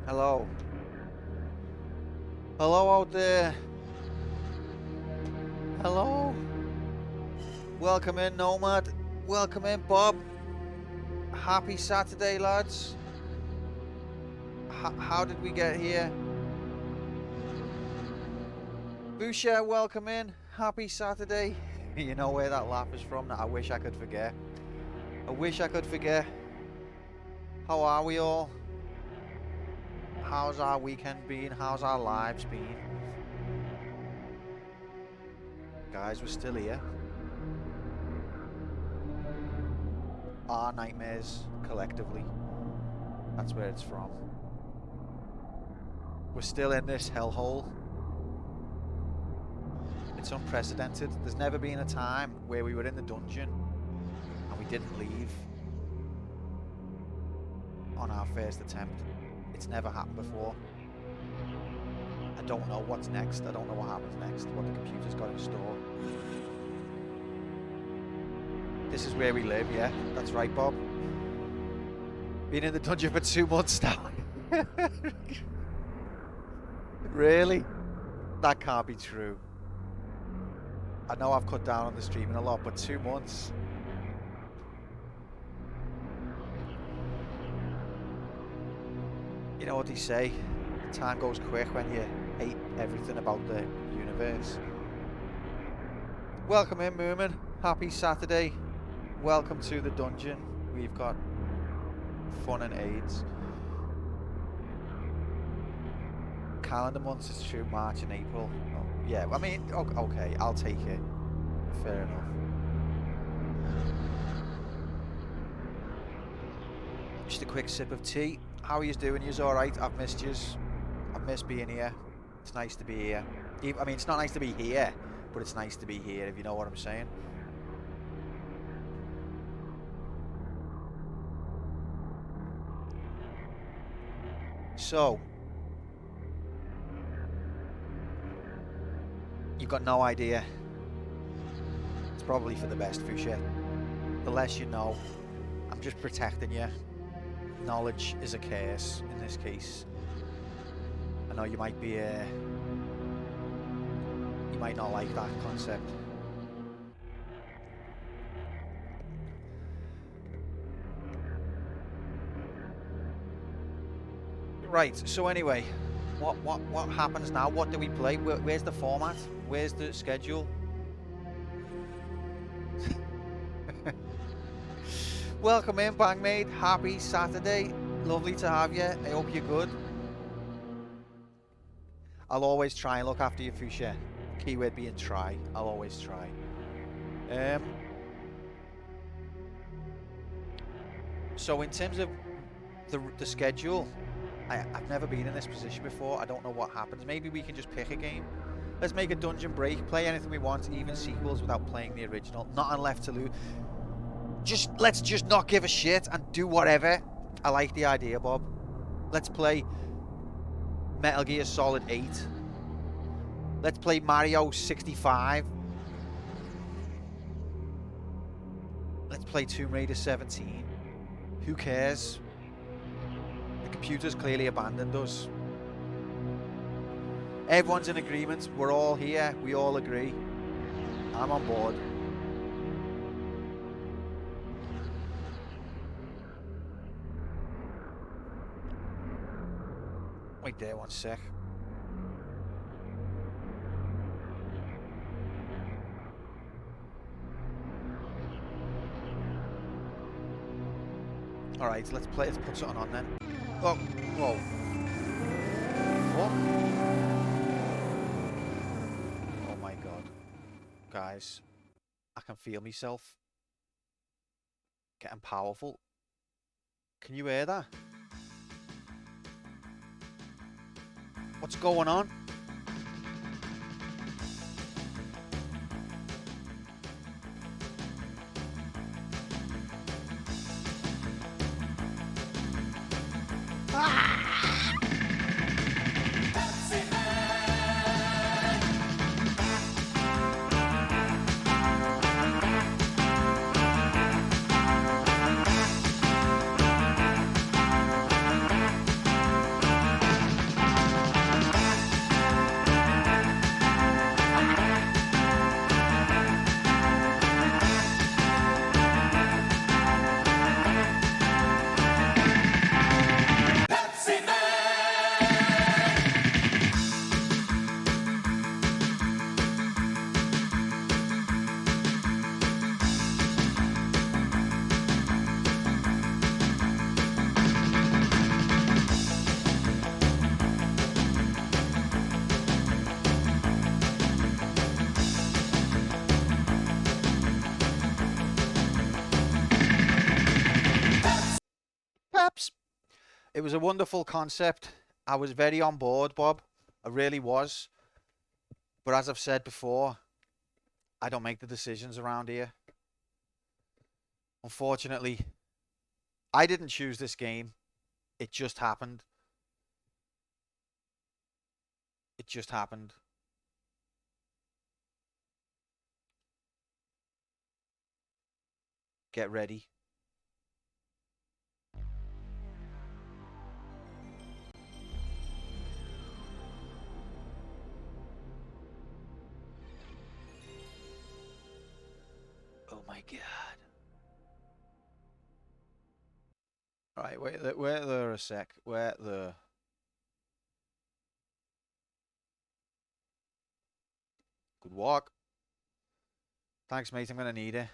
Hello. Hello out there. Hello. Welcome in, Nomad. Welcome in, Bob. Happy Saturday, lads. How did we get here? Busha, welcome in. Happy Saturday. You know where that laugh is from? I wish I could forget. I wish I could forget. How are we all? How's our weekend been? How's our lives been? Guys, we're still here. Our nightmares, collectively. That's where it's from. We're still in this hellhole. It's unprecedented. There's never been a time where we were in the dungeon and we didn't leave on our first attempt. It's never happened before. I don't know what's next. I don't know what happens next, what the computer's got in store. This is where we live, yeah? That's right, Bob. Been in the dungeon for 2 months now. Really? That can't be true. I know I've cut down on the streaming a lot, but 2 months. You know what they say, time goes quick when you hate everything about the universe. Welcome in, Moomin. Happy Saturday. Welcome to the dungeon. We've got fun and AIDS. Calendar months is true, March and April. Oh, yeah, I mean, okay, I'll take it. Fair enough. Just a quick sip of tea. How are you doing? You's alright? I've missed yous. I've missed being here. It's nice to be here. I mean, it's not nice to be here, but it's nice to be here, if you know what I'm saying. So, you've got no idea. It's probably for the best, Fuchsia. The less you know. I'm just protecting you. Knowledge is a curse in this case. I know you might be you might not like that concept. Right, so anyway, what happens now? What do we play? Where's the format? Where's the schedule? Welcome in, Bangmaid. Happy Saturday. Lovely to have you. I hope you're good. I'll always try and look after you, Fuchsia. Keyword being try. I'll always try. So in terms of the schedule, I've never been in this position before. I don't know what happens. Maybe we can just pick a game. Let's make a dungeon break. Play anything we want, even sequels, without playing the original. Nothing left to lose. Let's just not give a shit and do whatever. I like the idea, Bob. Let's play Metal Gear Solid 8. Let's play Mario 65. Let's play Tomb Raider 17. Who cares? The computer's clearly abandoned us. Everyone's in agreement. We're all here. We all agree. I'm on board. Wait there 1 sec. Alright, let's put something on then. Oh, whoa. What? Oh my god. Guys, I can feel myself getting powerful. Can you hear that? What's going on? It was a wonderful concept. I was very on board, Bob. I really was. But as I've said before, I don't make the decisions around here. Unfortunately, I didn't choose this game. It just happened. It just happened. Get ready. Oh my god. Alright, wait there a sec. Wait there. Good walk. Thanks, mate. I'm going to need it.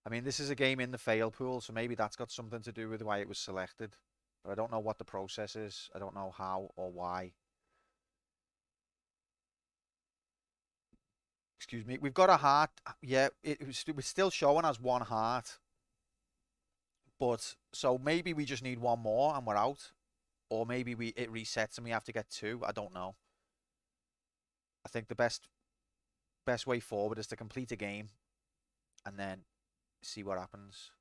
I mean, this is a game in the fail pool, so maybe that's got something to do with why it was selected. But I don't know what the process is. I don't know how or why. Excuse me. We've got a heart. Yeah, it was still showing as one heart. But, so maybe we just need one more and we're out. Or maybe it resets and we have to get two. I don't know. I think the best way forward is to complete a game and then see what happens.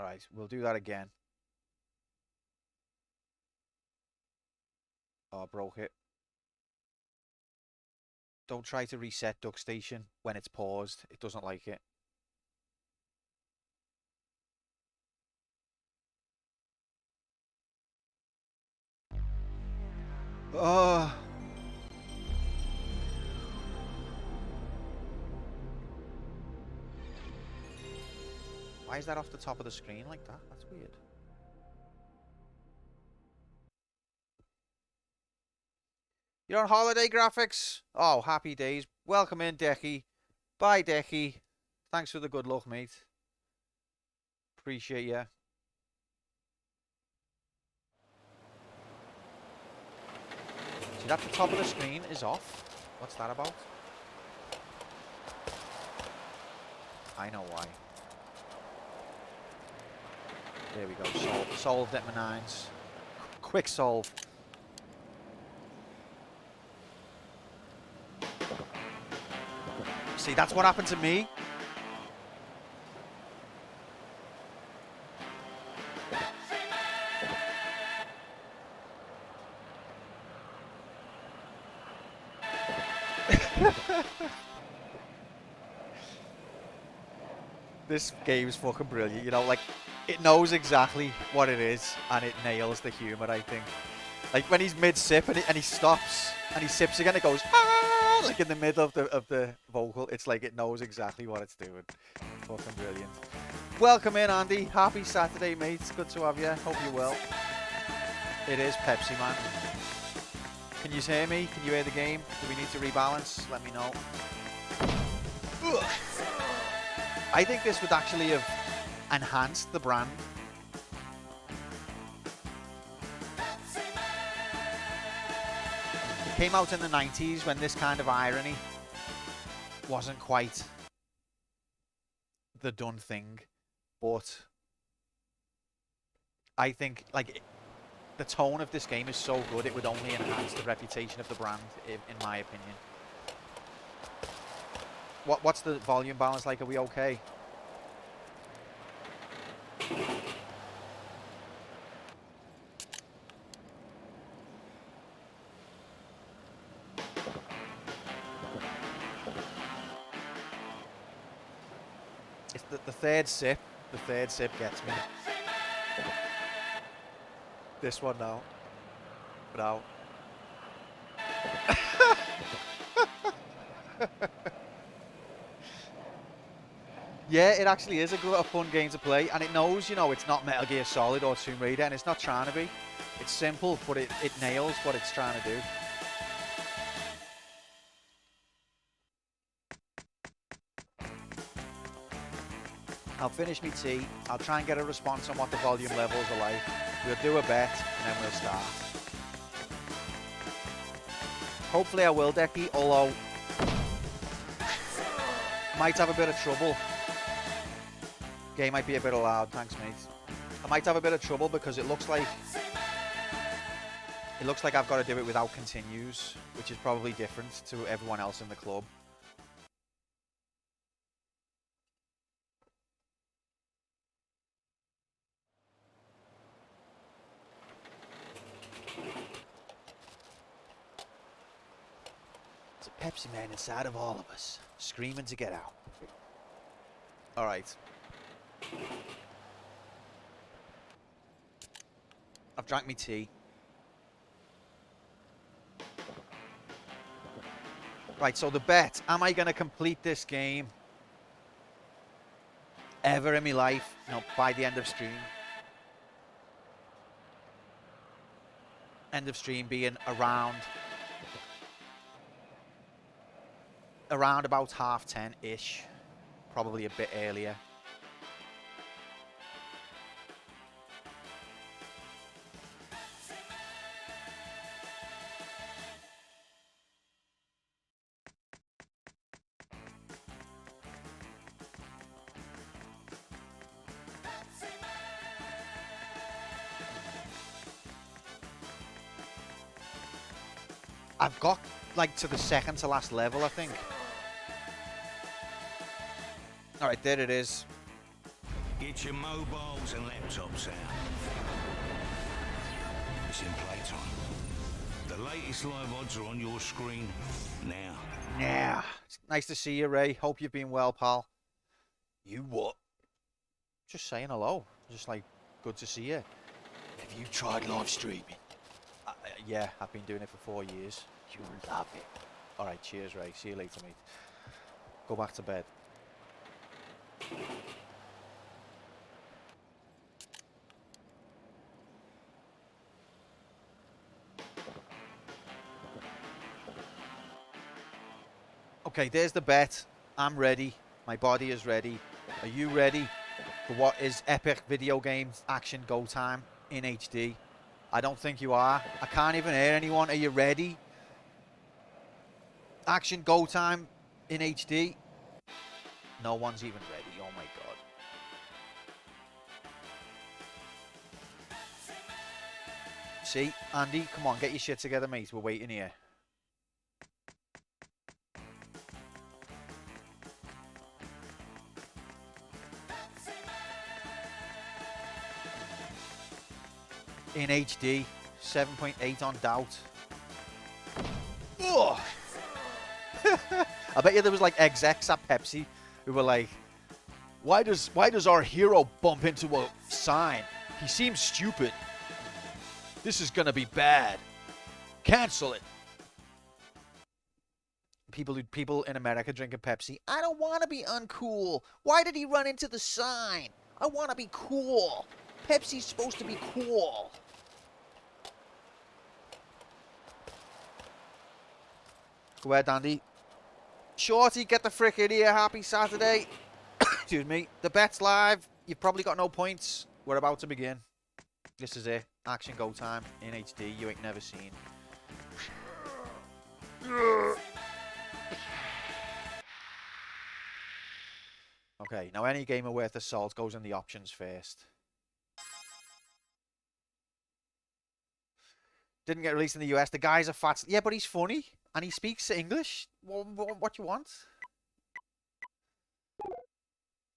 Alright, we'll do that again. Oh, broke it. Don't try to reset Duck Station when it's paused. It doesn't like it. Oh. Why is that off the top of the screen like that? That's weird. You're on holiday, graphics? Oh, happy days. Welcome in, Decky. Bye, Decky. Thanks for the good luck, mate. Appreciate ya. See, that the top of the screen is off. What's that about? I know why. There we go. Solved at my nines. Quick solve. See, that's what happened to me. This game's fucking brilliant, you know, like, it knows exactly what it is, and it nails the humour, I think. Like, when he's mid-sip, and he stops, and he sips again, it goes, ah! Like, in the middle of the vocal, it's like it knows exactly what it's doing. Fucking brilliant. Welcome in, Andy. Happy Saturday, mate. Good to have you. Hope you're well. It is Pepsiman. Can you hear me? Can you hear the game? Do we need to rebalance? Let me know. Ugh. I think this would actually have enhanced the brand. It came out in the 90s when this kind of irony wasn't quite the done thing, but I think, like, the tone of this game is so good, it would only enhance the reputation of the brand, in my opinion. What's the volume balance like? Are we okay? It's the third sip. The third sip gets me. This one now. Now. Yeah, it actually is a fun game to play, and it knows, you know, it's not Metal Gear Solid or Tomb Raider, and it's not trying to be. It's simple, but it nails what it's trying to do. I'll finish my tea. I'll try and get a response on what the volume levels are like. We'll do a bet, and then we'll start. Hopefully I will, Decky, although I might have a bit of trouble. Game might be a bit loud, thanks mate. I might have a bit of trouble because it looks like I've got to do it without continues, which is probably different to everyone else in the club. It's a Pepsiman inside of all of us, screaming to get out. All right. I've drank me tea. Right, so the bet, am I going to complete this game ever in my life, by the end of stream? End of stream being around about 10:30-ish, probably a bit earlier. I've got like to the second to last level, I think. All right, there it is. Get your mobiles and laptops out. It's in playtime. The latest live odds are on your screen now. Yeah. It's nice to see you, Ray. Hope you've been well, pal. You what? Just saying hello. Just like, good to see you. Have you tried live streaming? Yeah, I've been doing it for 4 years. You love it. All right, cheers, Ray. See you later, mate. Go back to bed. Okay, there's the bet. I'm ready. My body is ready. Are you ready for what is epic video games action go time in HD? I don't think you are. I can't even hear anyone. Are you ready? Action go time in HD. No one's even ready. Oh my god. See, Andy, come on, get your shit together, mate. We're waiting here. In HD, 7.8 on doubt. Ugh. I bet you there was like execs at Pepsi who were like, why does our hero bump into a sign? He seems stupid. This is gonna be bad. Cancel it. People in America drinking Pepsi. I don't want to be uncool. Why did he run into the sign? I want to be cool. Pepsi's supposed to be cool. Go ahead, Andy. Shorty, get the frick in here. Happy Saturday. Excuse me. The bet's live. You've probably got no points. We're about to begin. This is it. Action go time in HD. You ain't never seen. Okay, now any gamer worth of salt goes in the options first. Didn't get released in the US. The guy's a fat... Yeah, but he's funny. And he speaks English. What you want?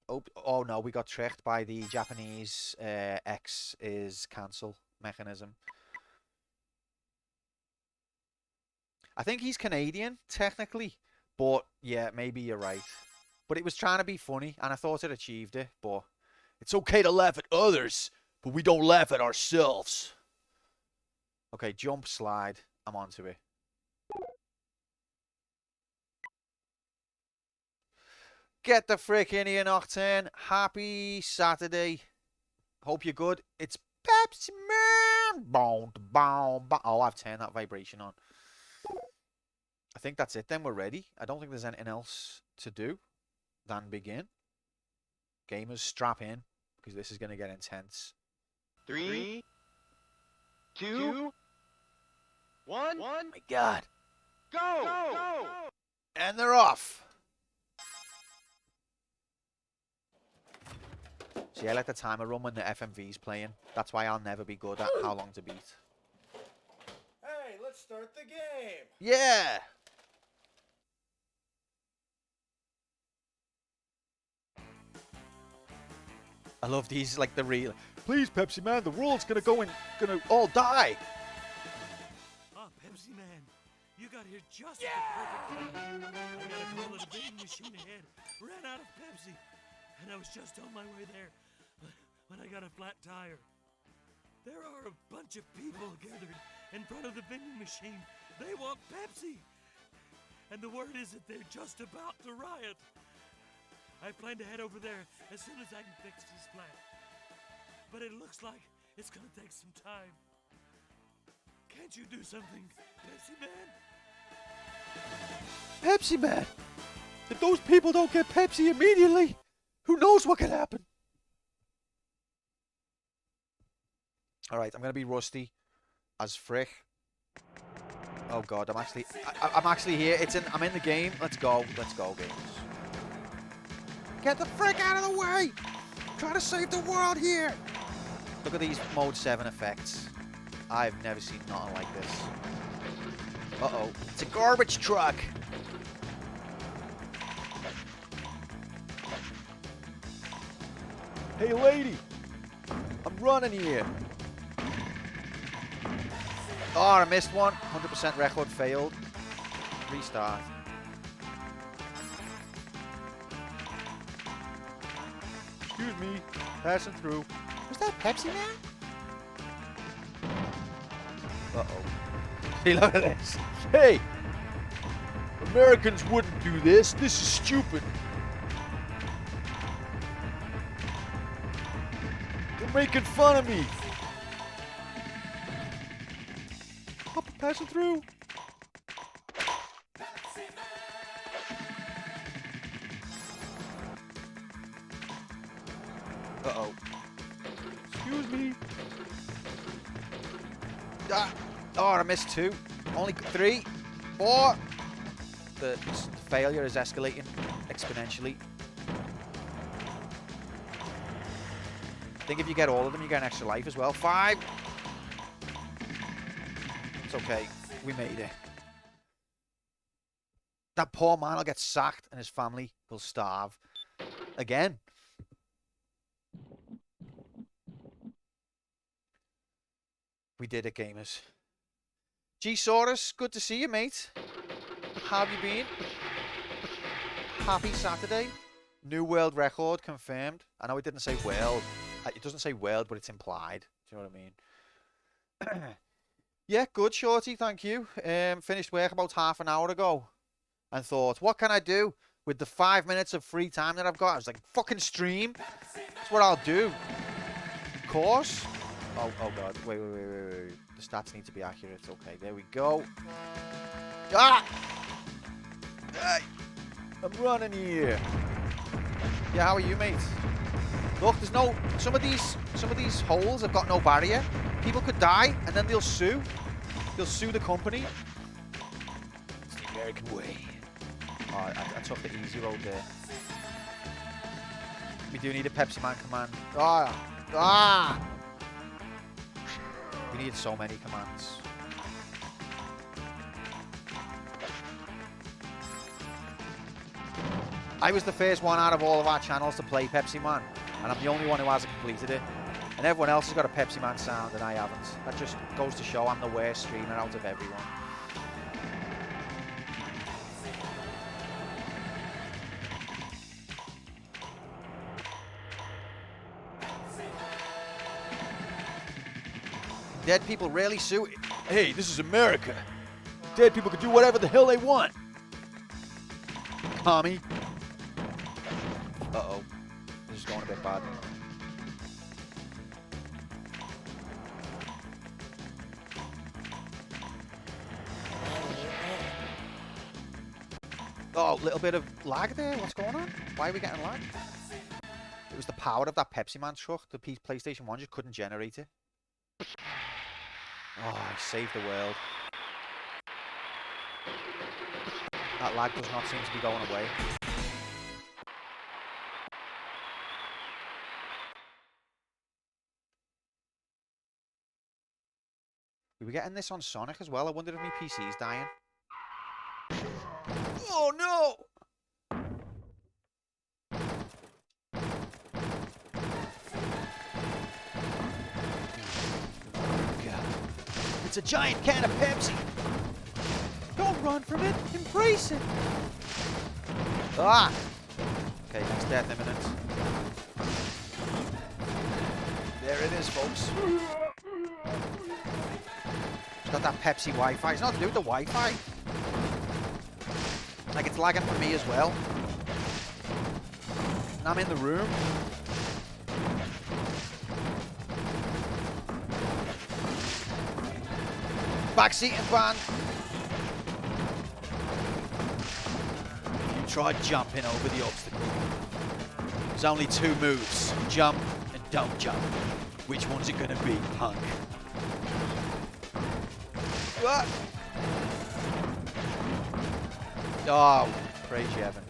Oh no, we got tricked by the Japanese X is cancel mechanism. I think he's Canadian, technically. But, yeah, maybe you're right. But it was trying to be funny, and I thought it achieved it. But it's okay to laugh at others, but we don't laugh at ourselves. Okay, jump, slide. I'm onto it. Get the frick in here, Nocturne. Happy Saturday. Hope you're good. It's Pepsiman. Boom, boom, boom. Oh, I've turned that vibration on. I think that's it then. We're ready. I don't think there's anything else to do than begin. Gamers, strap in, because this is going to get intense. 3, 2, 1. Oh my god. Go! And they're off. See, I like the timer run when the FMV's playing. That's why I'll never be good at how long to beat. Hey, let's start the game. Yeah! I love these, like the real. Please, Pepsi Man, the world's gonna all die. Oh, Pepsi Man, you got here just at the perfect time. I got a call at a vending machine ahead, ran out of Pepsi, and I was just on my way there when I got a flat tire. There are a bunch of people gathered in front of the vending machine. They want Pepsi, and the word is that they're just about to riot. I plan to head over there as soon as I can fix this flat. But it looks like it's gonna take some time. Can't you do something, Pepsi Man? Pepsi Man! If those people don't get Pepsi immediately, who knows what could happen? Alright, I'm gonna be rusty as frick. Oh god, I'm actually here. I'm in the game. Let's go, games. Get the frick out of the way! I'm trying to save the world here! Look at these Mode 7 effects. I've never seen nothing like this. Uh-oh. It's a garbage truck! Hey, lady! I'm running here! Oh, I missed one. 100% record failed. Restart. Excuse me, passing through. Was that Pepsi Man? Uh-oh. Hey, look at this. Hey! Americans wouldn't do this. This is stupid. They're making fun of me. Oh, passing through. Uh-oh. Excuse me. Ah. Oh, I missed two. Only 3, 4. The failure is escalating exponentially. I think if you get all of them, you get an extra life as well. 5. It's okay. We made it. That poor man will get sacked and his family will starve. Again. We did it, gamers. G-Saurus, good to see you, mate. How have you been? Happy Saturday. New world record confirmed. I know it didn't say world. It doesn't say world, but it's implied. Do you know what I mean? Yeah, good, Shorty, thank you. Finished work about half an hour ago. And thought, what can I do with the 5 minutes of free time that I've got? I was like, fucking stream. That's what I'll do. Of course. Oh god. Wait. The stats need to be accurate. Okay, there we go. Ah! Hey! I'm running here. Yeah, how are you, mate? Look, there's no... Some of these holes have got no barrier. People could die, and then they'll sue. They'll sue the company. It's the American way. Oh, I took the easy road there. We do need a Pepsi Man command. Ah! We need so many commands. I was the first one out of all of our channels to play Pepsi Man, and I'm the only one who hasn't completed it. And everyone else has got a Pepsi Man sound, and I haven't. That just goes to show I'm the worst streamer out of everyone. Dead people rarely sue. Hey, this is America. Dead people can do whatever the hell they want. Commie. Uh-oh. This is going a bit bad. Oh, a little bit of lag there. What's going on? Why are we getting lag? It was the power of that Pepsi Man truck. The PlayStation 1 just couldn't generate it. Oh, I saved the world. That lag does not seem to be going away. We were getting this on Sonic as well. I wonder if my PC's dying. Oh no! God. It's a giant can of Pepsi! Don't run from it! Embrace it! Ah! Okay, next death imminent. There it is, folks. It's got that Pepsi Wi-Fi. It's not to do with the Wi-Fi. Like, it's lagging for me as well. And I'm in the room. Backseating ban. You try jumping over the obstacle. There's only 2 moves. Jump and don't jump. Which one's it gonna be, punk? What? Oh, praise you, Evan.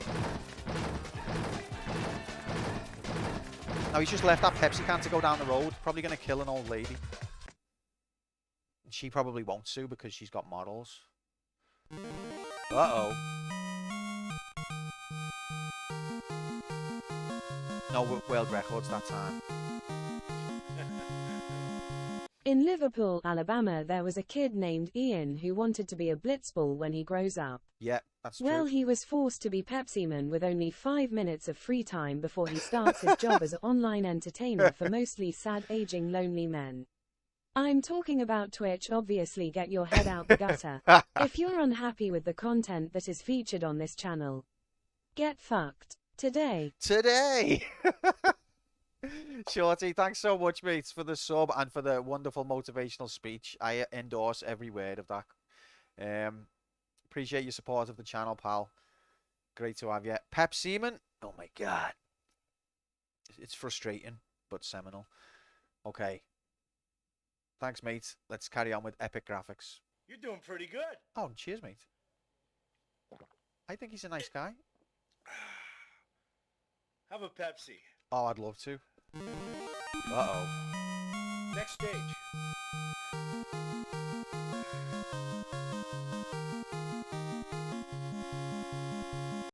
Now he's just left that Pepsi can to go down the road. Probably going to kill an old lady. And she probably won't sue because she's got models. Uh-oh. No world records that time. In Liverpool, Alabama, there was a kid named Ian who wanted to be a blitzball when he grows up. Yeah, that's true. Well, he was forced to be Pepsiman with only 5 minutes of free time before he starts his job as an online entertainer for mostly sad, aging, lonely men. I'm talking about Twitch. Obviously, get your head out the gutter. If you're unhappy with the content that is featured on this channel, get fucked. Today. Shorty, thanks so much, mate, for the sub and for the wonderful motivational speech. I endorse every word of that. Appreciate your support of the channel, pal. Great to have you. Pepsiman, oh my god. It's frustrating, but seminal. Okay. Thanks, mate. Let's carry on with epic graphics. You're doing pretty good. Oh, cheers, mate. I think he's a nice guy. Have a Pepsi. Oh, I'd love to. Uh-oh. Next stage.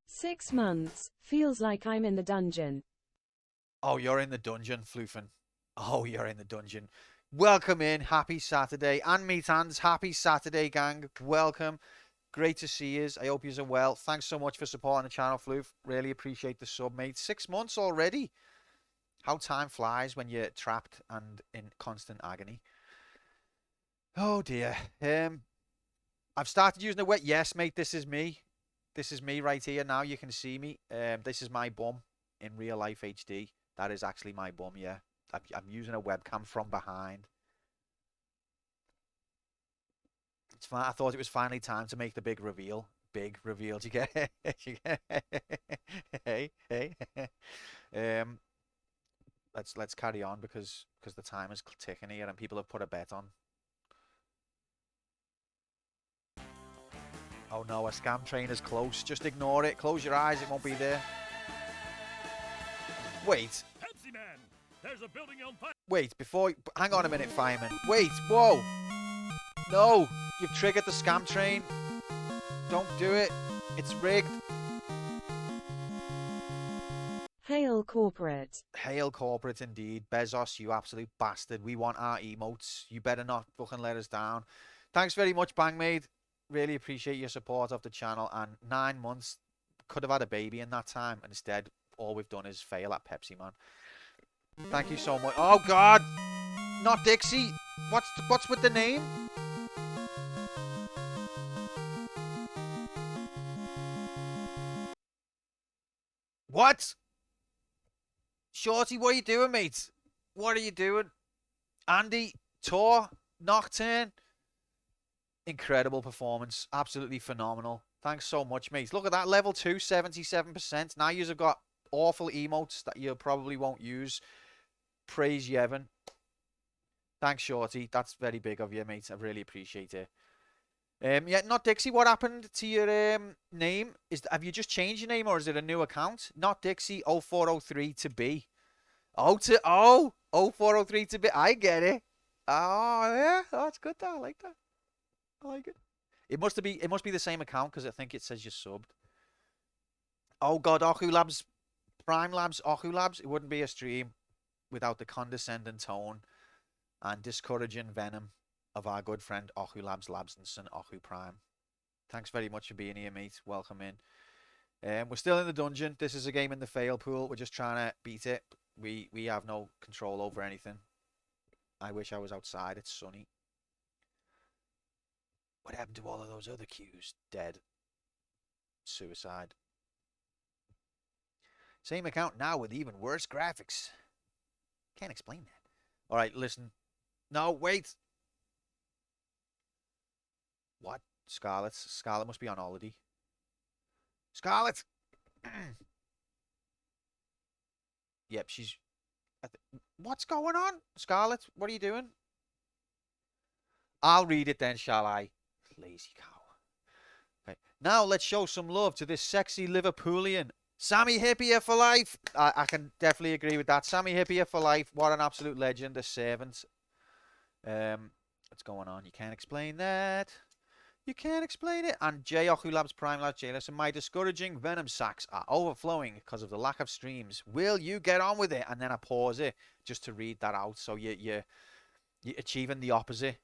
"6 months. Feels like I'm in the dungeon." Oh, you're in the dungeon, Floofin. Oh, you're in the dungeon. Welcome in. Happy Saturday. And meat hands. Happy Saturday, gang. Welcome. Great to see you. I hope you're well. Thanks so much for supporting the channel, Floof. Really appreciate the sub, mate. 6 months already. How time flies when you're trapped and in constant agony. Oh, dear. I've started using the wet. Yes, mate, this is me. This is me right here now. You can see me. This is my bum in real life HD. That is actually my bum, yeah. I'm using a webcam from behind. It's fine. I thought it was finally time to make the big reveal. Big reveal. Do you get it? Hey. Let's carry on because the time is ticking here and people have put a bet on. Oh no, a scam train is close. Just ignore it. Close your eyes. It won't be there. Wait. Pepsiman, there's a building on fire. Wait, hang on a minute, fireman. Wait, whoa. No, you've triggered the scam train. Don't do it. It's rigged. Hail corporate. Hail corporate indeed. Bezos, you absolute bastard. We want our emotes. You better not fucking let us down. Thanks very much, Bangmaid. Really appreciate your support of the channel. And 9 months, could have had a baby in that time. And instead, all we've done is fail at Pepsiman. Thank you so much. Oh, God. Not Dixie. What's with the name? What? Shorty, what are you doing, mate? What are you doing? Andy, Tor, Nocturne. Incredible performance. Absolutely phenomenal. Thanks so much, mate. Look at that. Level 2, 77%. Now you've got awful emotes that you probably won't use. Praise you, Evan. Thanks, Shorty. That's very big of you, mate. I really appreciate it. Yeah, not Dixie. What happened to your name? Have you just changed your name or is it a new account? Not Dixie 0403 to B. Oh 0403 to B. I get it. Oh yeah, oh, that's good. Though. I like that. I like it. It must be the same account because I think it says you're subbed. Oh God, Oku Labs, Prime Labs, Oku Labs. It wouldn't be a stream without the condescending tone and discouraging venom of our good friend Oku Labs Labsonson, Oku Prime. Thanks very much for being here, mate. Welcome in. We're still in the dungeon. This is a game in the fail pool. We're just trying to beat it. We have no control over anything. I wish I was outside. It's sunny. What happened to all of those other queues? Dead. Suicide. Same account now with even worse graphics. Can't explain that. Alright, listen. No, wait. What? Scarlet? Scarlet must be on holiday. Scarlet! Yep, she's... What's going on? Scarlet, what are you doing? I'll read it then, shall I? Lazy cow. Okay. Now let's show some love to this sexy Liverpoolian. Sammy Hippier for life. I can definitely agree with that. Sammy Hippier for life. What an absolute legend. A servant. What's going on? You can't explain that. You can't explain it. And J. Oku Labs Prime Labs J. Listen, my discouraging venom sacks are overflowing because of the lack of streams. Will you get on with it? And then I pause it just to read that out. So you're achieving the opposite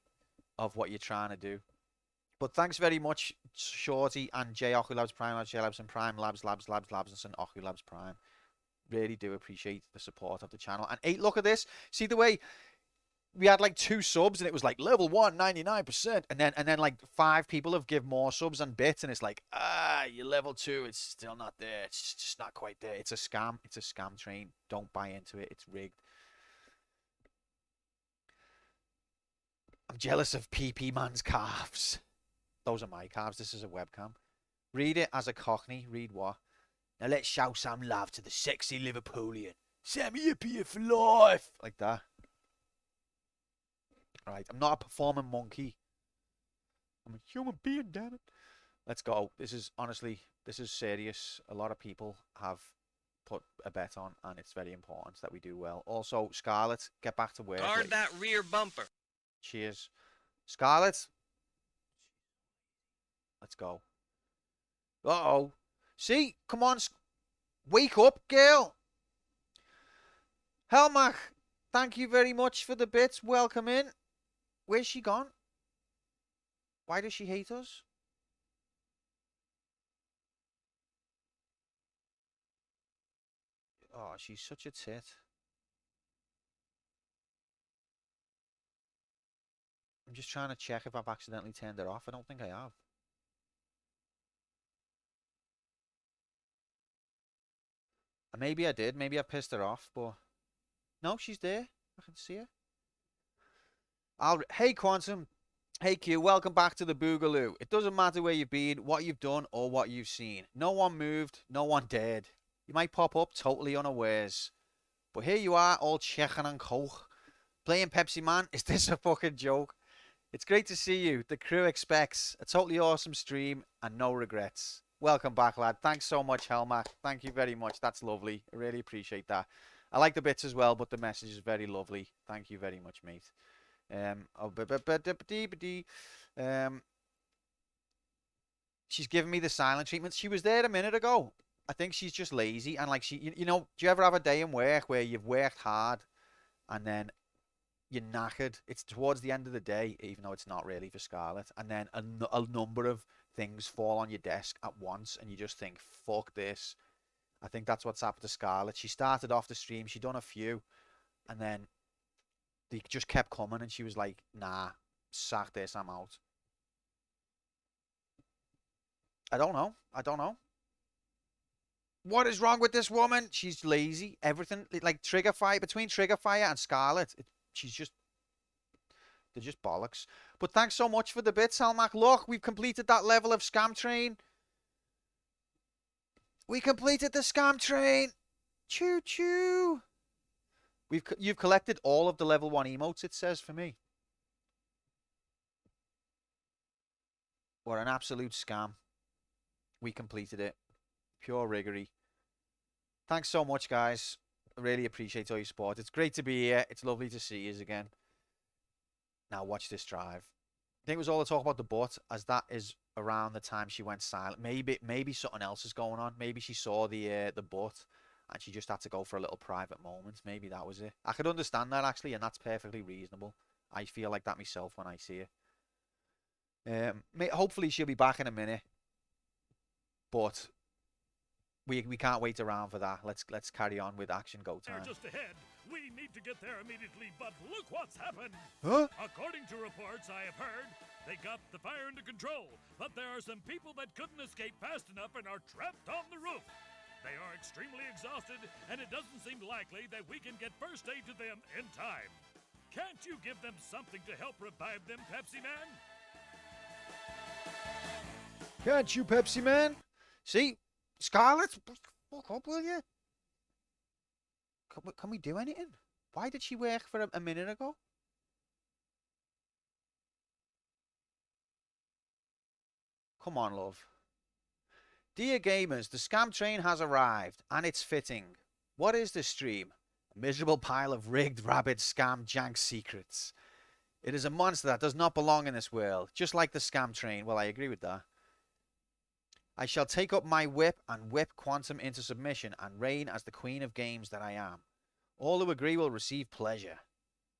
of what you're trying to do. But thanks very much, Shorty and J. Oku Labs Prime Labs J. Labs and Prime Labs and Oku Labs Prime. Really do appreciate the support of the channel. And 8, look at this. See the way we had like 2 subs and it was like level 1, 99%. And then like 5 people have give more subs and bits and it's like, you're level 2. It's still not there. It's just not quite there. It's a scam. It's a scam train. Don't buy into it. It's rigged. I'm jealous of PP Man's calves. Those are my calves. This is a webcam. Read it as a Cockney. Read what? Now let's show some love to the sexy Liverpoolian. Sammy Hippier for life. Like that. Right. I'm not a performing monkey. I'm a human being, damn it. Let's go. This is honestly, this is serious. A lot of people have put a bet on, and it's very important that we do well. Also, Scarlet, get back to work. Guard that rear bumper. Cheers. Scarlet. Let's go. Uh-oh. See? Come on. Wake up, girl. Helmach, thank you very much for the bits. Welcome in. Where's she gone? Why does she hate us? Oh, she's such a tit. I'm just trying to check if I've accidentally turned her off. I don't think I have. Maybe I did. Maybe I pissed her off, but no, she's there. I can see her. Hey, Quantum. Hey, Q. Welcome back to the Boogaloo. It doesn't matter where you've been, what you've done, or what you've seen. No one moved. No one dared. You might pop up totally unawares. But here you are, all checking and coke. Playing Pepsiman. Is this a fucking joke? It's great to see you. The crew expects a totally awesome stream and no regrets. Welcome back, lad. Thanks so much, Helmach. Thank you very much. That's lovely. I really appreciate that. I like the bits as well, but the message is very lovely. Thank you very much, mate. She's giving me the silent treatment. She was there a minute ago. I think she's just lazy. And like you know, do you ever have a day in work where you've worked hard and then you're knackered? It's towards the end of the day, even though it's not really for Scarlet. And then a number of things fall on your desk at once and you just think, fuck this. I think that's what's happened to Scarlet. She started off the stream, she done a few, and then they just kept coming and she was like, nah, sack this, I'm out. I don't know. What is wrong with this woman? She's lazy. Everything, like between Triggerfire and Scarlet, they're just bollocks. But thanks so much for the bits, Helmach. Look, we've completed that level of Scam Train. We completed the Scam Train. Choo choo. You've collected all of the level 1 emotes, it says for me. were an absolute scam. We completed it. Pure riggery. Thanks so much, guys. I really appreciate all your support. It's great to be here. It's lovely to see you again. Now watch this drive. I think it was all the talk about the butt, as that is around the time she went silent. Maybe something else is going on. Maybe she saw the butt and she just had to go for a little private moment. Maybe that was it. I could understand that actually, and that's perfectly reasonable. I feel like that myself when I see her. Hopefully she'll be back in a minute, but we can't wait around for that. Let's carry on with action go time. They're just ahead. We need to get there immediately, but look what's happened. Huh? According to reports I have heard, they got the fire under control, but there are some people that couldn't escape fast enough and are trapped on the roof. They are extremely exhausted, and it doesn't seem likely that we can get first aid to them in time. Can't you give them something to help revive them, Pepsi Man? Can't you, Pepsi Man? See, Scarlet, fuck up, will you? Can we do anything? Why did she work for a minute ago? Come on, love. Dear gamers, the scam train has arrived, and it's fitting. What is this stream? A miserable pile of rigged, rabid, scam, jank secrets. It is a monster that does not belong in this world, just like the scam train. Well, I agree with that. I shall take up my whip and whip Quantum into submission and reign as the queen of games that I am. All who agree will receive pleasure.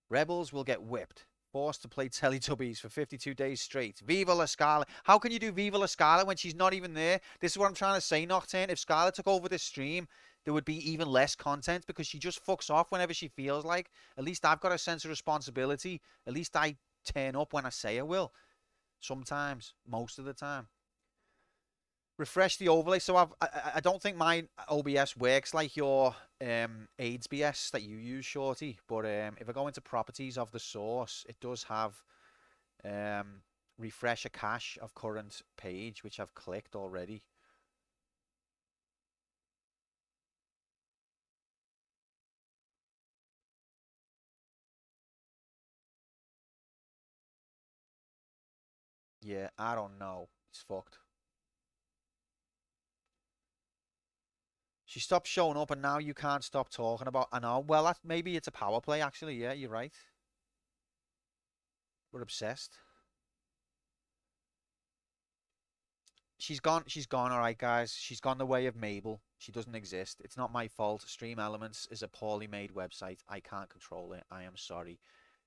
Rebels will get whipped, forced to play Teletubbies for 52 days straight. Viva la Scarlet. How can you do Viva la Scarlet when she's not even there? This is what I'm trying to say, Nocturne. If Scarlet took over this stream, there would be even less content because she just fucks off whenever she feels like. At least I've got a sense of responsibility. At least I turn up when I say I will. Sometimes. Most of the time. Refresh the overlay. So I don't think my OBS works like your AIDS BS that you use, Shorty. But if I go into properties of the source, it does have refresh a cache of current page, which I've clicked already. Yeah, I don't know. It's fucked. She stopped showing up and now you can't stop talking about... I know. Well, maybe it's a power play, actually. Yeah, you're right. We're obsessed. She's gone, all right, guys. She's gone the way of Mabel. She doesn't exist. It's not my fault. Stream Elements is a poorly made website. I can't control it. I am sorry.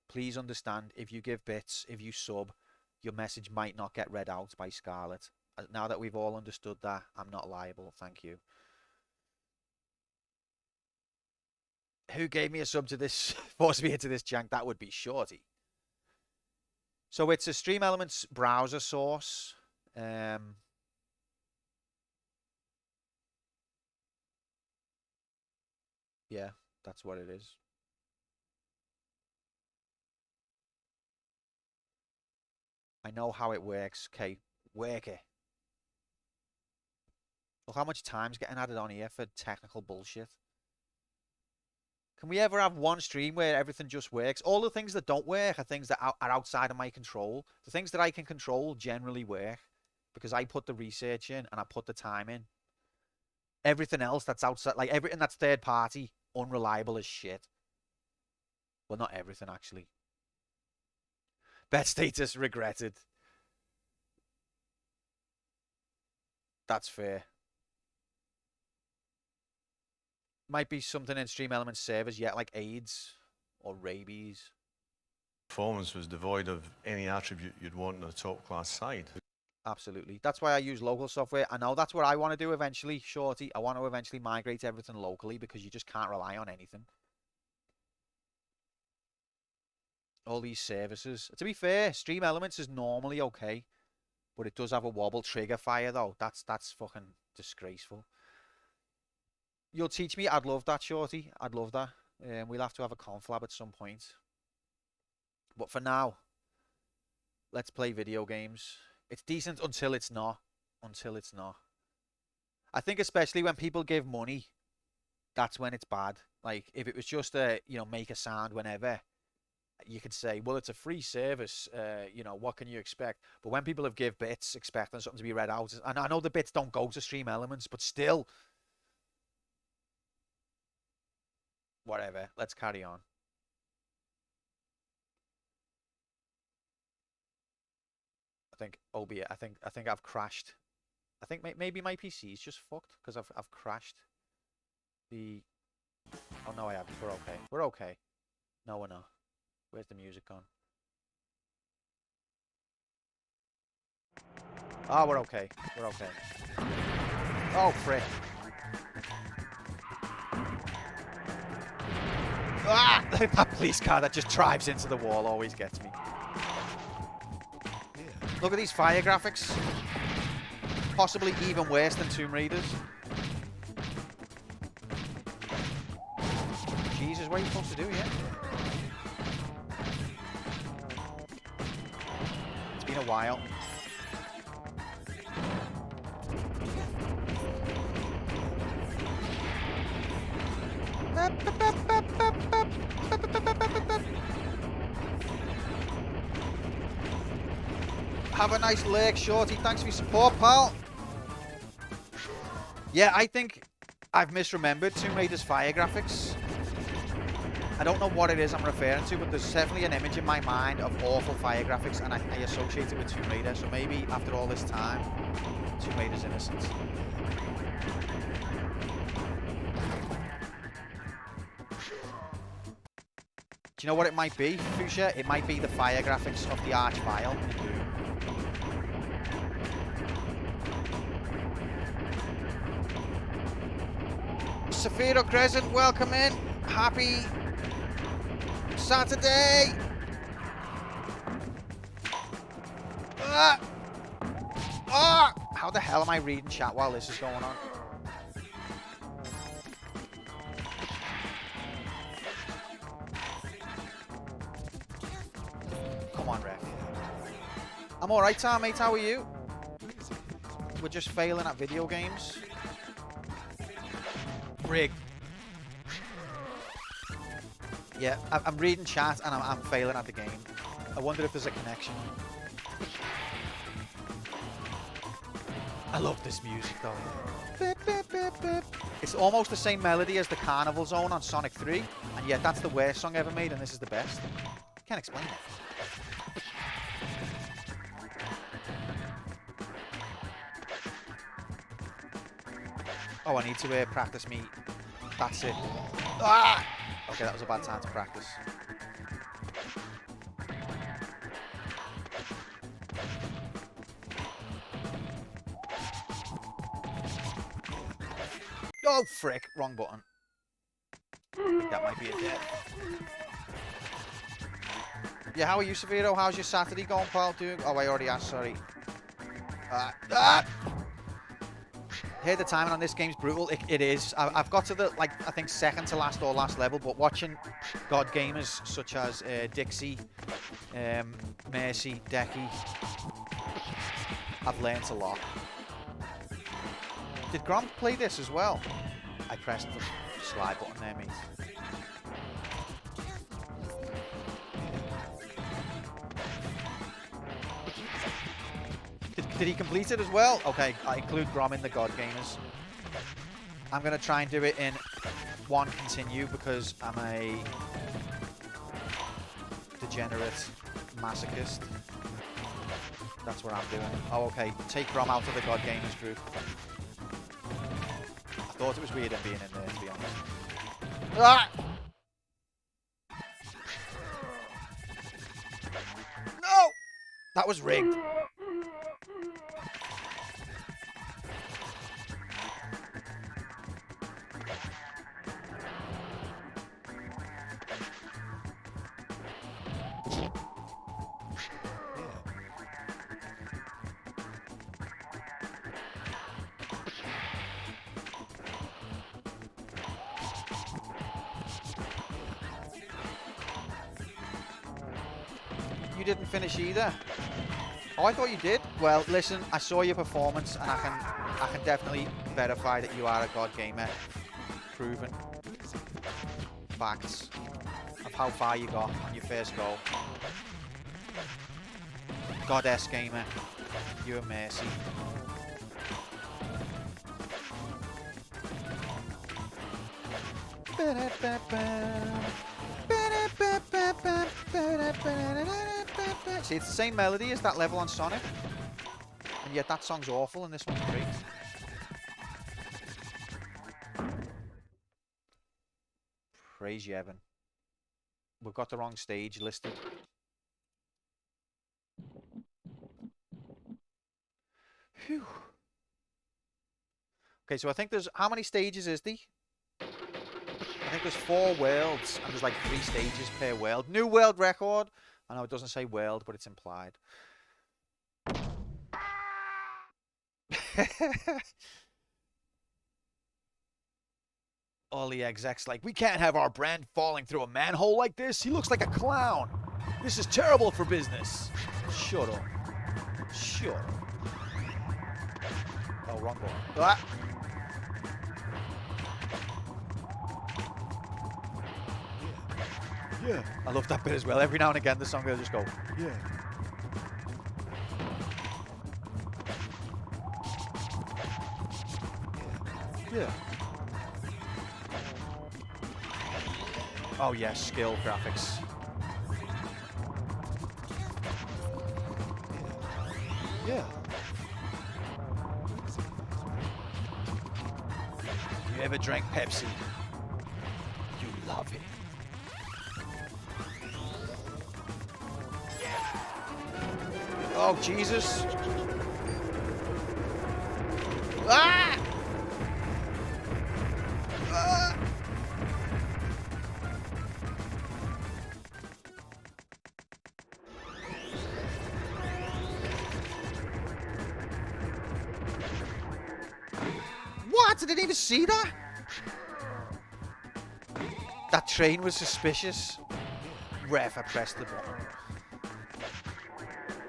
Please understand, if you give bits, if you sub, your message might not get read out by Scarlet. Now that we've all understood that, I'm not liable. Thank you. Who gave me a sub to this, forced me into this jank? That would be Shorty. So it's a Stream Elements browser source. Yeah, that's what it is. I know how it works. Okay, work it. Look how much time's getting added on here for technical bullshit. Can we ever have one stream where everything just works? All the things that don't work are things that are outside of my control. The things that I can control generally work because I put the research in and I put the time in. Everything else that's outside, like everything that's third party, unreliable as shit. Well, not everything, actually. Bet status regretted. That's fair. Might be something in Stream Elements servers yet, like AIDS or rabies. Performance was devoid of any attribute you'd want in a top-class side. Absolutely. That's why I use local software. I know that's what I want to do eventually, Shorty. I want to eventually migrate everything locally because you just can't rely on anything. All these services. To be fair, Stream Elements is normally okay, but it does have a wobble trigger fire though. That's fucking disgraceful. You'll teach me? I'd love that, Shorty. I'd love that. We'll have to have a conflab at some point. But for now, let's play video games. It's decent until it's not. Until it's not. I think especially when people give money, that's when it's bad. Like, if it was just a, make a sound whenever, you could say, well, it's a free service. You know, what can you expect? But when people have give bits expecting something to be read out, and I know the bits don't go to stream elements, but still, whatever. Let's carry on. I think OBS. I think I've crashed. I think maybe my PC is just fucked because I've crashed the. Oh no, I haven't. We're okay. We're okay. No, we're not. Where's the music gone? Oh, we're okay. We're okay. Oh, frick. Ah! That police car that just drives into the wall always gets me. Look at these fire graphics. Possibly even worse than Tomb Raiders. Jesus, what are you supposed to do, yeah? It's been a while. Have a nice leg, Shorty. Thanks for your support, pal. Yeah, I think I've misremembered Tomb Raider's fire graphics. I don't know what it is I'm referring to, but there's definitely an image in my mind of awful fire graphics, and I associate it with Tomb Raider. So maybe after all this time, Tomb Raider's innocent. Do you know what it might be, Fuchsia? It might be the fire graphics of the Archvile. Safiro Crescent, welcome in. Happy Saturday. How the hell am I reading chat while this is going on? Come on, ref. I'm alright, Tom, mate. How are you? We're just failing at video games. Rigged. Yeah, I'm reading chat and I'm failing at the game. I wonder if there's a connection. I love this music though. Beep, beep, beep, beep. It's almost the same melody as the Carnival Zone on Sonic 3, and yet that's the worst song ever made and this is the best. Can't explain it. Oh, I need to practice me. That's it. Ah! Okay, that was a bad time to practice. Oh, frick. Wrong button. I think that might be a dead. Yeah, how are you, Severo? How's your Saturday going, pal? Oh, I already asked, sorry. Here, the timing on this game's brutal. It is. I've got to the, like, I think second to last or last level, but watching God gamers such as Dixie, Mercy, Decky, I've learned a lot. Did Grom play this as well? I pressed the slide button there, mate. Did he complete it as well? Okay, I include Grom in the God Gamers. I'm going to try and do it in one continue because I'm a degenerate masochist. That's what I'm doing. Oh, okay. Take Grom out of the God Gamers group. I thought it was weird him being in there, to be honest. Ah! No! That was rigged. You didn't finish either. Oh, I thought you did. Well, listen, I saw your performance, and I can definitely verify that you are a God gamer. Proven. facts of how far you got on your first go. Goddess Gamer, you a mercy. See, it's the same melody as that level on Sonic, and yet that song's awful and this one's great. Praise you, Evan. We've got the wrong stage listed. Phew. Okay, so I think there's... How many stages is there? I think there's 4 worlds, and there's like 3 stages per world. New world record. I know it doesn't say world, but it's implied. All the execs like, we can't have our brand falling through a manhole like this. He looks like a clown. This is terrible for business. Shut up. Shut up. Oh, wrong ball. Ah. Yeah. I love that bit as well. Every now and again, the song will just go, yeah. Yeah. Oh, yes, skill graphics. Yeah. You ever drank Pepsi? You love it. Oh, Jesus. Ah! Ah! What? I didn't even see that. That train was suspicious. Ref, I pressed the button.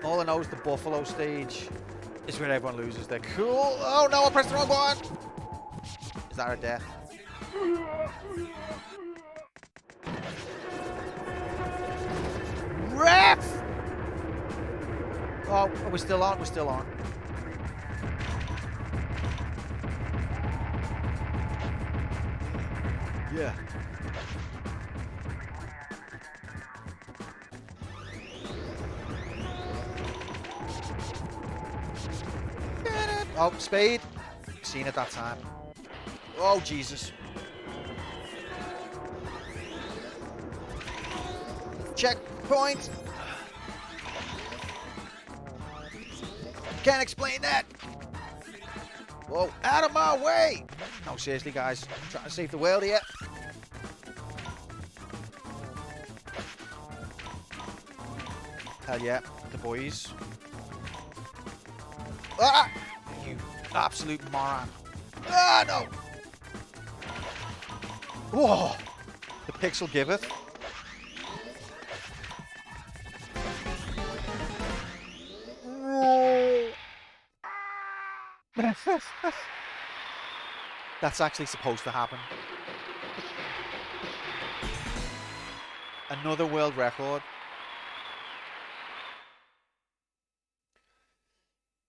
All I know is the Buffalo stage is where everyone loses their cool. Oh no, I pressed the wrong one. Is that a death? Ref! Oh, we're still on, we're still on. Yeah. Oh, Spade. Seen it that time. Oh, Jesus. Checkpoint. Can't explain that. Whoa, out of my way. No, seriously, guys. I'm trying to save the world here. Hell yeah, the boys. Ah! You absolute moron. Ah, no! Whoa! The pixel giveth. That's actually supposed to happen. Another world record.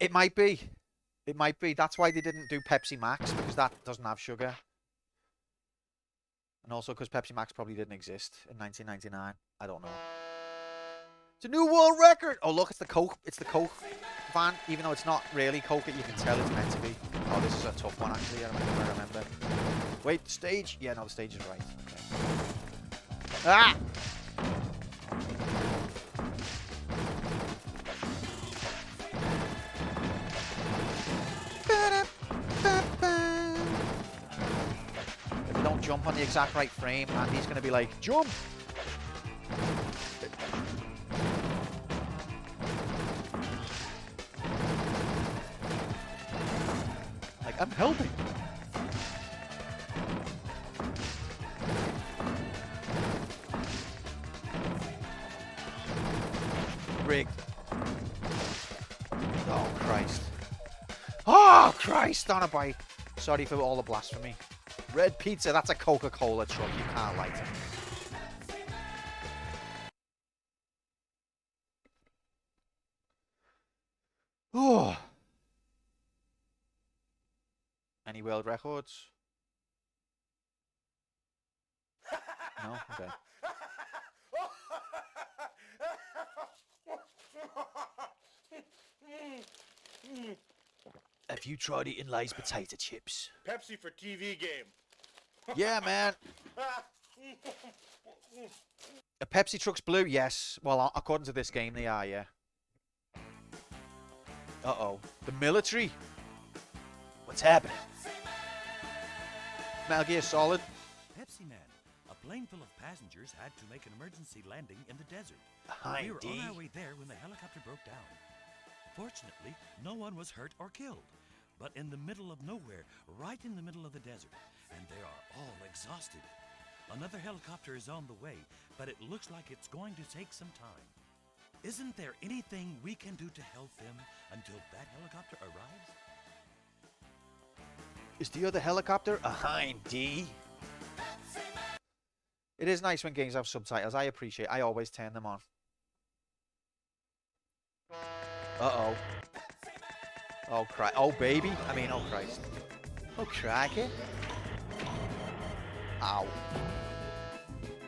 It might be. It might be. That's why they didn't do Pepsi Max, because that doesn't have sugar. And also because Pepsi Max probably didn't exist in 1999. I don't know. It's a new world record! Oh, look, it's the Coke. It's the Coke van. Even though it's not really Coke, you can tell it's meant to be. Oh, this is a tough one, actually. I remember. Wait, the stage? Yeah, no, the stage is right. Okay. Ah! If you don't jump on the exact right frame, Andy's going to be like, jump! Like, I'm helping. Rigged. Oh, Christ. Oh, Christ, on a bike. Sorry for all the blasphemy. Red pizza, that's a Coca-Cola truck. You can't light it. Oh. Any world records? No? Okay. Have you tried eating Lay's potato chips? Pepsi for TV game. Yeah, man. A Pepsi truck's blue? Yes. Well, according to this game, they are, yeah. Uh-oh. The military? What's happening? Metal Gear Solid? Pepsiman, a plane full of passengers had to make an emergency landing in the desert. Behind We were D. on our way there when the helicopter broke down. Fortunately, no one was hurt or killed. But in the middle of nowhere, right in the middle of the desert, and they are all exhausted. Another helicopter is on the way, but it looks like it's going to take some time. Isn't there anything we can do to help them until that helicopter arrives? Is the other helicopter behind D? It is nice when games have subtitles. I appreciate it. I always turn them on. Uh-oh. Oh, Christ. Oh, baby. I mean, oh, Christ. Oh, cracky. Ow.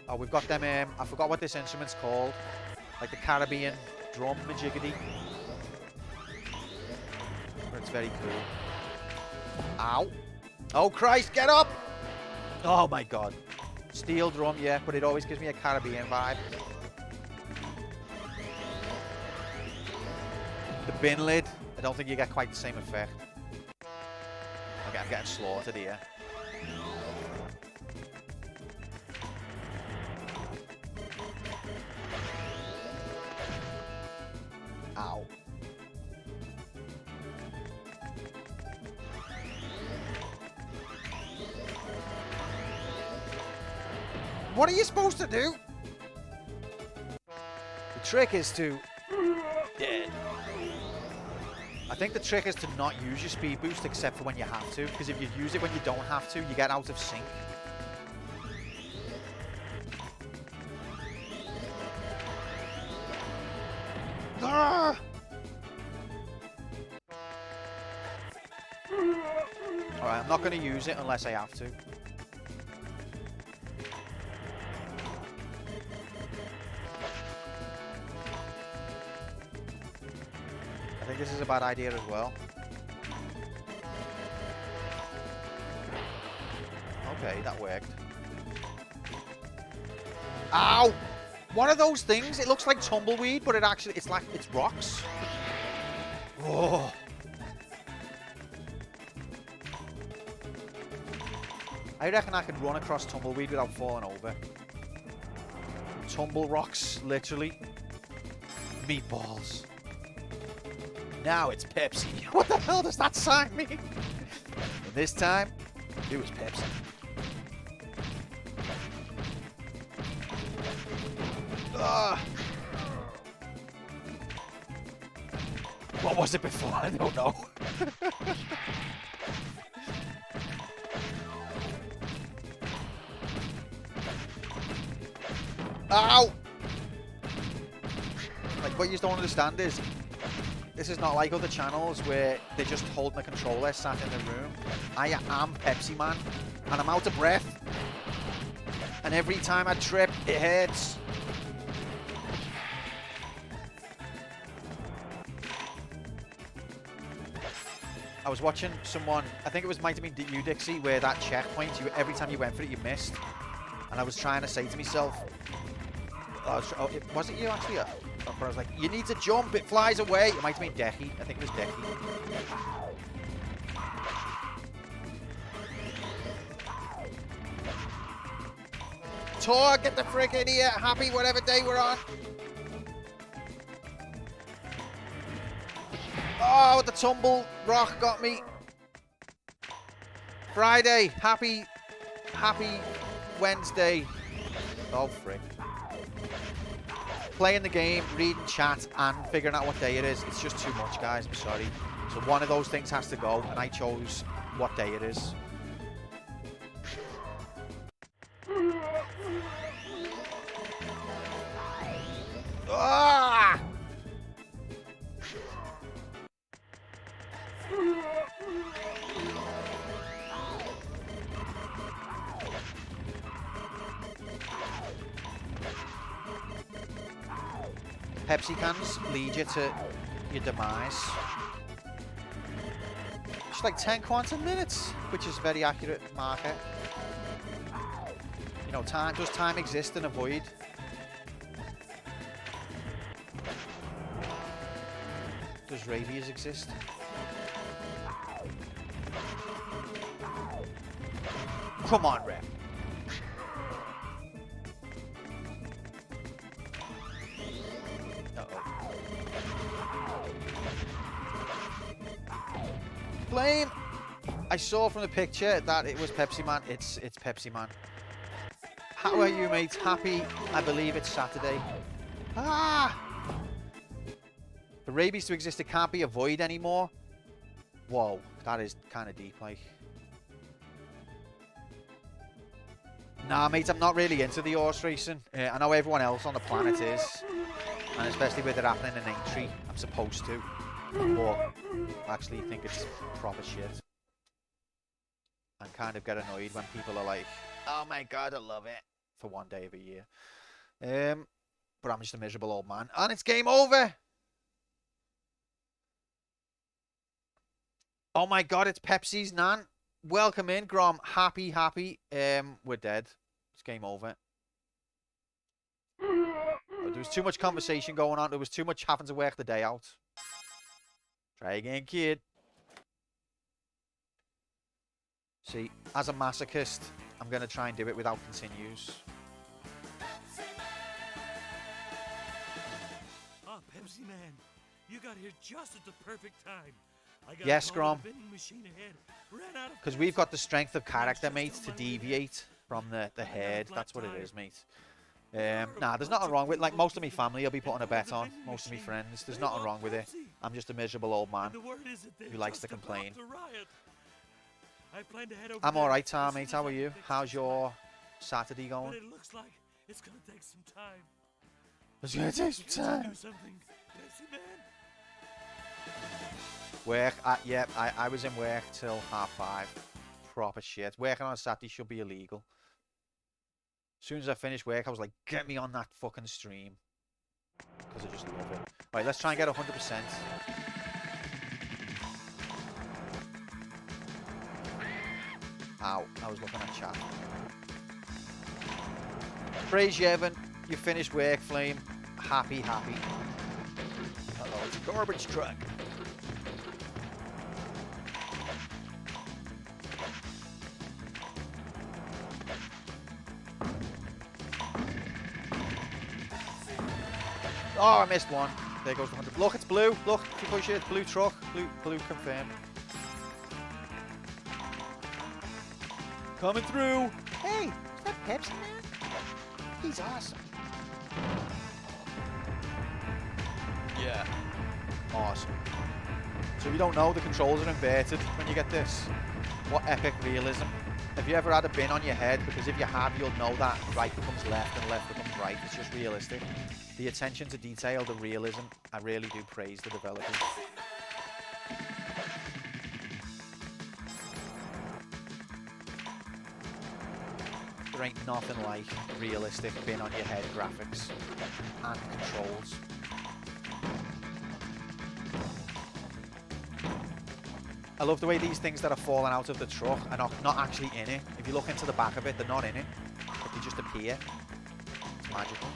Oh, we've got them, I forgot what this instrument's called. Like the Caribbean drum majiggity. But it's very cool. Ow. Oh, Christ, get up! Oh, my God. Steel drum, yeah, but it always gives me a Caribbean vibe. The bin lid. I don't think you get quite the same effect. Okay, I'm getting slaughtered here. Ow. What are you supposed to do? The trick is to... Dead. I think the trick is to not use your speed boost except for when you have to, because if you use it when you don't have to, you get out of sync. Ah! Alright, I'm not going to use it unless I have to. I think this is a bad idea as well. Okay, that worked. Ow! What are those things? It looks like tumbleweed, but it's rocks. Oh. I reckon I can run across tumbleweed without falling over. Tumble rocks, literally. Meatballs. Now it's Pepsi. What the hell does that sign mean? And this time, it was Pepsi. Ugh. What was it before? I don't know. Ow! Like, what you don't understand is, this is not like other channels where they just hold the controller sat in the room. I am Pepsiman, and I'm out of breath. And every time I trip, it hurts. I was watching someone, I think it might have been you, Dixie, where that checkpoint, every time you went for it, you missed. And I was trying to say to myself, was it you actually? I was like, you need to jump, it flies away. It might have been Decky. I think it was Decky. Tor, get the frick in here. Happy whatever day we're on. Oh, the tumble rock got me. Friday. Happy Wednesday. Oh, frick. Playing the game, reading chat, and figuring out what day it is. It's just too much, guys. I'm sorry. So one of those things has to go, and I chose what day it is. Pepsi cans lead you to your demise. It's like 10 quantum minutes, which is a very accurate marker. You know, does time exist in a void? Does rabies exist? Come on, Rep. Flame! I saw from the picture that it was Pepsiman. It's Pepsiman. How are you, mate? Happy? I believe it's Saturday. Ah! For rabies to exist, it can't be a void anymore. Whoa, that is kind of deep, like. Nah, mate, I'm not really into the horse racing. I know everyone else on the planet is. And especially with it happening in Aintree, I'm supposed to. But I actually think it's proper shit. And kind of get annoyed when people are like, oh my god, I love it. For one day of a year. But I'm just a miserable old man. And it's game over! Oh my god, it's Pepsi's Nan. Welcome in, Grom. Happy. We're dead. It's game over. Oh, there was too much conversation going on. There was too much having to work the day out. Try again, kid. See, as a masochist, I'm going to try and do it without continues. Oh, Pepsi Man, you got here just at the perfect time. Yes, Grom. Because we've got the strength of character, mate, to deviate from the herd. That's what it is, mate. Nah, there's nothing wrong with, like, most of my family will be putting a bet on. Most of my friends. There's nothing wrong with it. I'm just a miserable old man who likes to complain. I'm alright, Tom, mate. How are you? How's your Saturday going? But it looks like it's gonna take some time. It's gonna take some time. Do something, Pepsi Man. Work, yeah, I was in work till 5:30. Proper shit. Working on a Saturday should be illegal. As soon as I finished work, I was like, get me on that fucking stream. Because I just love it. Right, let's try and get 100%. Ow, I was looking at chat. Praise Yevon, you finished work, Flame. Happy. Uh-oh, it's a garbage truck. Oh, I missed one. There goes the 100. Look, it's blue. Look, if you push it, it's blue truck. Blue confirmed. Coming through. Hey, is that Pepsi Man? He's awesome. Yeah. Awesome. So if you don't know, the controls are inverted when you get this. What epic realism. Have you ever had a bin on your head? Because if you have, you'll know that right becomes left and left becomes right. It's just realistic. The attention to detail, the realism, I really do praise the developers. There ain't nothing like realistic bin on your head graphics and controls. I love the way these things that are falling out of the truck are not actually in it. If you look into the back of it, they're not in it, but they just appear. It's magical.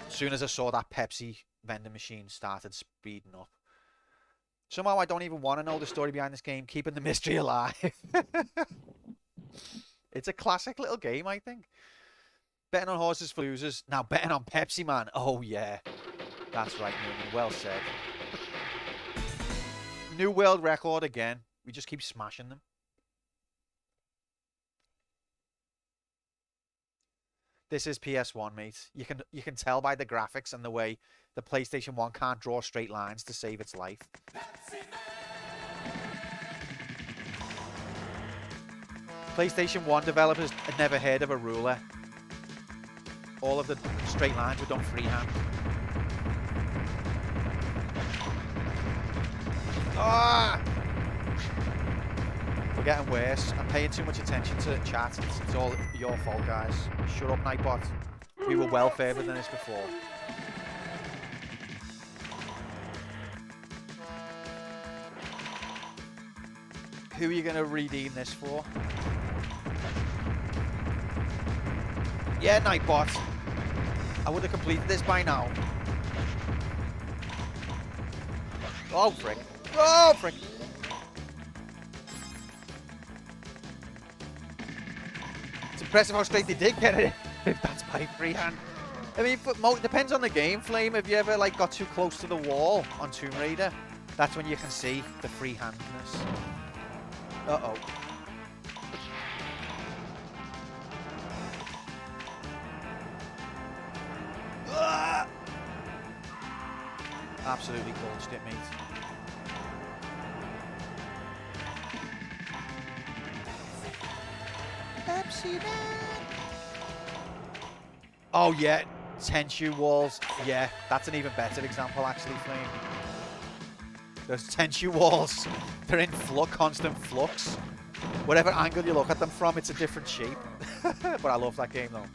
As soon as I saw that Pepsi vending machine started speeding up. Somehow I don't even want to know the story behind this game, keeping the mystery alive. It's a classic little game, I think. Betting on horses for losers. Now betting on Pepsi Man. Oh yeah. That's right, Newman. Well said. New world record again. We just keep smashing them. This is PS1, mate. You can tell by the graphics and the way the PlayStation 1 can't draw straight lines to save its life. PlayStation 1 developers had never heard of a ruler. All of the straight lines were done freehand. Ah! We're getting worse. I'm paying too much attention to chat. It's all your fault, guys. Shut up, Nightbot. We were well favored than this before. Who are you going to redeem this for? Yeah, Nightbot. I would have completed this by now. Oh, frick. Oh, frick. It's impressive how straight they did get it. If that's by freehand. I mean, but it depends on the game, Flame. Have you ever like got too close to the wall on Tomb Raider? That's when you can see the freehandness. Uh-oh. Absolutely gorged it, mate. Pepsiman. Oh yeah, tensue walls. Yeah, that's an even better example actually, Flame. Those tensue walls, they're in constant flux. Whatever angle you look at them from, it's a different shape. But I love that game though.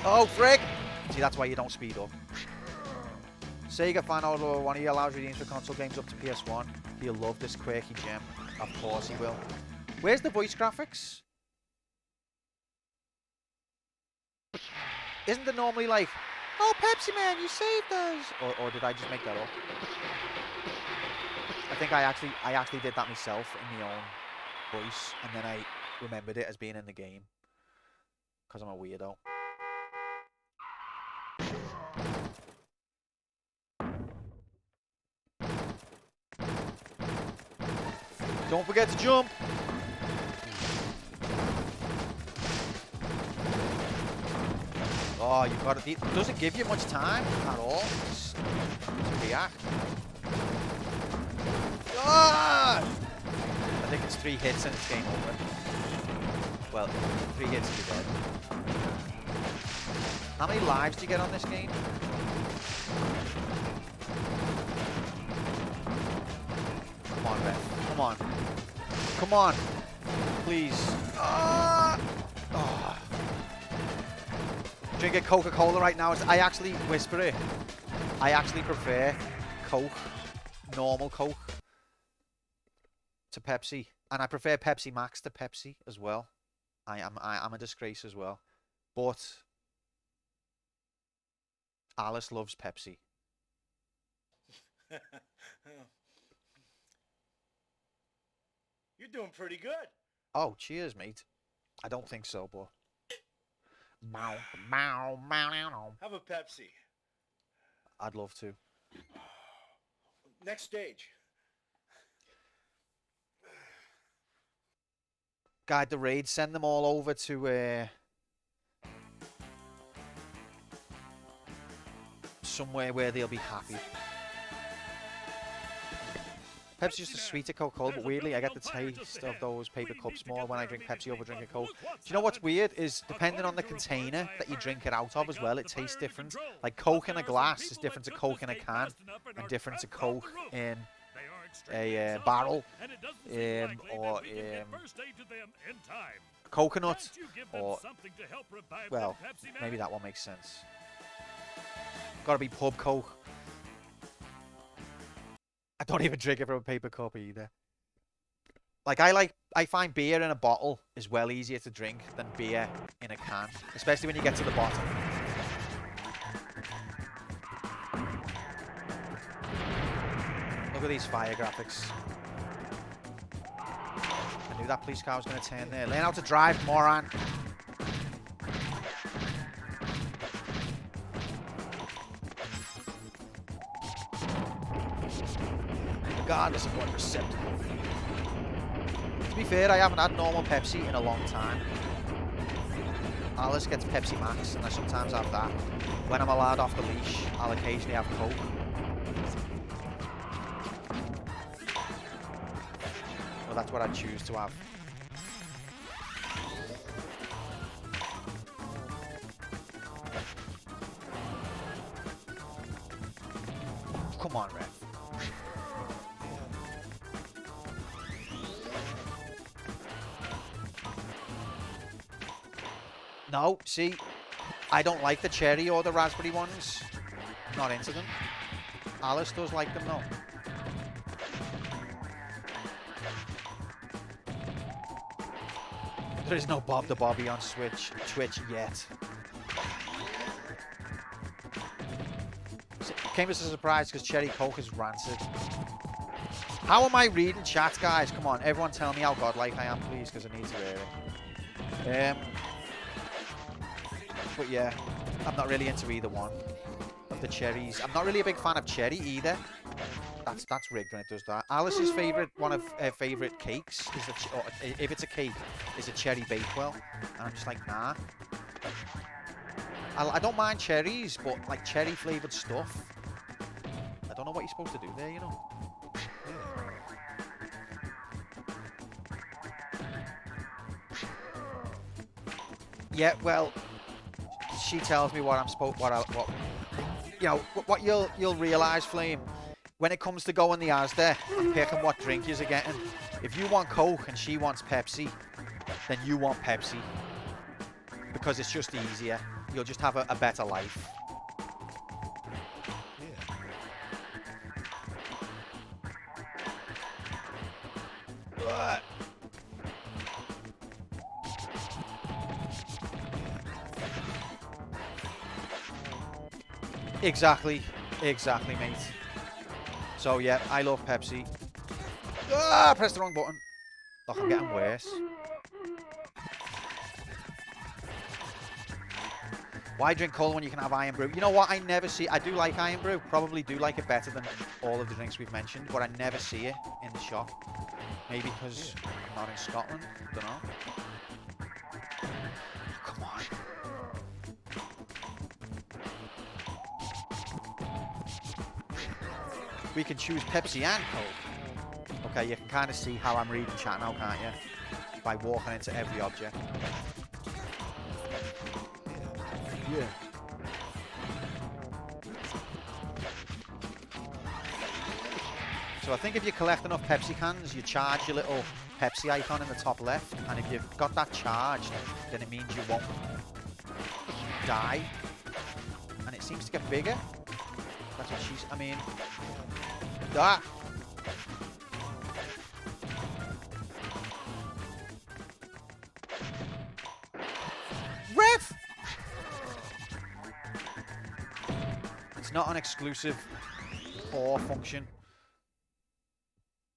Oh, frick! See, that's why you don't speed up. Sega fan order one of you allows redeems for console games up to PS1. He'll love this quirky gem. Of course he will. Where's the voice graphics? Isn't there normally like, oh, Pepsiman, you saved us? Or did I just make that up? I think I actually did that myself in my own voice, and then I remembered it as being in the game. Because I'm a weirdo. Don't forget to jump. Oh, you've got to. It doesn't give you much time at all to react. Ah! I think it's 3 hits and it's game over. Well, 3 hits and you're dead. How many lives do you get on this game? Come on, Ref. Come on. Come on. Please. Ah! Oh. Drink a Coca-Cola right now. I actually whisper it. I actually prefer Coke, normal Coke, to Pepsi, and I prefer Pepsi Max to Pepsi as well. I am a disgrace as well, but Alice loves Pepsi. You're doing pretty good. Oh, cheers, mate. I don't think so, but Mow, mow, mow, mow. Have a Pepsi. I'd love to. Next stage. Guide the raid. Send them all over to somewhere where they'll be happy. Pepsi's just a sweeter Coca-Cola, but weirdly I get the taste of those paper cups more when I drink Pepsi over drinking Coke. Do you know what's weird is depending on the container that you drink it out of as well, it tastes different. Like Coke in a glass is different to Coke in a can, and different to Coke in a barrel, or coconut, or, well, maybe that one makes sense. Gotta be pub Coke. I don't even drink it from a paper cup either. Like I find beer in a bottle is well easier to drink than beer in a can, especially when you get to the bottom. Look at these fire graphics. I knew that police car was going to turn there. Learn how to drive, moron. Regardless of what receptacle. To be fair, I haven't had normal Pepsi in a long time. Alice gets Pepsi Max, and I sometimes have that. When I'm allowed off the leash, I'll occasionally have Coke. Well, that's what I choose to have. Come on, Red. No, see, I don't like the cherry or the raspberry ones. Not into them. Alice does like them though. There is no Bob the Bobby on Twitch yet. Came as a surprise because Cherry Coke is rancid. How am I reading chat, guys? Come on, everyone tell me how godlike I am, please, because I need to hear it. But yeah, I'm not really into either one of the cherries. I'm not really a big fan of cherry either. That's rigged when it does that. Alice's one of her favourite cakes is if it's a cake, is a cherry bakewell, and I'm just like, nah. I don't mind cherries, but like cherry flavoured stuff, I don't know what you're supposed to do there, you know. Yeah, well, she tells me what I'm supposed, you know, what you'll realise, Flame, when it comes to going the Asda and picking what drink you're getting. If you want Coke and she wants Pepsi, then you want Pepsi because it's just easier. You'll just have a better life. Yeah. Exactly, mate. So yeah, I love Pepsi. Ah, I pressed the wrong button. Look, I'm getting worse. Why drink cola when you can have Iron Brew? You know what? I never see. I do like Iron Brew. Probably do like it better than all of the drinks we've mentioned, but I never see it in the shop. Maybe because I'm not in Scotland. I don't know. Come on. We can choose Pepsi and Coke. Okay, you can kind of see how I'm reading chat now, can't you? By walking into every object. Yeah. So I think if you collect enough Pepsi cans, you charge your little Pepsi icon in the top left, and if you've got that charged, then it means you won't die. And it seems to get bigger. That's what she's, I mean... Ah! Ref! It's not an exclusive or function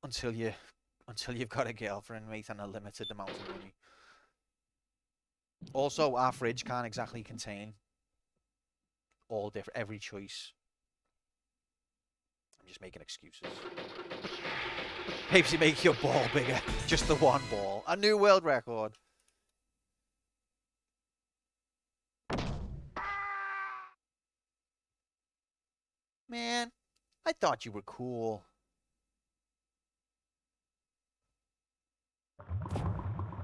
until you've got a girlfriend, mate, and a limited amount of money. Also, our fridge can't exactly contain every choice. I'm just making excuses. Pepsi, make your ball bigger. Just the one ball. A new world record. Man, I thought you were cool.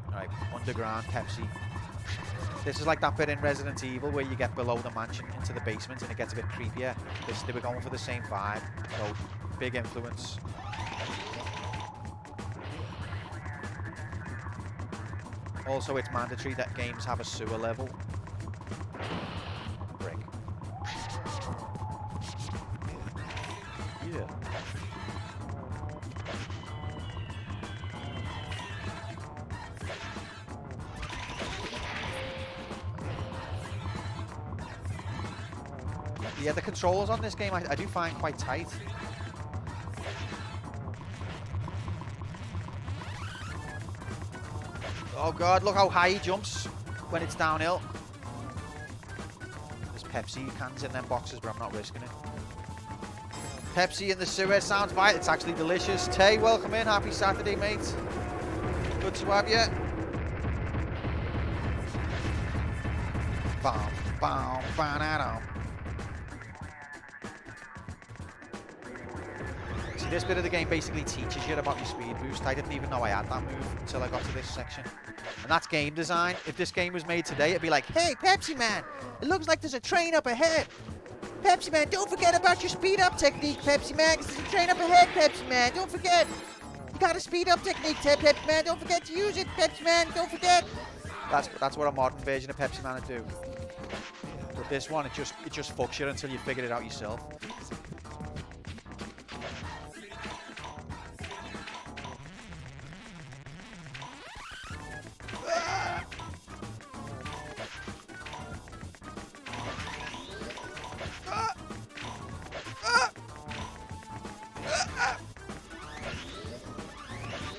Alright, underground Pepsi. This is like that bit in Resident Evil where you get below the mansion into the basement and it gets a bit creepier. They were going for the same vibe. So, big influence. Also, it's mandatory that games have a sewer level. Brick. Yeah. Yeah, the controls on this game I do find quite tight. Oh god, look how high he jumps when it's downhill. There's Pepsi cans in them boxes, but I'm not risking it. Pepsi in the sewer sounds right. It's actually delicious. Tay, welcome in. Happy Saturday, mate. Good to have you. Bam, bam, bam, See, this bit of the game basically teaches you about your speed boost. I didn't even know I had that move until I got to this section. And that's game design. If this game was made today, it'd be like, hey, Pepsi Man, it looks like there's a train up ahead. Pepsi Man, don't forget about your speed up technique, Pepsi Man, 'cause there's a train up ahead, Pepsi Man. Don't forget. You got a speed up technique, Pepsi Man. Don't forget to use it, Pepsi Man. Don't forget. That's what a modern version of Pepsiman would do. But this one, it just fucks you until you figure it out yourself.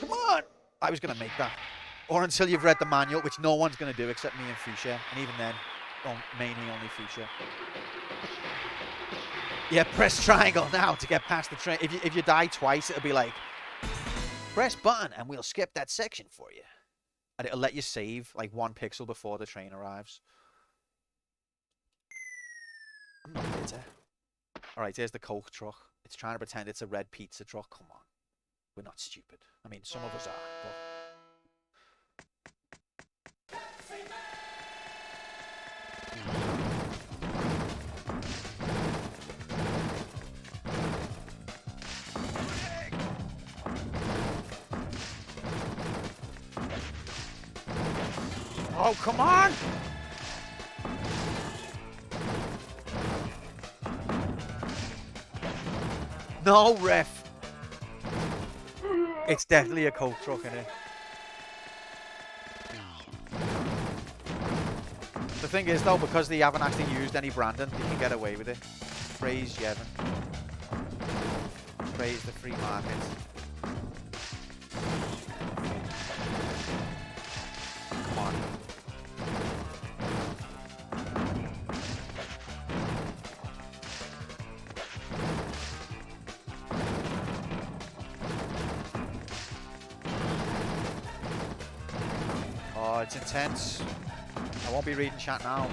Come on! I was gonna make that. Or until you've read the manual, which no one's gonna do except me and Fuchsia, and even then, mainly only Fuchsia. Yeah, press triangle now to get past the train. If you die twice, it'll be like, press button and we'll skip that section for you. And it'll let you save like 1 pixel before the train arrives. I'm not bitter. Alright, here's the Coke truck. It's trying to pretend it's a red pizza truck. Come on. We're not stupid. I mean, some of us are, but... Oh, come on! No, ref. It's definitely a Coke truck, isn't it? The thing is, though, because they haven't actually used any branding, they can get away with it. Praise Yevon. Praise the free market. Come on. Oh, it's intense. I won't be reading chat now.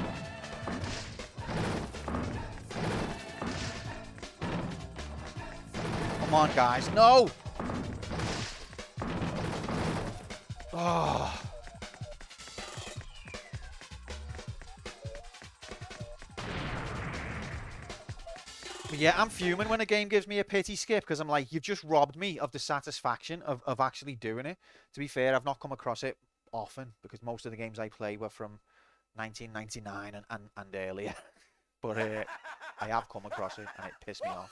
Come on, guys. No! Oh. But yeah, I'm fuming when a game gives me a pity skip because I'm like, you've just robbed me of the satisfaction of actually doing it. To be fair, I've not come across it often because most of the games I play were from 1999 and earlier. But I have come across it and it pissed me off.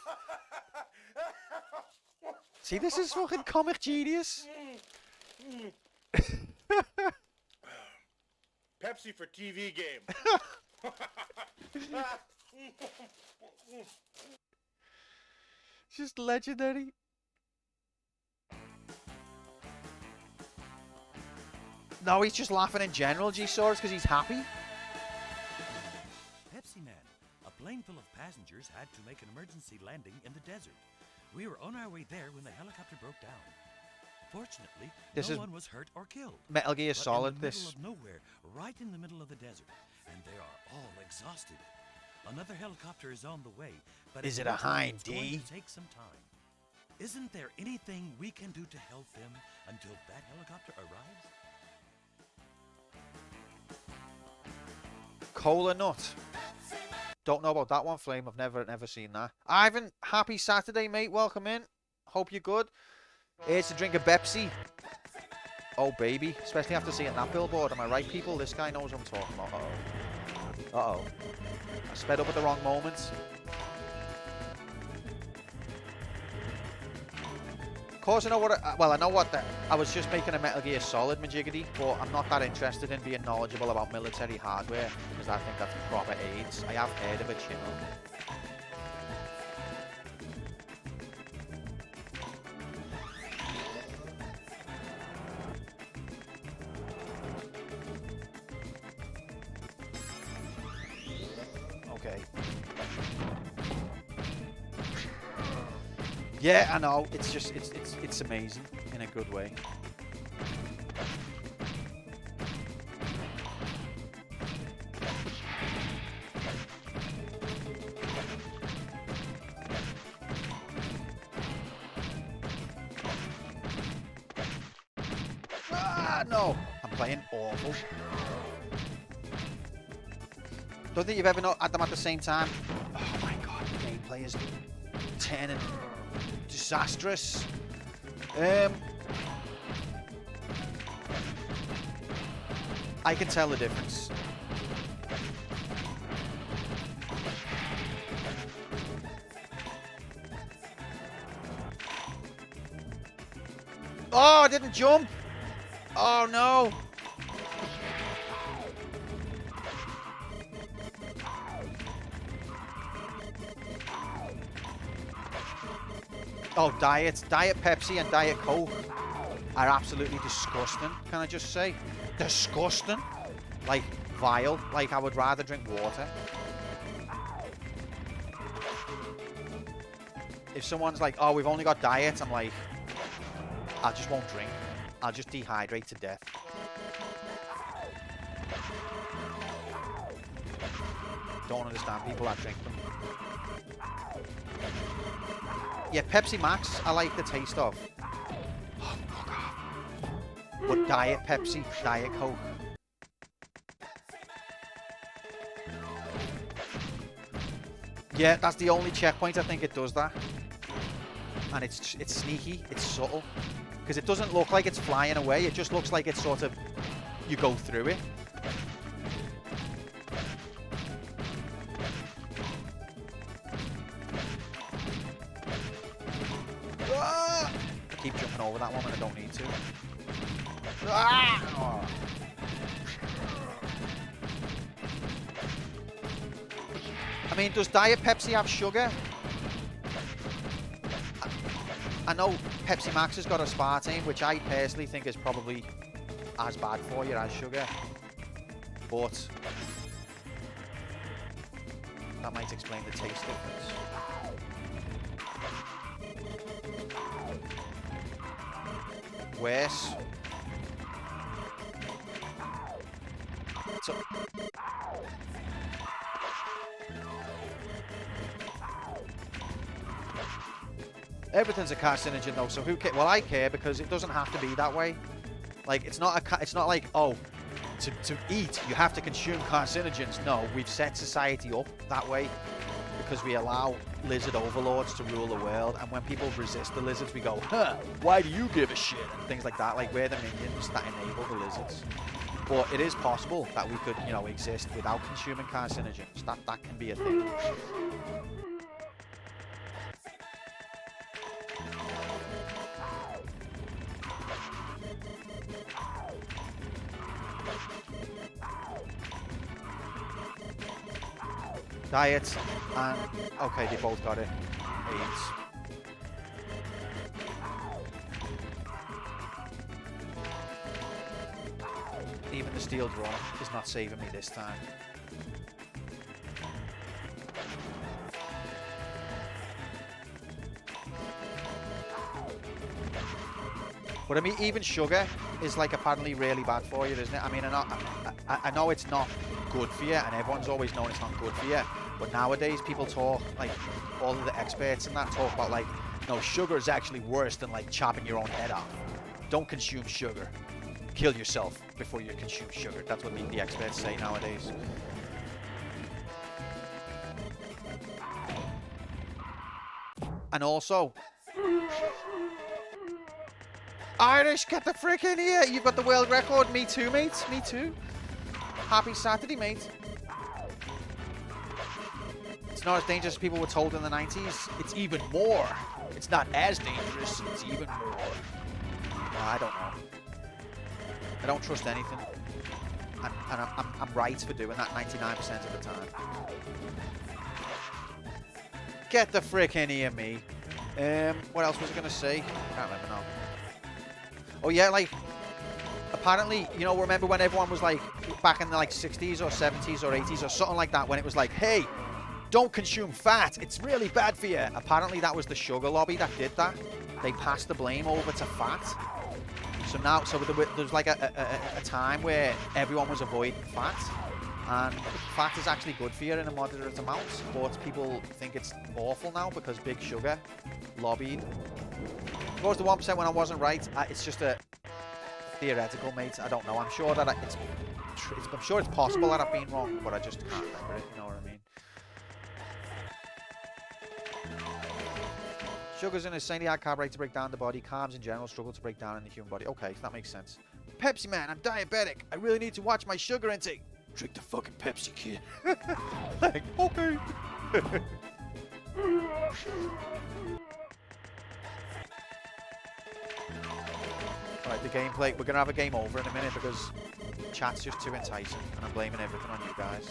See, this is fucking comic genius. Pepsi for TV game. Just legendary. No, he's just laughing in general, G-Saurus, because he's happy. Pepsiman, a plane full of passengers had to make an emergency landing in the desert. We were on our way there when the helicopter broke down. Fortunately, no one was hurt or killed. Metal Gear Solid, in the middle of nowhere, right in the middle of the desert, and they are all exhausted. Another helicopter is on the way, but is it a Hind D? It's going to take some time. Isn't there anything we can do to help them until that helicopter arrives? Cola Nut. Don't know about that one, Flame. I've never seen that. Ivan, happy Saturday, mate. Welcome in. Hope you're good. Here's to drink a Pepsi. Oh, baby. Especially after seeing that billboard. Am I right, people? This guy knows what I'm talking about. Uh-oh. Uh-oh. I sped up at the wrong moment. Of course, I know what... I know what the... I was just making a Metal Gear Solid, majiggity, but I'm not that interested in being knowledgeable about military hardware, because I think that's proper AIDS. I have heard of it, you know. Okay. Yeah, I know. It's just it's amazing in a good way. Ah, no. I'm playing awful. Don't think you've ever had them at the same time. Oh my god, the gameplay is turning disastrous. I can tell the difference. Oh, I didn't jump. Oh, no. Oh, Diet Pepsi and Diet Coke are absolutely disgusting, can I just say? Disgusting. Like, vile. Like, I would rather drink water. If someone's like, oh, we've only got Diet, I'm like, I just won't drink. I'll just dehydrate to death. Don't understand people that drink them. Yeah, Pepsi Max, I like the taste of. Oh, fuck off. But Diet Pepsi, Diet Coke. Yeah, that's the only checkpoint I think it does that. And it's sneaky, it's subtle. Because it doesn't look like it's flying away, it just looks like it's sort of, you go through it. Ah! I keep jumping over that one when I don't need to. Ah! Oh. I mean, does Diet Pepsi have sugar? I know Pepsi Max has got aspartame, which I personally think is probably as bad for you as sugar. But that might explain the taste difference. Worse. So everything's a carcinogen though, so who cares? Well, I care because it doesn't have to be that way. Like, it's not like, oh, to eat you have to consume carcinogens. No, we've set society up that way because we allow lizard overlords to rule the world, and when people resist the lizards, we go, huh, why do you give a shit? And things like that. Like, we're the minions that enable the lizards. But it is possible that we could, you know, exist without consuming carcinogens. That can be a thing. Diet and okay, they both got it. AIDS. Even the steel drum is not saving me this time. But I mean, even sugar is like apparently really bad for you, isn't it? I mean, I know it's not good for you, and everyone's always known it's not good for you. But nowadays, people talk, like, all of the experts and that talk about, like, no, sugar is actually worse than, like, chopping your own head off. Don't consume sugar. Kill yourself before you consume sugar. That's what the experts say nowadays. And also, Irish, get the frick in here. You've got the world record. Me too, mate. Me too. Happy Saturday, mate. It's not as dangerous as people were told in the 90s. It's even more. It's not as dangerous. It's even more. I don't know. I don't trust anything. And I'm right for doing that 99% of the time. Get the frick in here, me. What else was I going to say? I can't remember now. Oh, yeah, like, apparently, you know, remember when everyone was, like, back in the, like, 60s or 70s or 80s or something like that, when it was like, hey, don't consume fat. It's really bad for you. Apparently, that was the sugar lobby that did that. They passed the blame over to fat. So now, there's like a time where everyone was avoiding fat. And fat is actually good for you in a moderate amount. But people think it's awful now because Big Sugar lobbied. Of course, the 1% when I wasn't right, it's just a theoretical, mate. I don't know. I'm sure that I'm sure it's possible that I've been wrong, but I just can't remember it. You know what I mean? Sugar's an insanely high carb rate to break down the body. Carbs in general struggle to break down in the human body. Okay, that makes sense. Pepsi Man, I'm diabetic. I really need to watch my sugar intake. Drink the fucking Pepsi, kid. Like, okay. Alright, the gameplay. We're going to have a game over in a minute because chat's just too enticing and I'm blaming everything on you guys.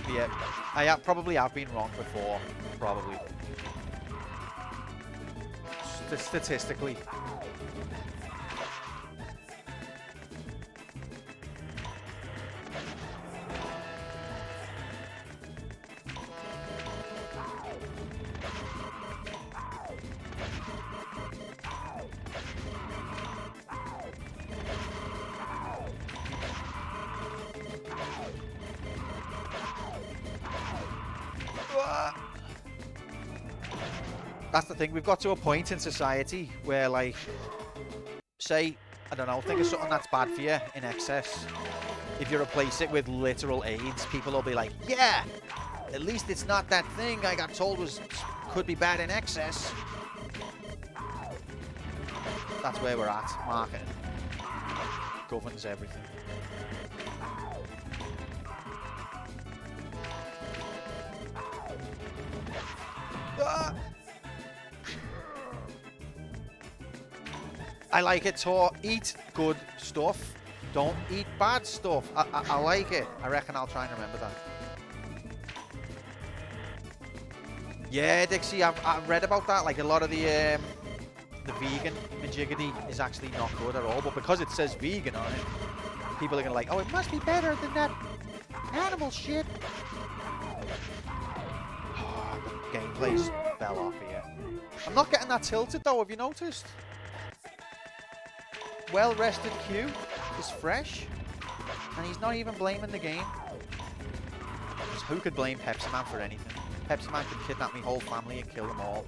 But yeah, I probably have been wrong before. Probably. Statistically. That's the thing, we've got to a point in society where, like, say, I don't know, think of something that's bad for you in excess. If you replace it with literal AIDS, people will be like, yeah, at least it's not that thing I got told could be bad in excess. That's where we're at. Marketing governs everything. Ah! I like it to eat good stuff. Don't eat bad stuff. I like it. I reckon I'll try and remember that. Yeah, Dixie, I've read about that. Like a lot of the vegan majiggity is actually not good at all. But because it says vegan on it, people are gonna like, oh, it must be better than that animal shit. Oh, the gameplay's fell off here. I'm not getting that tilted though. Have you noticed? Well-rested Q is fresh, and he's not even blaming the game. Who could blame Pepsiman for anything? Pepsiman could kidnap my whole family and kill them all,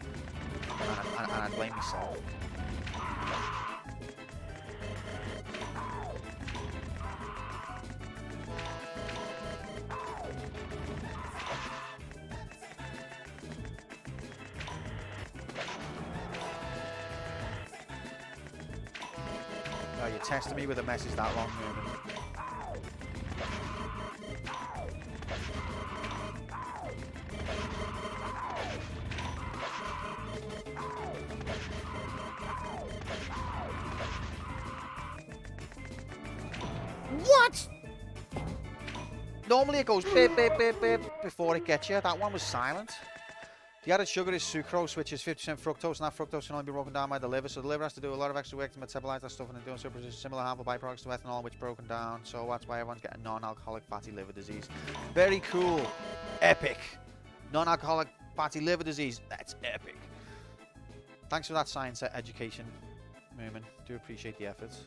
and I'd blame myself. Oh, you're testing me with a message that long, moving. What? Normally it goes beep, beep, beep, beep before it gets you. That one was silent. The added sugar is sucrose, which is 50% fructose, and that fructose can only be broken down by the liver. So the liver has to do a lot of extra work to metabolize that stuff, and in doing so produces similar harmful byproducts to ethanol, which broken down. So that's why everyone's getting non-alcoholic fatty liver disease. Very cool. Epic. Non-alcoholic fatty liver disease. That's epic. Thanks for that science education, Moomin. Do appreciate the efforts.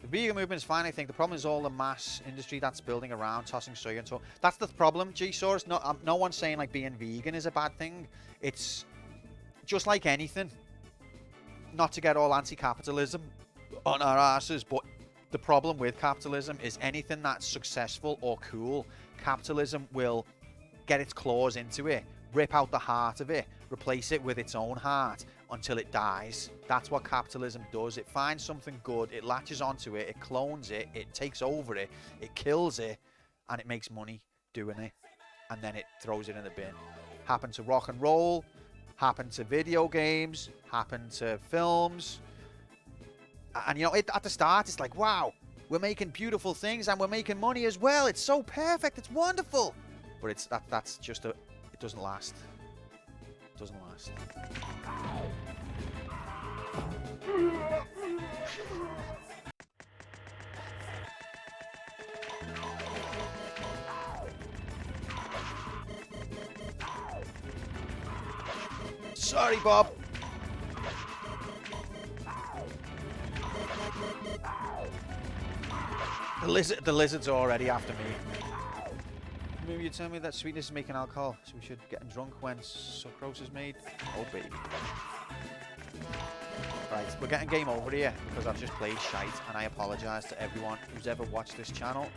The vegan movement is fine, I think. The problem is all the mass industry that's building around tossing soy and so. That's the problem, G-Source. No one's saying like being vegan is a bad thing. It's just like anything. Not to get all anti-capitalism on our asses, but the problem with capitalism is anything that's successful or cool, capitalism will get its claws into it, rip out the heart of it, replace it with its own heart until it dies. That's what capitalism does. It finds something good, it latches onto it, it clones it, it takes over it, it kills it, and it makes money doing it, and then it throws it in the bin. Happened to rock and roll, happened to video games, happened to films. And you know, at the start, it's like, wow, we're making beautiful things and we're making money as well. It's so perfect, it's wonderful. But that's just it doesn't last. It doesn't last. Sorry, Bob. The lizard's already after me. Maybe you tell me that sweetness is making alcohol, so we should get drunk when sucrose is made. Oh, baby. Right, we're getting game over here because I've just played shite, and I apologise to everyone who's ever watched this channel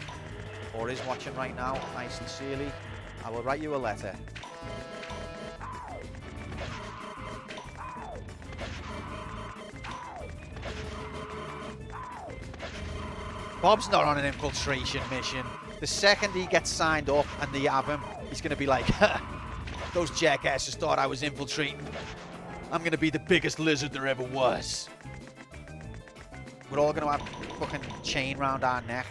or is watching right now. I sincerely, I will write you a letter. Bob's not on an infiltration mission. The second he gets signed up and they have him, he's going to be like, those jackasses thought I was infiltrating. I'm going to be the biggest lizard there ever was. We're all going to have a fucking chain round our neck.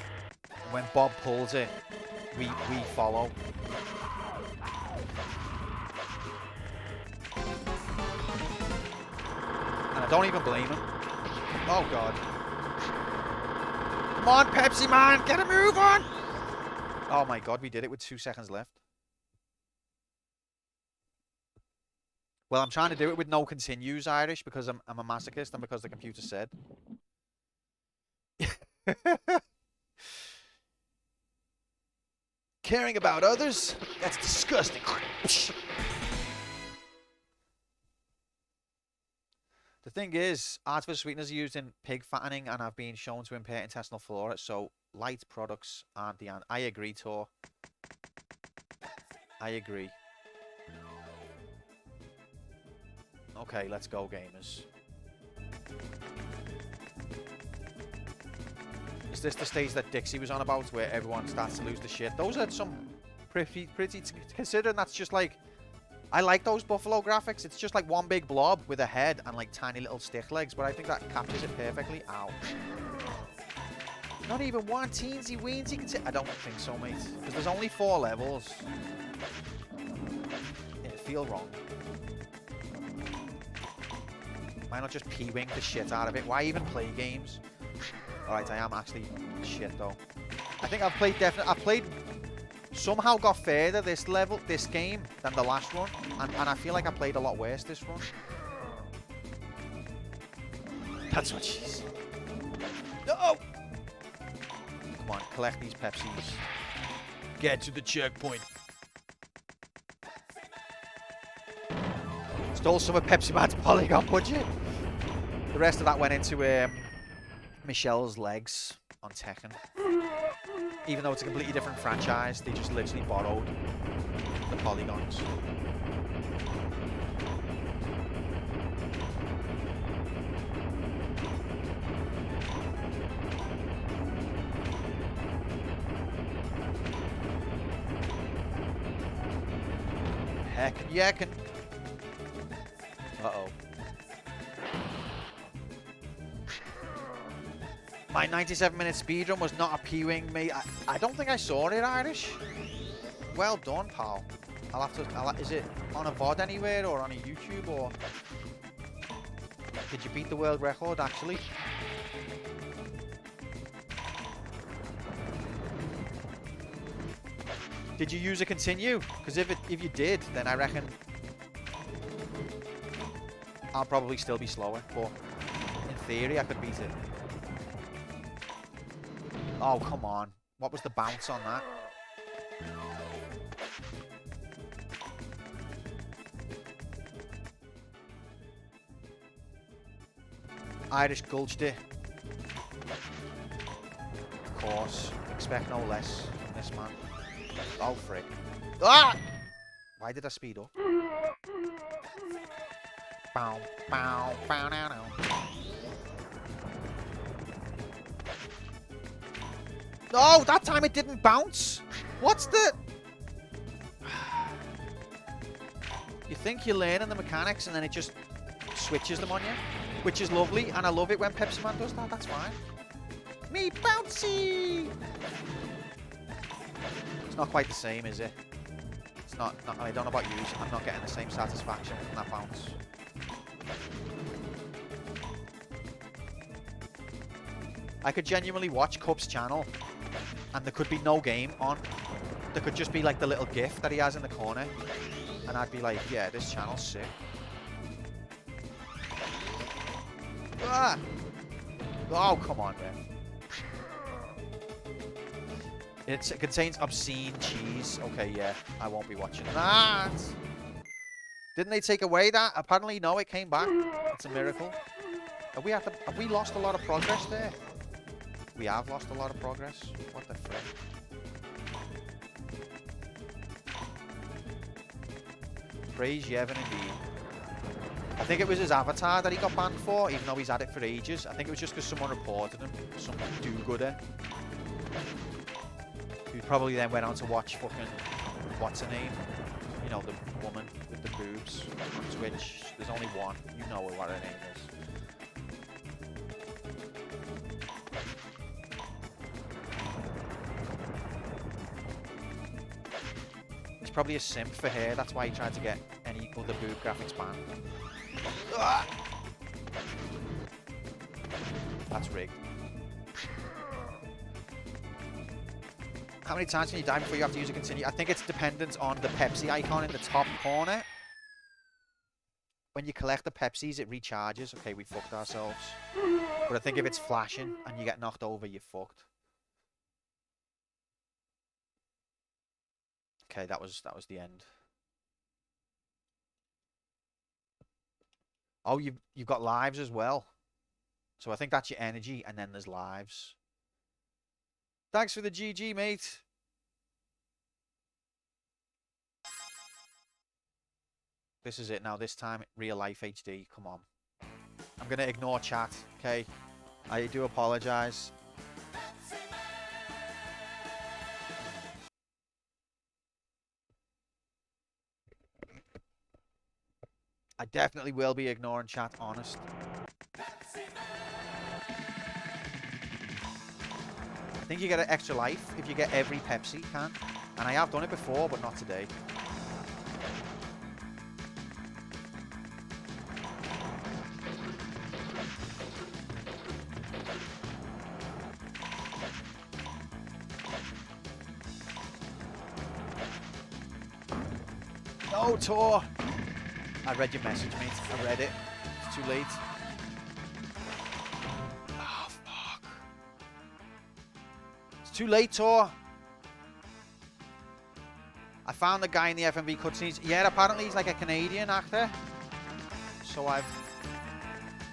When Bob pulls it, we follow. And I don't even blame him. Oh, God. Come on, Pepsi Man, get a move on! Oh my God, we did it with 2 seconds left. Well, I'm trying to do it with no continues, Irish, because I'm a masochist and because the computer said. Caring about others? That's disgusting. The thing is, artificial sweeteners are used in pig fattening and have been shown to impair intestinal flora, so light products aren't the answer. I agree, Tor. I agree. Okay, let's go, gamers. Is this the stage that Dixie was on about, where everyone starts to lose the shit? Those are some pretty considering that's just like... I like those buffalo graphics. It's just like one big blob with a head and like tiny little stick legs, but I think that captures it perfectly. Ow. Not even one teensy weensy. I don't think so, mate. Because there's only 4 levels. It feel wrong. Why not just P-wing the shit out of it? Why even play games? Alright, I am actually shit though. I think I've played somehow got further this game than the last run, and I feel like I played a lot worse this run. That's what she's. No! Come on, collect these Pepsis. Get to the checkpoint. Stole some of Pepsi Man's polygon budget. The rest of that went into Michelle's legs on Tekken. Even though it's a completely different franchise, they just literally borrowed the polygons. Heckin' yakkin'. Uh-oh. My 97-minute speedrun was not a P-wing, mate. I don't think I saw it, Irish. Well done, pal. Is it on a VOD anywhere or on a YouTube or... Did you beat the world record, actually? Did you use a continue? Because if you did, then I reckon I'll probably still be slower. But in theory, I could beat it. Oh, come on. What was the bounce on that? Irish gulched it. Of course. Expect no less from this man. Oh, frick. Ah! Why did I speed up? Bow, bow, bow, now, now. No, that time it didn't bounce. What's the... You think you're learning the mechanics and then it just switches them on you, which is lovely, and I love it when Pepsiman does that. That's fine. Me bouncy. It's not quite the same, is it? It's not. I don't know about you. I'm not getting the same satisfaction from that bounce. I could genuinely watch Cup's channel, and there could be no game on. There could just be like the little GIF that he has in the corner, and I'd be like, yeah, this channel's sick. Ah! Oh, come on, man. It contains obscene cheese. Okay, yeah, I won't be watching that. Didn't they take away that? Apparently, no, it came back. It's a miracle. Have we lost a lot of progress there? We have lost a lot of progress. What the frick? Praise Yevon indeed. I think it was his avatar that he got banned for, even though he's had it for ages. I think it was just because someone reported him. Some do-gooder. Who probably then went on to watch fucking... What's her name? You know, the woman with the boobs on Twitch. There's only one. You know what her name is. He's probably a simp for her. That's why he tried to get any other boob graphics banned. Ah! That's rigged. How many times can you die before you have to use a continue? I think it's dependent on the Pepsi icon in the top corner. When you collect the Pepsis, it recharges. Okay, we fucked ourselves. But I think if it's flashing and you get knocked over, you're fucked. Okay, that was the end. Oh, you've got lives as well. So I think that's your energy, and then there's lives. Thanks for the GG, mate. This is it now. This time, real life HD. Come on. I'm going to ignore chat, okay? I do apologize. I definitely will be ignoring chat, honest. I think you get an extra life if you get every Pepsi can. And I have done it before, but not today. No, Tor! I read your message, mate. I read it. It's too late. Oh, fuck. It's too late, Tor. I found the guy in the FMV cutscenes. Yeah, apparently he's like a Canadian actor. So I've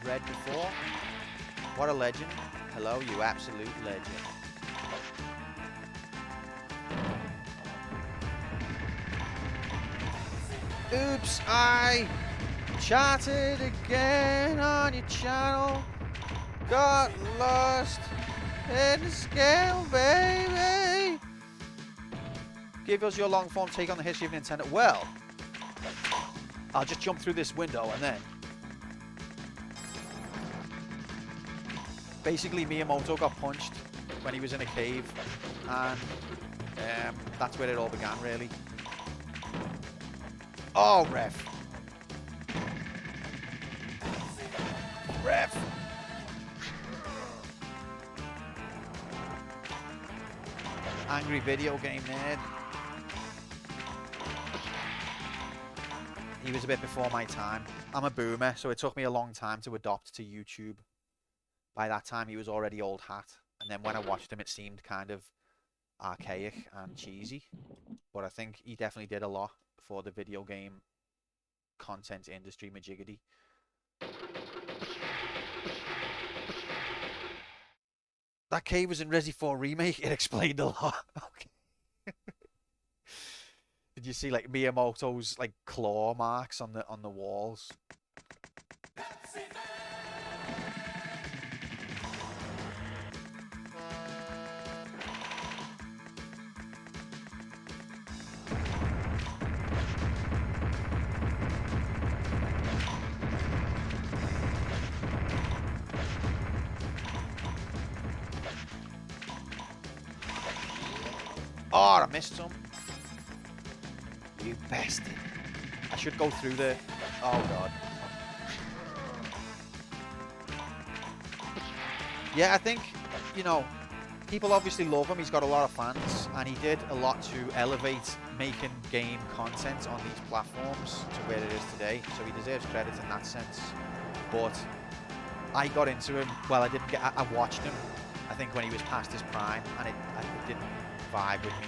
read before. What a legend. Hello, you absolute legend. Oops, I chatted again on your channel. Got lost in the scale, baby. Give us your long form take on the history of Nintendo. Well, I'll just jump through this window and then. Basically, Miyamoto got punched when he was in a cave, and that's where it all began, really. Oh, ref. Ref. Angry video game nerd. He was a bit before my time. I'm a boomer, so it took me a long time to adopt to YouTube. By that time, he was already old hat. And then when I watched him, it seemed kind of archaic and cheesy. But I think he definitely did a lot for the video game content industry majiggity. That cave was in Resi 4 Remake. It explained a lot. Okay. Did you see like Miyamoto's like claw marks on the walls? Oh, I missed some. You bastard. I should go through the... Oh, God. Yeah, I think, you know, people obviously love him. He's got a lot of fans. And he did a lot to elevate making game content on these platforms to where it is today. So he deserves credit in that sense. But I got into him... Well, I watched him, I think, when he was past his prime. And it didn't vibe with me.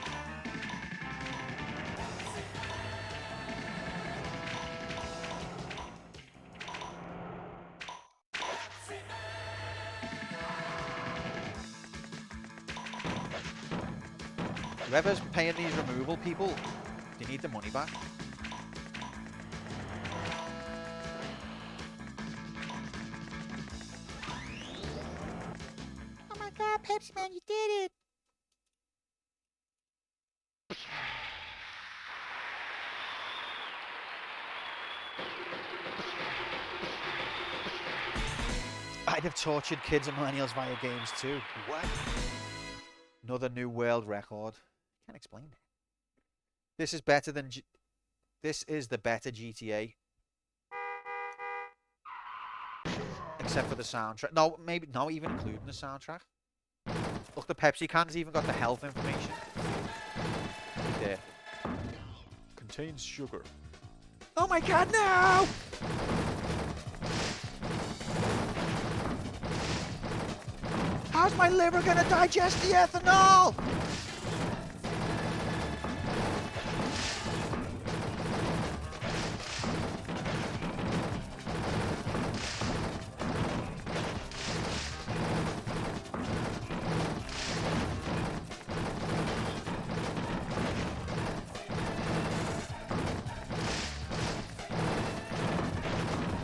Whoever's paying these removal people, they need the money back. Oh my god, Pepsiman, you did it! I'd have tortured kids and millennials via games too. What? Another new world record. Can't explain it. This is better than... This is the better GTA. Except for the soundtrack. No, maybe not even including the soundtrack. Look, the Pepsi can's even got the health information. Right there. Contains sugar. Oh my god, no! How's my liver gonna digest the ethanol?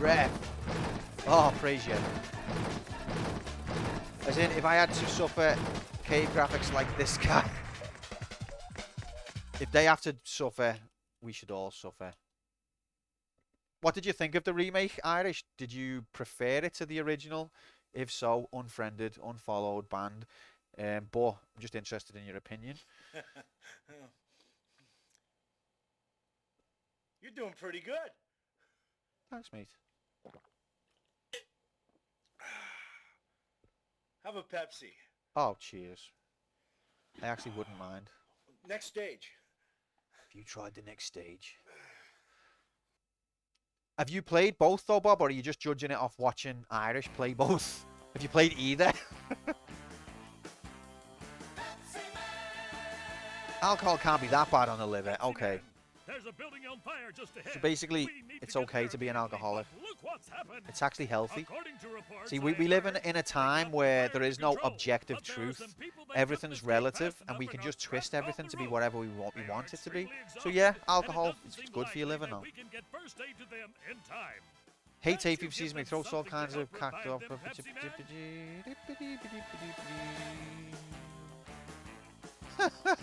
Ref. Oh, praise you. As in, if I had to suffer cave graphics like this guy, if they have to suffer, we should all suffer. What did you think of the remake, Irish? Did you prefer it to the original? If so, unfriended, unfollowed, banned. But I'm just interested in your opinion. You're doing pretty good. Thanks, mate. Have a Pepsi. Oh, cheers. I actually wouldn't mind. Next stage. If you tried the next stage. Have you played both though, Bob, or are you just judging it off watching Irish play both? Have you played either? Alcohol can't be that bad on the liver. Okay. There's a building on fire just ahead. So basically, We need it's to get okay there to be an immediately, alcoholic. but look what's happened. It's actually healthy. According to reports, See, I we live heard in a they time got the where fire there is under no control, objective but there are some truth. people that Everything's took the street relative, fast and we enough can and just are twist trapped everything off to the be road. whatever we They want are it to be. extremely So yeah, exhausted, and it alcohol doesn't is seem good for your likely liver that now. we can get first aid to them in time. Hey, Can't Tape, you if sees give me, them throws all something to kinds of help cacked revive up. them, Pepsi Man?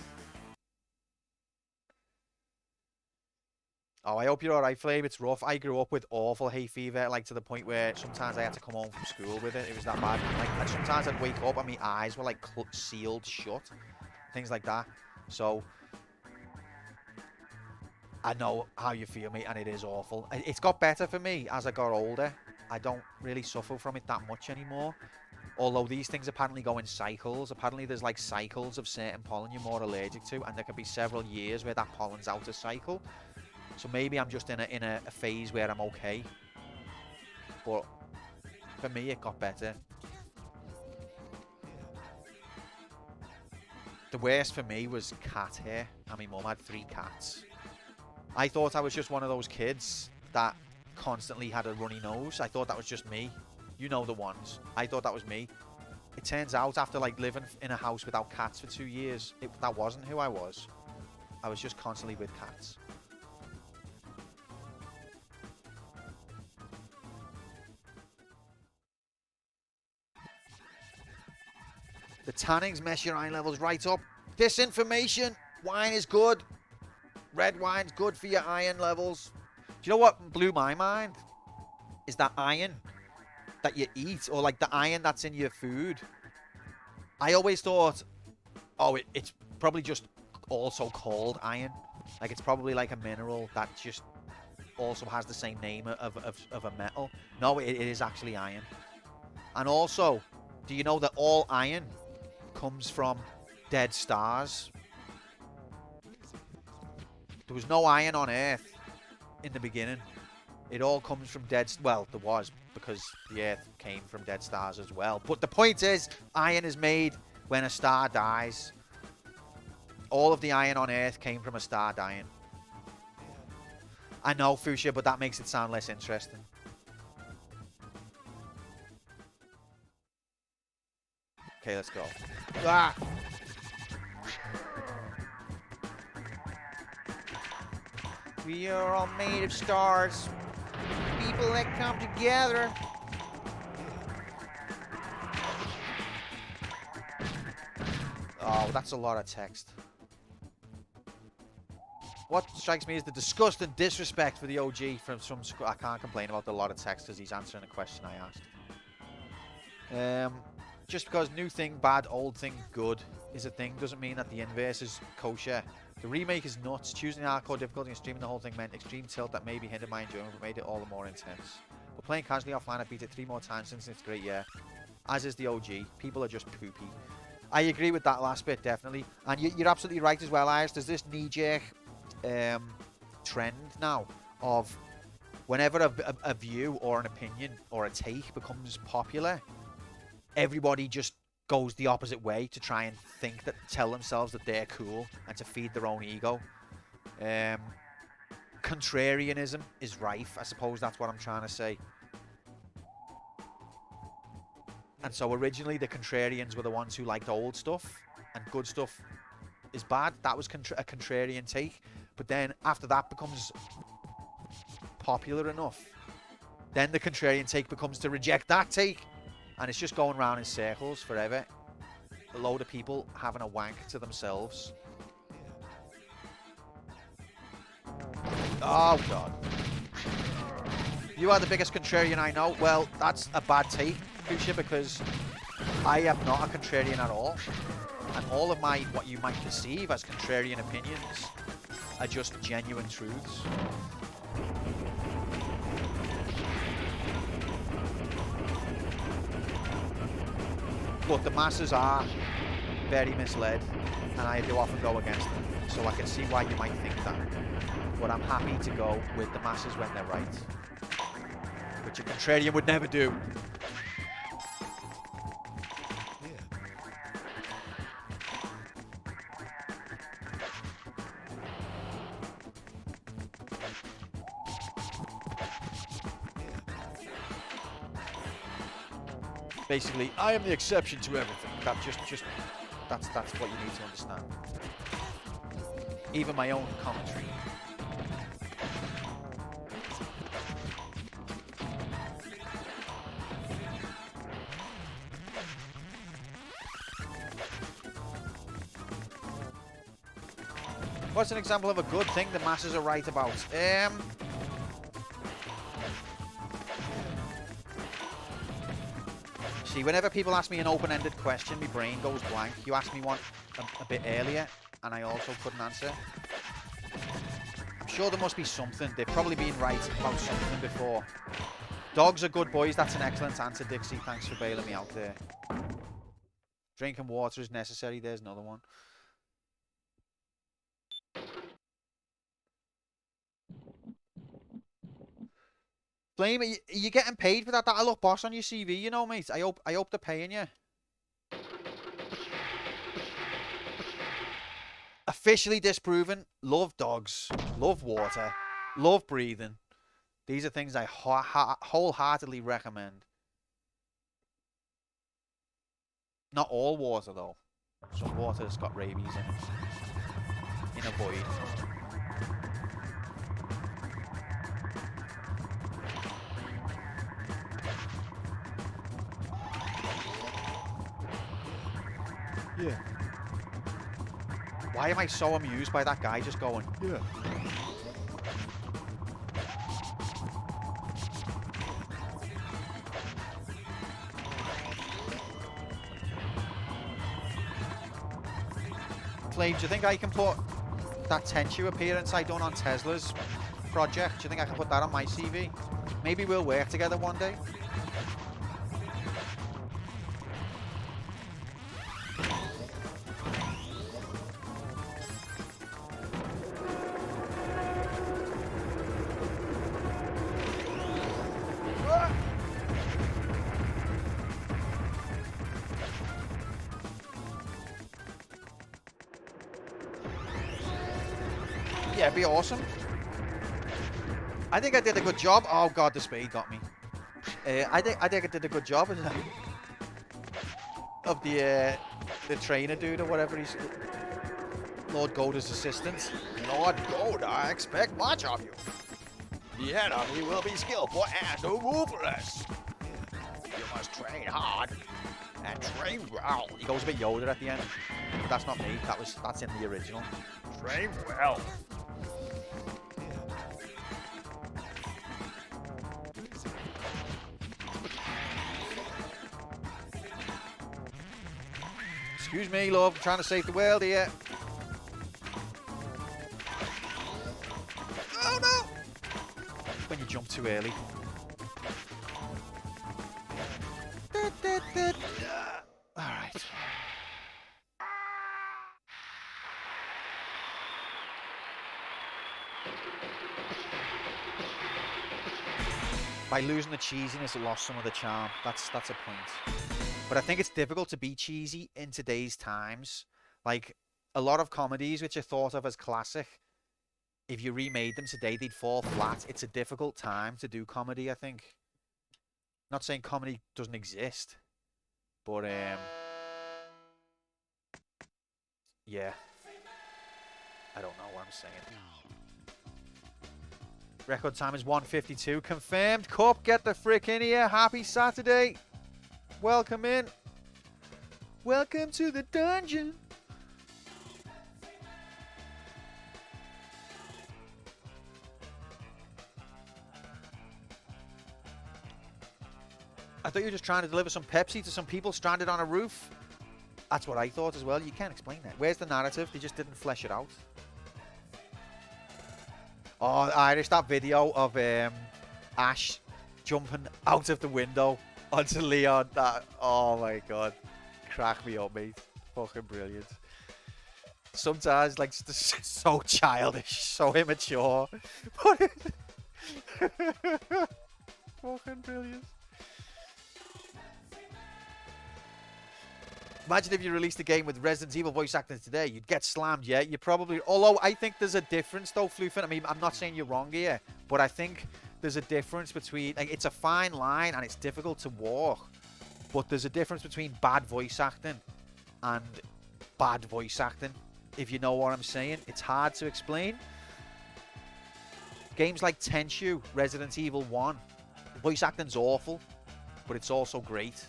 Oh, I hope you're alright, Flame. It's rough. I grew up with awful hay fever, like to the point where sometimes I had to come home from school with it. It was that bad. Like, sometimes I'd wake up and my eyes were like sealed shut, things like that. So I know how you feel, mate, and it is awful. It's got better for me as I got older. I don't really suffer from it that much anymore. Although these things apparently go in cycles. Apparently there's like cycles of certain pollen you're more allergic to, and there could be several years where that pollen's out of cycle. So maybe I'm just in a phase where I'm okay. But for me, it got better. The worst for me was cat hair. And my mum had 3 cats. I thought I was just one of those kids that constantly had a runny nose. I thought that was just me. You know the ones. I thought that was me. It turns out after like living in a house without cats for 2 years, that wasn't who I was. I was just constantly with cats. The tannings mess your iron levels right up. Disinformation. Wine is good. Red wine's good for your iron levels. Do you know what blew my mind? Is that iron that you eat, or like the iron that's in your food. I always thought, oh, it's probably just also called iron. Like it's probably like a mineral that just also has the same name of a metal. No, it is actually iron. And also, do you know that all iron comes from dead stars? There was no iron on Earth in the beginning. It all comes from dead... Well, there was, because the Earth came from dead stars as well. But the point is, iron is made when a star dies. All of the iron on Earth came from a star dying. I know, Fuchsia, but that makes it sound less interesting. Okay, let's go. Ah! We are all made of stars. People that come together. Oh, that's a lot of text. What strikes me is the disgust and disrespect for the OG from some school. I can't complain about the lot of text because he's answering a question I asked. Just because new thing bad, old thing good is a thing doesn't mean that the inverse is kosher. The remake is nuts. Choosing the hardcore difficulty and streaming the whole thing meant extreme tilt that maybe hindered my enjoyment but made it all the more intense. But playing casually offline, I beat it 3 more times since it's great, yeah. As is the OG. People are just poopy. I agree with that last bit, definitely. And you're absolutely right as well, Iris. There's this knee-jerk trend now of whenever a view or an opinion or a take becomes popular, everybody just goes the opposite way to try and tell themselves that they're cool and to feed their own ego. Contrarianism is rife. I suppose that's what I'm trying to say. And so originally the contrarians were the ones who liked old stuff and good stuff is bad. That was a contrarian take. But then after that becomes popular enough, then the contrarian take becomes to reject that take. And it's just going around in circles forever. A load of people having a wank to themselves. Oh, God. You are the biggest contrarian I know. Well, that's a bad take, Kusha, because I am not a contrarian at all. And all of my, what you might perceive as contrarian opinions are just genuine truths. But the masses are very misled, and I do often go against them. So I can see why you might think that. But I'm happy to go with the masses when they're right. Which a contrarian would never do. Basically, I am the exception to everything. That's what you need to understand. Even my own commentary. What's an example of a good thing the masses are right about? See, whenever people ask me an open-ended question, my brain goes blank. You asked me one a bit earlier, and I also couldn't answer. I'm sure there must be something. They've probably been right about something before. Dogs are good boys. That's an excellent answer, Dixie. Thanks for bailing me out there. Drinking water is necessary. There's another one. Flame, are you getting paid for that? That'll look boss on your CV, you know, mate. I hope they're paying you. Officially disproven. Love dogs. Love water. Love breathing. These are things I wholeheartedly recommend. Not all water, though. Some water's got rabies in it. In a void. Yeah. Why am I so amused by that guy just going, yeah. Flame, do you think I can put that Tenchu appearance I done on Tesla's project? Do you think I can put that on my CV? Maybe we'll work together one day. Yeah, it'd be awesome. I think I did a good job. Oh god, the speed got me. I think I did a good job of the trainer dude or whatever he's. Lord Goda's assistant. Lord Goda, I expect much of you. The enemy will be skillful and ruthless. You must train hard and train well. He goes a bit Yoda at the end. But that's not me. That's in the original. Train well. Excuse me, love. I'm trying to save the world here. Oh no! When you jump too early. Alright. By losing the cheesiness, it lost some of the charm. That's a point. But I think it's difficult to be cheesy in today's times. Like, a lot of comedies which are thought of as classic, if you remade them today, they'd fall flat. It's a difficult time to do comedy, I think. Not saying comedy doesn't exist, but yeah. I don't know what I'm saying. Record time is 1:52. Confirmed. Cup, get the frick in here. Happy Saturday. Welcome in. Welcome to the dungeon. I thought you were just trying to deliver some Pepsi to some people stranded on a roof. That's what I thought as well. You can't explain that. Where's the narrative? They just didn't flesh it out. Oh, Irish, that video of Ash jumping out of the window onto Leon. That, oh my god. Crack me up, mate. Fucking brilliant. Sometimes, like, it's so childish, so immature. Fucking brilliant. Imagine if you released a game with Resident Evil voice acting today. You'd get slammed, yeah? You probably... Although, I think there's a difference, though, Floofin. I mean, I'm not saying you're wrong here, but I think there's a difference between... Like, it's a fine line, and it's difficult to walk. But there's a difference between bad voice acting and bad voice acting, if you know what I'm saying. It's hard to explain. Games like Tenchu, Resident Evil 1, voice acting's awful, but it's also great.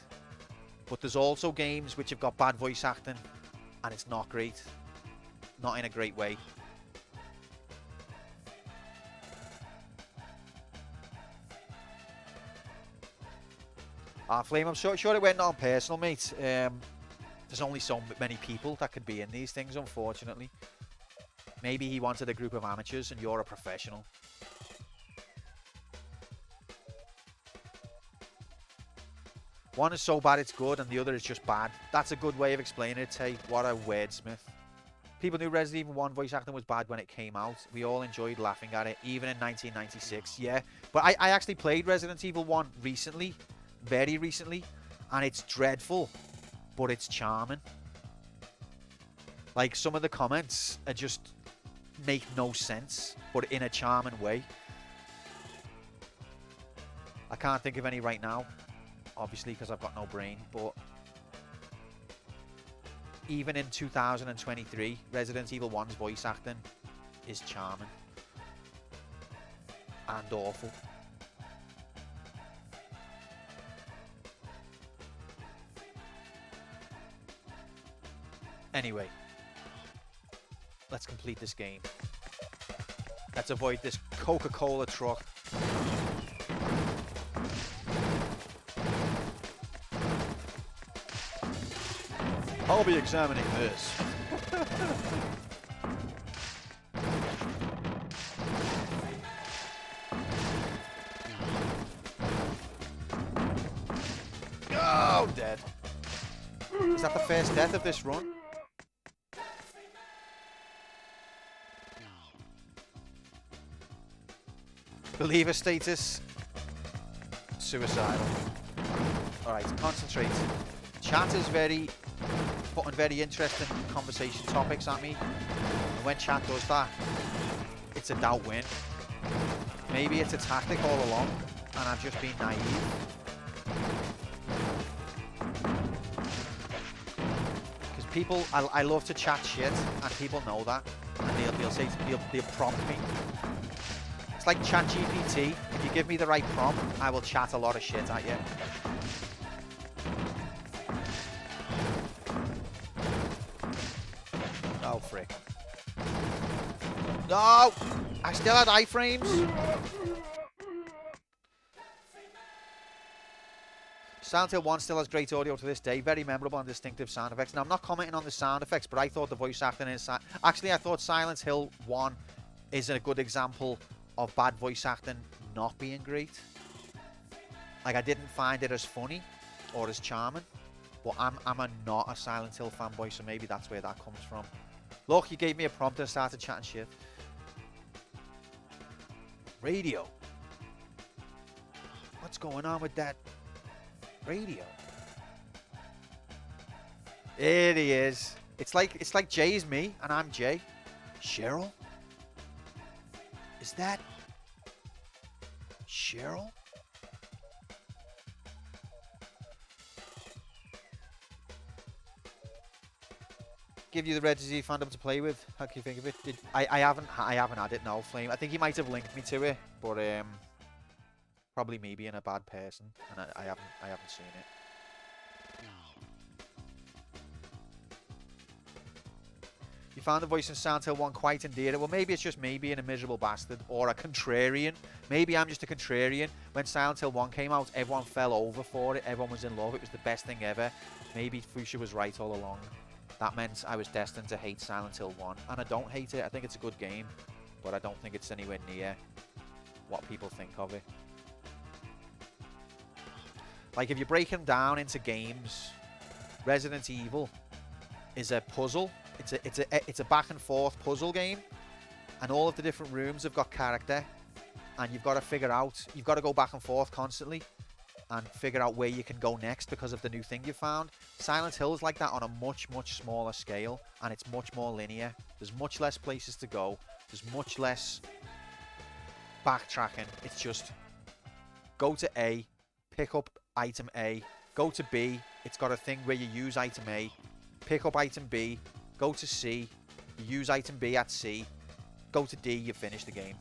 But there's also games which have got bad voice acting, and it's not great. Not in a great way. Flame, I'm sure it went on personal, mate. There's only so many people that could be in these things, unfortunately. Maybe he wanted a group of amateurs, and you're a professional. One is so bad it's good, and the other is just bad. That's a good way of explaining it, Tay. What a wordsmith. People knew Resident Evil 1 voice acting was bad when it came out. We all enjoyed laughing at it, even in 1996. Yeah, but I actually played Resident Evil 1 recently, very recently, and it's dreadful, but it's charming. Like, some of the comments are just make no sense, but in a charming way. I can't think of any right now, obviously, because I've got no brain, but even in 2023, Resident Evil 1's voice acting is charming and awful. Anyway, let's complete this game. Let's avoid this Coca-Cola truck. I'll be examining this. Oh, dead. Is that the first death of this run? Believer status. Suicidal. Alright, concentrate. Chat is putting very interesting conversation topics at me. And when chat does that, it's a doubt win. Maybe it's a tactic all along, and I've just been naive. Because people, I love to chat shit, and people know that, and they'll prompt me. It's like ChatGPT. If you give me the right prompt, I will chat a lot of shit at you. Oh frick! No, I still had iframes. Silent Hill 1 still has great audio to this day, very memorable and distinctive sound effects. Now, I'm not commenting on the sound effects, but I thought the voice acting in actually, I thought Silent Hill 1 is a good example of bad voice acting not being great. Like, I didn't find it as funny or as charming, but I'm not a Silent Hill fanboy, so maybe that's where that comes from. Look, you gave me a prompt and started chatting shit. Radio. What's going on with that radio? It is. It's like Jay's me and I'm Jay. Cheryl? Is that Cheryl? Give you the Red Disease fandom to play with. How can you think of it? I haven't had it. No, Flame. I think he might have linked me to it, but probably me being a bad person, and I haven't seen it. You found the voice in Silent Hill 1 quite endearing. Well, maybe it's just me being a miserable bastard or a contrarian. Maybe I'm just a contrarian. When Silent Hill 1 came out, everyone fell over for it. Everyone was in love. It was the best thing ever. Maybe Fuchsia was right all along. That meant I was destined to hate Silent Hill 1. And I don't hate it. I think it's a good game. But I don't think it's anywhere near what people think of it. Like, if you break them down into games, Resident Evil is a puzzle. It's a back and forth puzzle game, and all of the different rooms have got character, and you've got to figure out. You've got to go back and forth constantly, and figure out where you can go next because of the new thing you found. Silent Hill is like that on a much smaller scale, and it's much more linear. There's much less places to go. There's much less backtracking. It's just go to A, pick up item A, go to B. It's got a thing where you use item A, pick up item B, go to C, you use item B at C, go to D, you finish the game.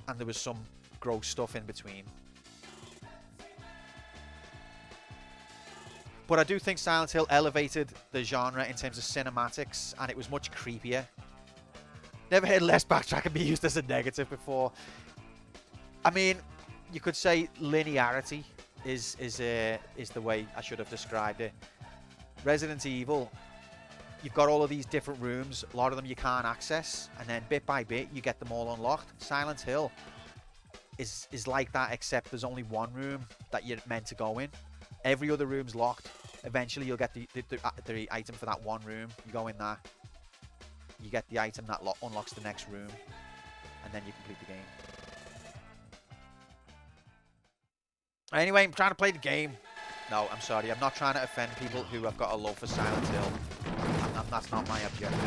And there was some gross stuff in between. But I do think Silent Hill elevated the genre in terms of cinematics, and it was much creepier. Never heard less backtracking be used as a negative before. I mean, you could say linearity is the way I should have described it. Resident Evil, you've got all of these different rooms. A lot of them you can't access, and then bit by bit you get them all unlocked. Silent Hill is like that, except there's only one room that you're meant to go in. Every other room's locked. Eventually you'll get the item for that one room. You go in there, you get the item that unlocks the next room, and then you complete the game. Anyway, I'm trying to play the game. No, I'm sorry. I'm not trying to offend people who have got a love for Silent Hill. That's not my objective.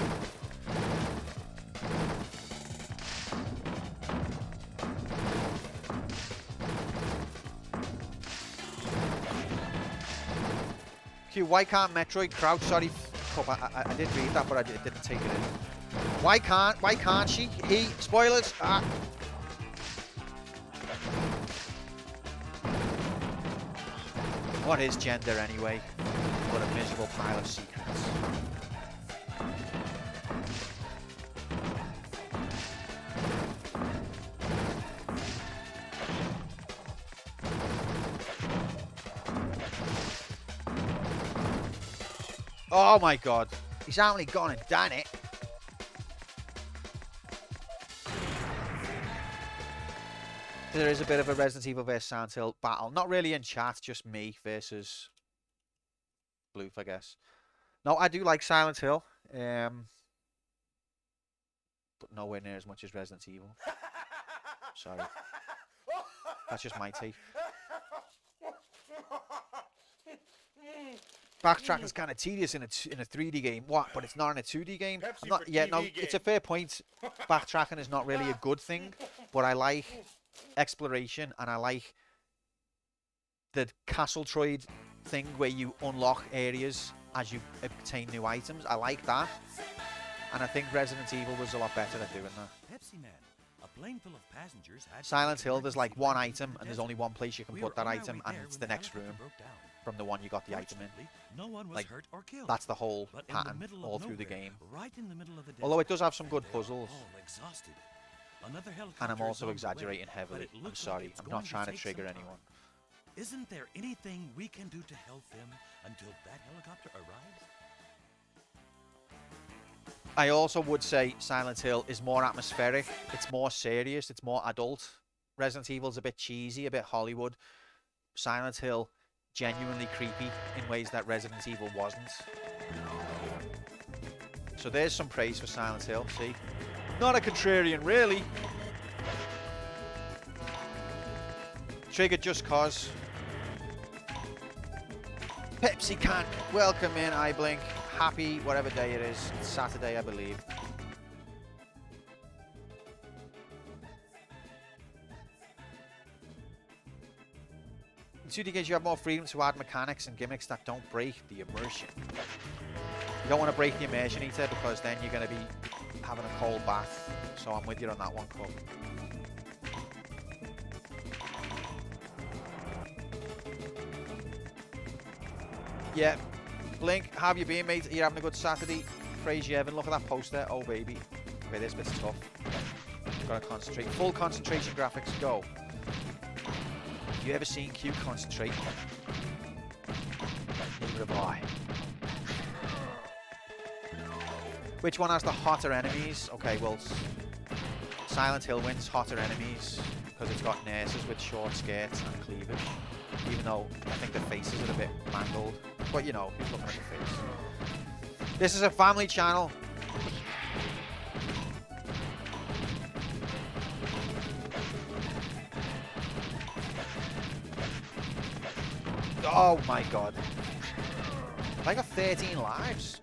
Q, why can't Metroid crouch? Sorry, I did read that, but I didn't take it in. Why can't she? He, spoilers. What is gender anyway? What a miserable pile of secrets. Oh my god. He's only gone and done it. There is a bit of a Resident Evil vs Silent Hill battle. Not really in chat, just me versus Bloof, I guess. No, I do like Silent Hill. But nowhere near as much as Resident Evil. Sorry. That's just my take. Backtracking is kind of tedious in a 3D game. What? But it's not in a 2D game? I'm not, yeah, no, it's a fair point. Backtracking is not really a good thing, but I like exploration, and I like the Castle Troid thing where you unlock areas as you obtain new items. I like that. And I think Resident Evil was a lot better at doing that. Pepsiman, a plane full of passengers had Silent Hill, there's like one item and there's only one place you can put that item, and it's the next room from the one you got the item in. No one was Like, hurt or killed. that's the whole But in the pattern middle of all through the nowhere, game. Right in the middle of the Although it desert, does have some good they're puzzles. all exhausted. Another helicopter And I'm is also on the way, exaggerating but heavily. it I'm looks like sorry. it's I'm going not trying to take trigger some time. anyone. Isn't there anything we can do to help them until that helicopter arrives? I also would say Silent Hill is more atmospheric. It's more serious. It's more adult. Resident Evil's a bit cheesy, a bit Hollywood. Silent Hill, genuinely creepy in ways that Resident Evil wasn't. So there's some praise for Silent Hill, see? Not a contrarian, really. Triggered just cause. Pepsi can. Welcome in, iBlink. Happy whatever day it is. It's Saturday, I believe. In 2D games, you have more freedom to add mechanics and gimmicks that don't break the immersion. You don't want to break the immersion, Eater, because then you're going to be having a cold bath. So I'm with you on that one, Cook. Yeah. Blink, how have you been, mate? Are you having a good Saturday? Fraser Evan, look at that poster. Oh, baby. Okay, this bit's tough. Gotta concentrate. Full concentration graphics, go. You ever seen Q concentrate? Neither have I. Which one has the hotter enemies? Okay, well, Silent Hill wins hotter enemies because it's got nurses with short skirts and cleavage. Even though I think the faces are a bit mangled. But you know, who's looking at the face? This is a family channel. Oh my god. I got 13 lives.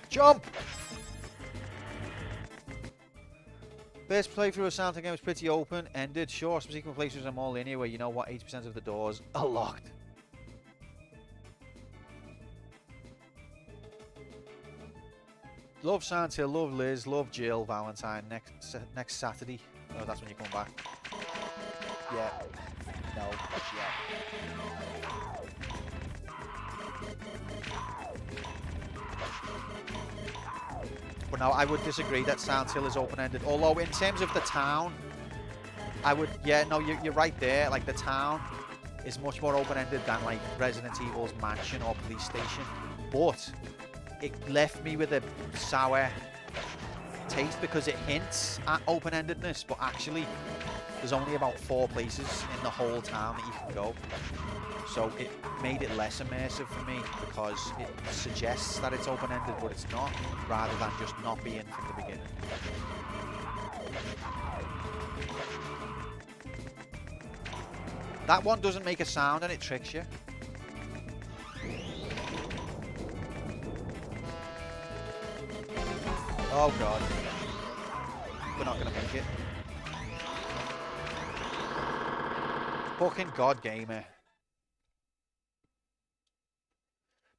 Jump! Best playthrough of Silent Hill game was pretty open-ended. Sure, subsequent playthroughs are more linear where you know what 80% of the doors are locked. Love Silent Hill, love Liz, love Jill Valentine. Next Saturday. Oh, that's when you come back. Yeah. No. Yeah. But no, I would disagree that Silent Hill is open-ended. Although in terms of the town, I would, yeah, no, you're right there. Like the town is much more open-ended than like Resident Evil's mansion or police station. But it left me with a sour taste because it hints at open-endedness, but actually there's only about 4 places in the whole town that you can go. So it made it less immersive for me because it suggests that it's open-ended, but it's not, rather than just not being from the beginning. That one doesn't make a sound and it tricks you. Oh god. We're not gonna make it. Fucking god gamer.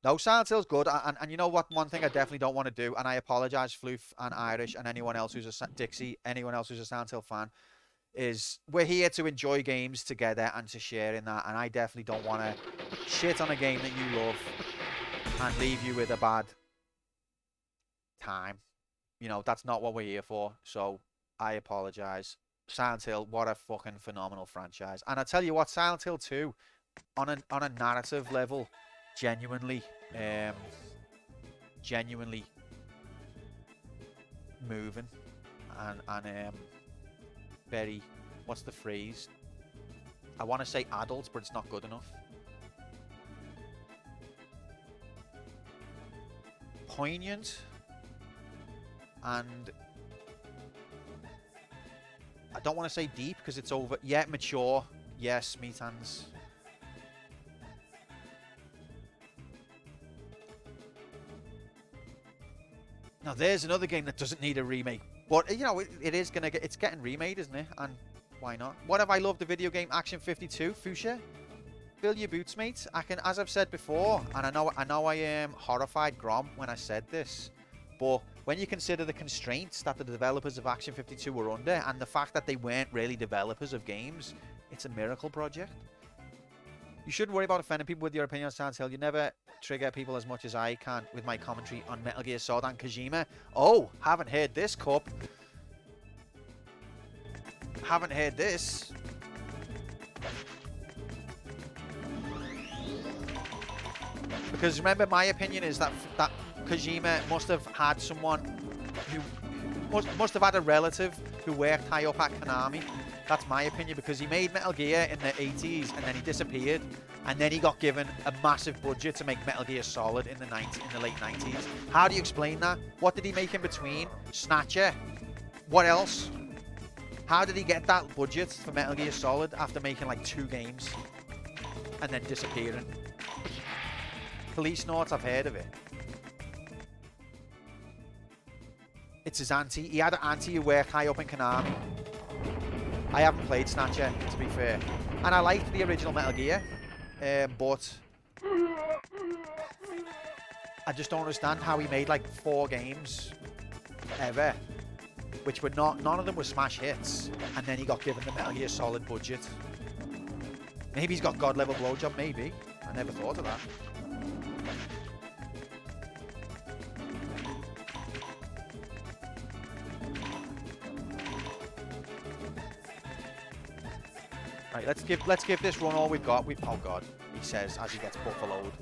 No, Silent Hill's good, and you know what? One thing I definitely don't want to do, and I apologise, Floof and Irish and anyone else who's a Dixie, anyone else who's a Silent Hill fan, is we're here to enjoy games together and to share in that, and I definitely don't want to shit on a game that you love and leave you with a bad time. You know, that's not what we're here for, so I apologise. Silent Hill, what a fucking phenomenal franchise. And I tell you what, Silent Hill 2, on a narrative level, genuinely moving and very, what's the phrase? I want to say adult, but it's not good enough. Poignant and I don't want to say deep because it's over. Yeah, mature. Yes, meat hands. Now there's another game that doesn't need a remake. But you know, it is gonna get. It's getting remade, isn't it? And why not? What have I loved the video game Action 52? Fuchsia, fill your boots, mate. I can, as I've said before, and I know I am horrified Grom when I said this, but when you consider the constraints that the developers of Action 52 were under, and the fact that they weren't really developers of games, it's a miracle project. You shouldn't worry about offending people with your opinion on Silent Hill. You never trigger people as much as I can with my commentary on Metal Gear Solid and Kojima. Oh, haven't heard this, Cup. Haven't heard this. Because remember, my opinion is that Kojima must have had someone who must have had a relative who worked high up at Konami. That's my opinion, because he made Metal Gear in the 80s and then he disappeared, and then he got given a massive budget to make Metal Gear Solid in the late 90s. How do you explain that? What did he make in between? Snatcher? What else? How did he get that budget for Metal Gear Solid after making like 2 games and then disappearing? Police Notes, I've heard of it. It's his auntie. He had an auntie who worked high up in Konami. I haven't played Snatcher, to be fair. And I liked the original Metal Gear, but I just don't understand how he made like 4 games ever, which were none of them were smash hits, and then he got given the Metal Gear Solid budget. Maybe he's got God level blowjob, maybe. I never thought of that. Right, let's give this run all we've got. Oh god, he says as he gets buffaloed.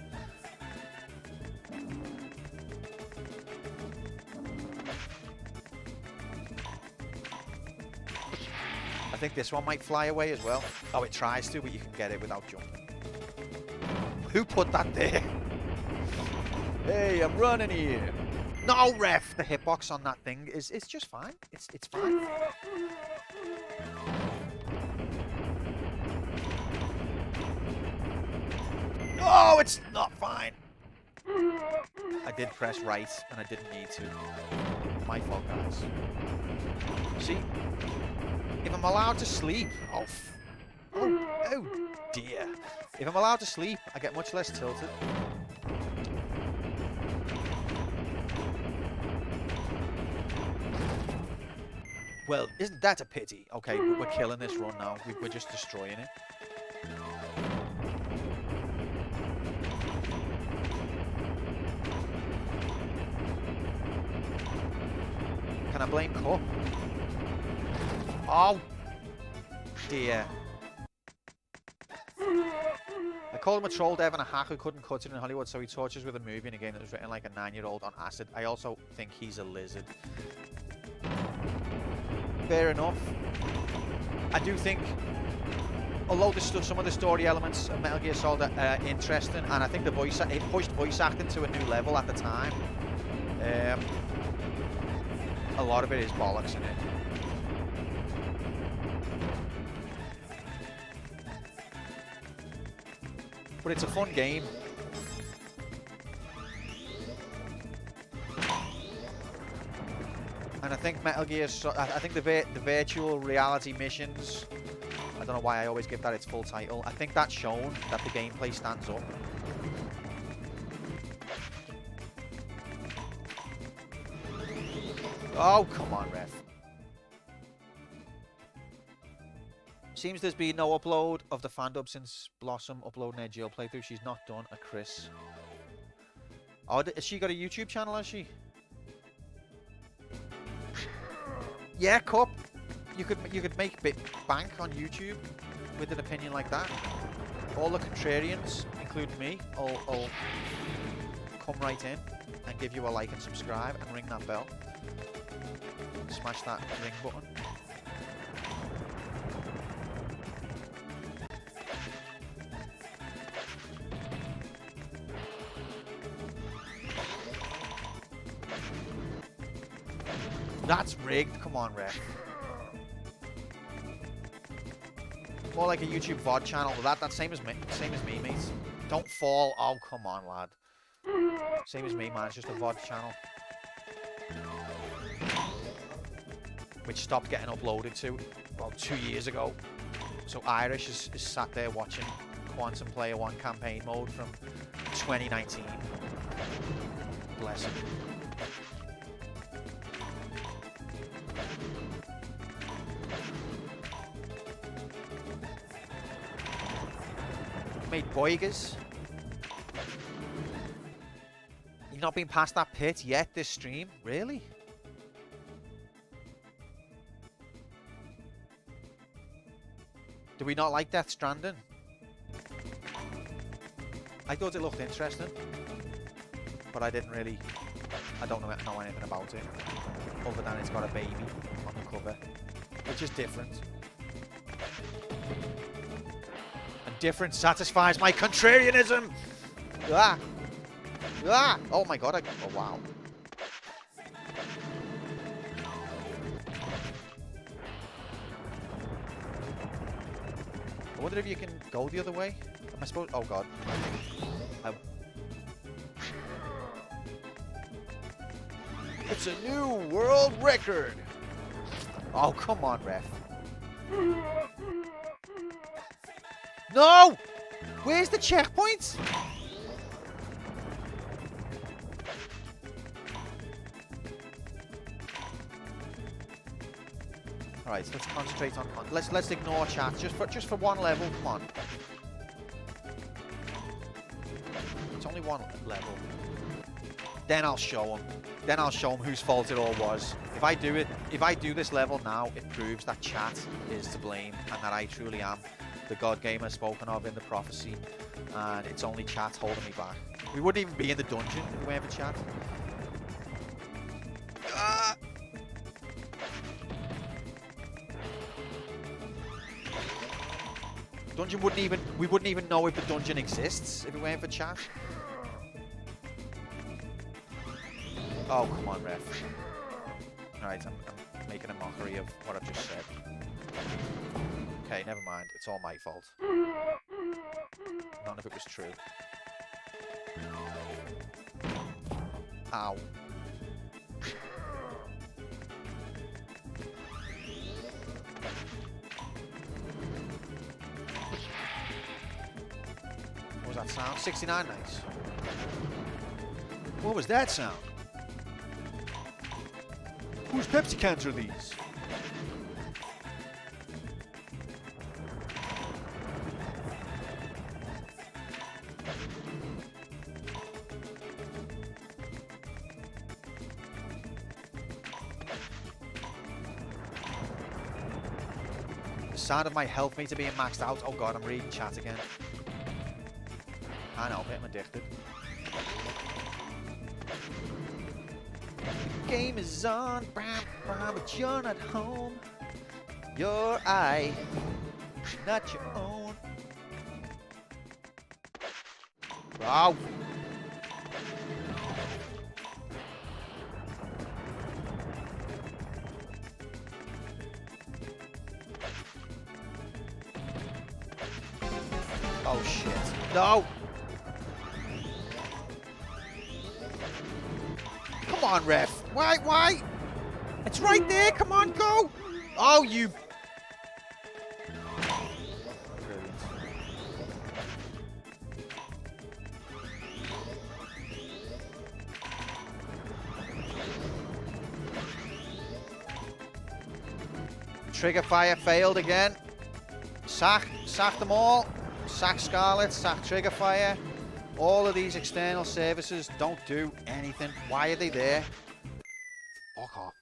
I think this one might fly away as well. Oh, it tries to, but you can get it without jumping. Who put that there? Hey, I'm running here. No, ref! The hitbox on that thing is just fine. It's fine. Oh, it's not fine. I did press right, and I didn't need to. My fault, guys. See? If I'm allowed to sleep... Oh dear. If I'm allowed to sleep, I get much less tilted. Well, isn't that a pity? Okay, we're killing this run now. We're just destroying it. Can I blame Cup? Oh, dear. I called him a troll dev and a hack who couldn't cut it in Hollywood, so he tortures with a movie in a game that was written like a 9-year-old on acid. I also think he's a lizard. Fair enough. I do think, although some of the story elements of Metal Gear Solid are interesting, and I think it pushed voice acting to a new level at the time. A lot of it is bollocks in it. But it's a fun game. And I think Metal Gear, I think the virtual reality missions, I don't know why I always give that its full title, I think that's shown that the gameplay stands up. Oh, come on, ref. Seems there's been no upload of the fandub since Blossom uploading her jail playthrough. She's not done a Chris. Oh, has she got a YouTube channel, has she? Yeah, Cup. You could make bank on YouTube with an opinion like that. All the contrarians, including me, will come right in and give you a like and subscribe and ring that bell. Smash that ring button. That's rigged. Come on, ref. More like a YouTube VOD channel. That's same as me, mate. Don't fall. Oh, come on, lad. Same as me, man. It's just a VOD channel. which stopped getting uploaded to about 2 years ago. So Irish is sat there watching Quantum Player 1 campaign mode from 2019. Bless him. Made Boigas. You've not been past that pit yet this stream? Really? Do we not like Death Stranding? I thought it looked interesting, but I didn't really, I don't know anything about it, other than it's got a baby on the cover, which is different. And different satisfies my contrarianism! Ah! Ah! Oh my god, oh wow. I wonder if you can go the other way. Am I supposed? Oh god. It's a new world record. Oh come on, ref. No! Where's the checkpoint? Alright, so let's concentrate on let's ignore chat just for one level, come on. It's only one level. Then I'll show him. Then I'll show him whose fault it all was. If I do this level now, it proves that chat is to blame and that I truly am the god gamer spoken of in the prophecy, and it's only chat holding me back. We wouldn't even be in the dungeon if we weren't for chat. Dungeon we wouldn't even know if the dungeon exists if it weren't for chat. Oh, come on, ref. Alright, I'm making a mockery of what I've just said. Okay, never mind. It's all my fault. None of it was true. Ow. What was that sound? 69, nice. What was that sound? Whose Pepsi cans are these? The sound of my health meter being maxed out. Oh god, I'm reading chat again. I know, I'm addicted. Game is on, but you're not home. Your eye, not your own. Wow. Oh shit. No! Come on, ref. Why? It's right there. Come on, go. Oh, you. Brilliant. Trigger fire failed again. Sack them all. Sack Scarlet, sack Trigger Fire. All of these external services don't do anything. Why are they there? Fuck off.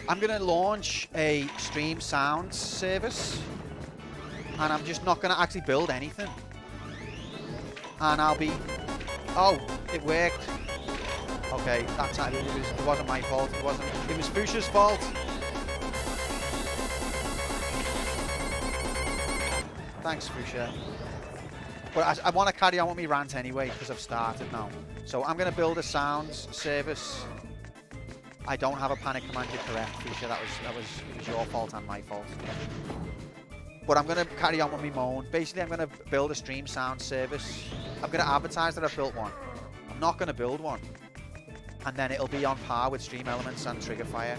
I'm going to launch a stream sound service, and I'm just not going to actually build anything. And I'll be... Oh, it worked. Okay, that time it wasn't my fault. It was Fuchsia's fault. Thanks, Fuchsia. But I want to carry on with my rant anyway because I've started now. So I'm going to build a sounds service. I don't have a panic command. You're correct, Fuchsia. It was your fault and my fault. but I'm going to carry on with my moan. Basically, I'm going to build a stream sound service. I'm going to advertise that I've built one. I'm not going to build one. And then it'll be on par with Stream Elements and Triggerfire.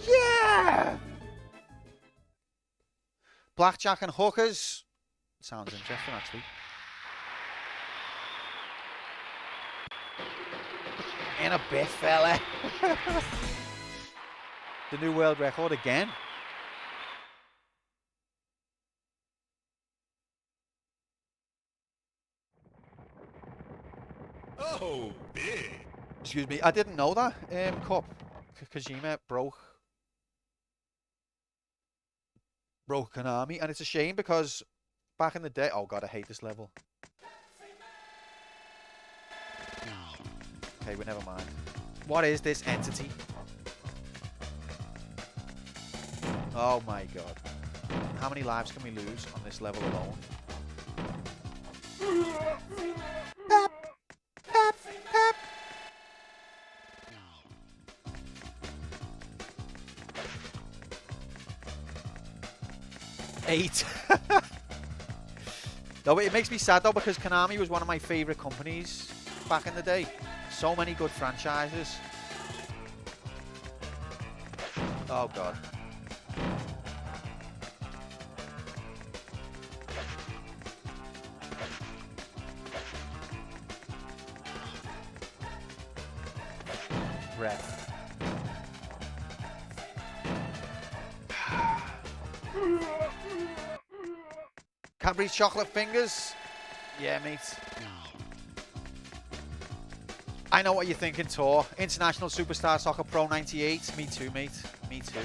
Yeah! Blackjack and hookers. Sounds interesting, actually. In a bit, fella. The new world record again. Oh, big. Excuse me, I didn't know that. Cup. Kojima broke Konami, and it's a shame because back in the day, oh god, I hate this level. Okay, but never mind. What is this entity? Oh my god. How many lives can we lose on this level alone? Pep! Pep! Pep! 8. No, but it makes me sad though because Konami was one of my favourite companies back in the day. So many good franchises. Oh god. Breath. Cadbury's chocolate fingers. Yeah, mate. I know what you're thinking, Tor. International Superstar Soccer Pro 98. Me too, mate. Me too.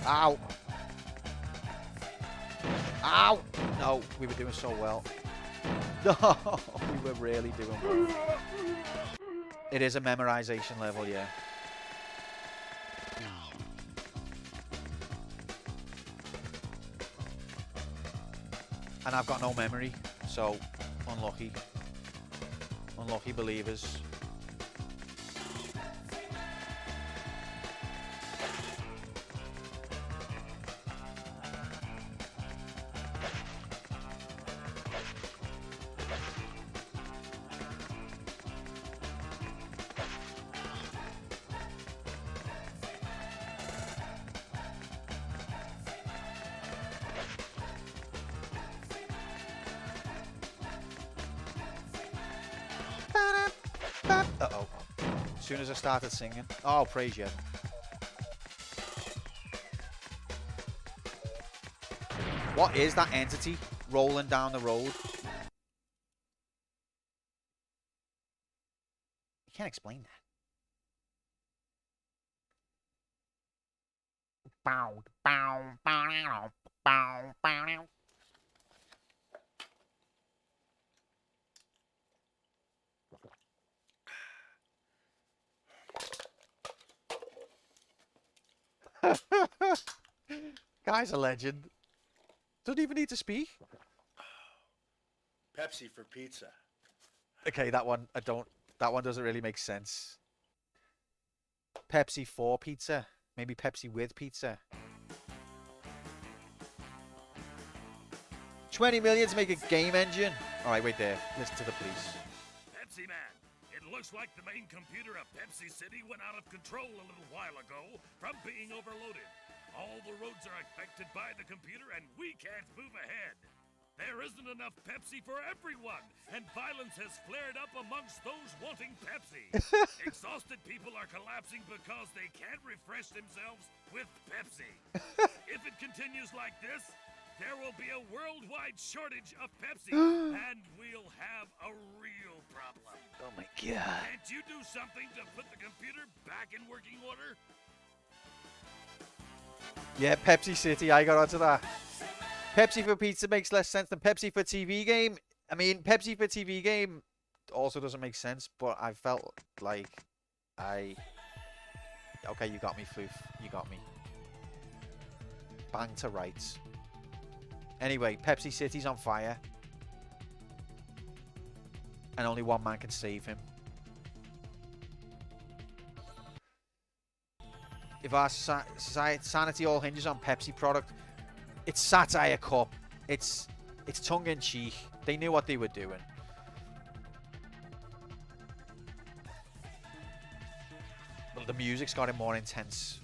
Ow. Ow. No, we were doing so well. No, we were really doing well. It is a memorization level, yeah. And I've got no memory, so unlucky. Unlucky believers. Uh-oh. As soon as I started singing. Oh, praise you. What is that entity rolling down the road? You can't explain that. Bow, bow, bow, bow, bow. Guy's a legend. Doesn't even need to speak. Pepsi for pizza. Okay, that one that one doesn't really make sense. Pepsi for pizza. Maybe Pepsi with pizza. 20 million to make a game engine. Alright, wait there. Listen to the police. Pepsiman, it looks like the main computer of Pepsi City went out of control a little while ago from being overloaded. All the roads are affected by the computer and we can't move ahead. There isn't enough Pepsi for everyone, and violence has flared up amongst those wanting Pepsi. Exhausted people are collapsing because they can't refresh themselves with Pepsi. If it continues like this, there will be a worldwide shortage of Pepsi, and we'll have a real problem. Oh my god. Can't you do something to put the computer back in working order? Yeah, Pepsi City, I got onto that. Pepsi for pizza makes less sense than Pepsi for TV game. I mean, Pepsi for TV game also doesn't make sense, but I felt like Okay, you got me, Floof. You got me. Bang to rights. Anyway, Pepsi City's on fire. And only one man can save him. If our sanity all hinges on Pepsi product, it's satire cup. It's tongue-in-cheek. They knew what they were doing. But the music's got it more intense.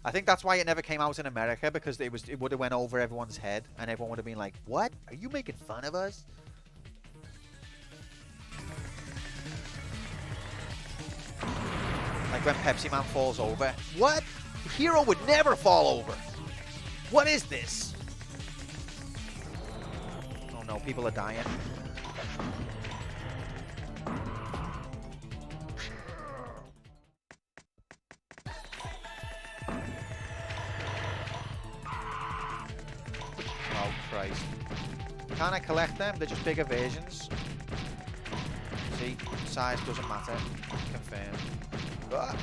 I think that's why it never came out in America, because it would have went over everyone's head and everyone would have been like, "What? Are you making fun of us?" Like when Pepsiman falls over. What? The hero would never fall over. What is this? Oh no, people are dying. Oh Christ. Can I collect them? They're just bigger versions. See, size doesn't matter. Confirmed. Ah.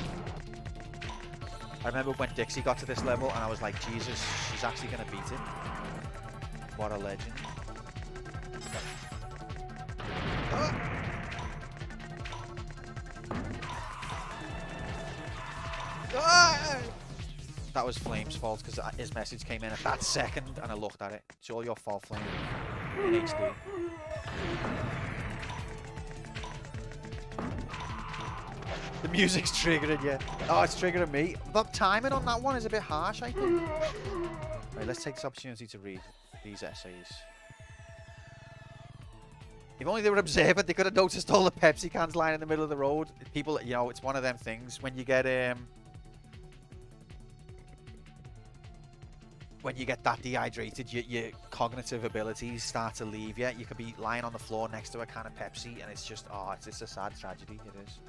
I remember when Dixie got to this level and I was like, Jesus, she's actually going to beat it. What a legend. Ah. Ah. That was Flame's fault because his message came in at that second and I looked at it. It's all your fault, Flame. In HD. The music's triggering you. Oh, it's triggering me. The timing on that one is a bit harsh, I think. Right, let's take this opportunity to read these essays. If only they were observant, they could have noticed all the Pepsi cans lying in the middle of the road. People, you know, it's one of them things. When you get that dehydrated, your cognitive abilities start to leave you. You could be lying on the floor next to a can of Pepsi, and it's just, oh, it's a sad tragedy. It is.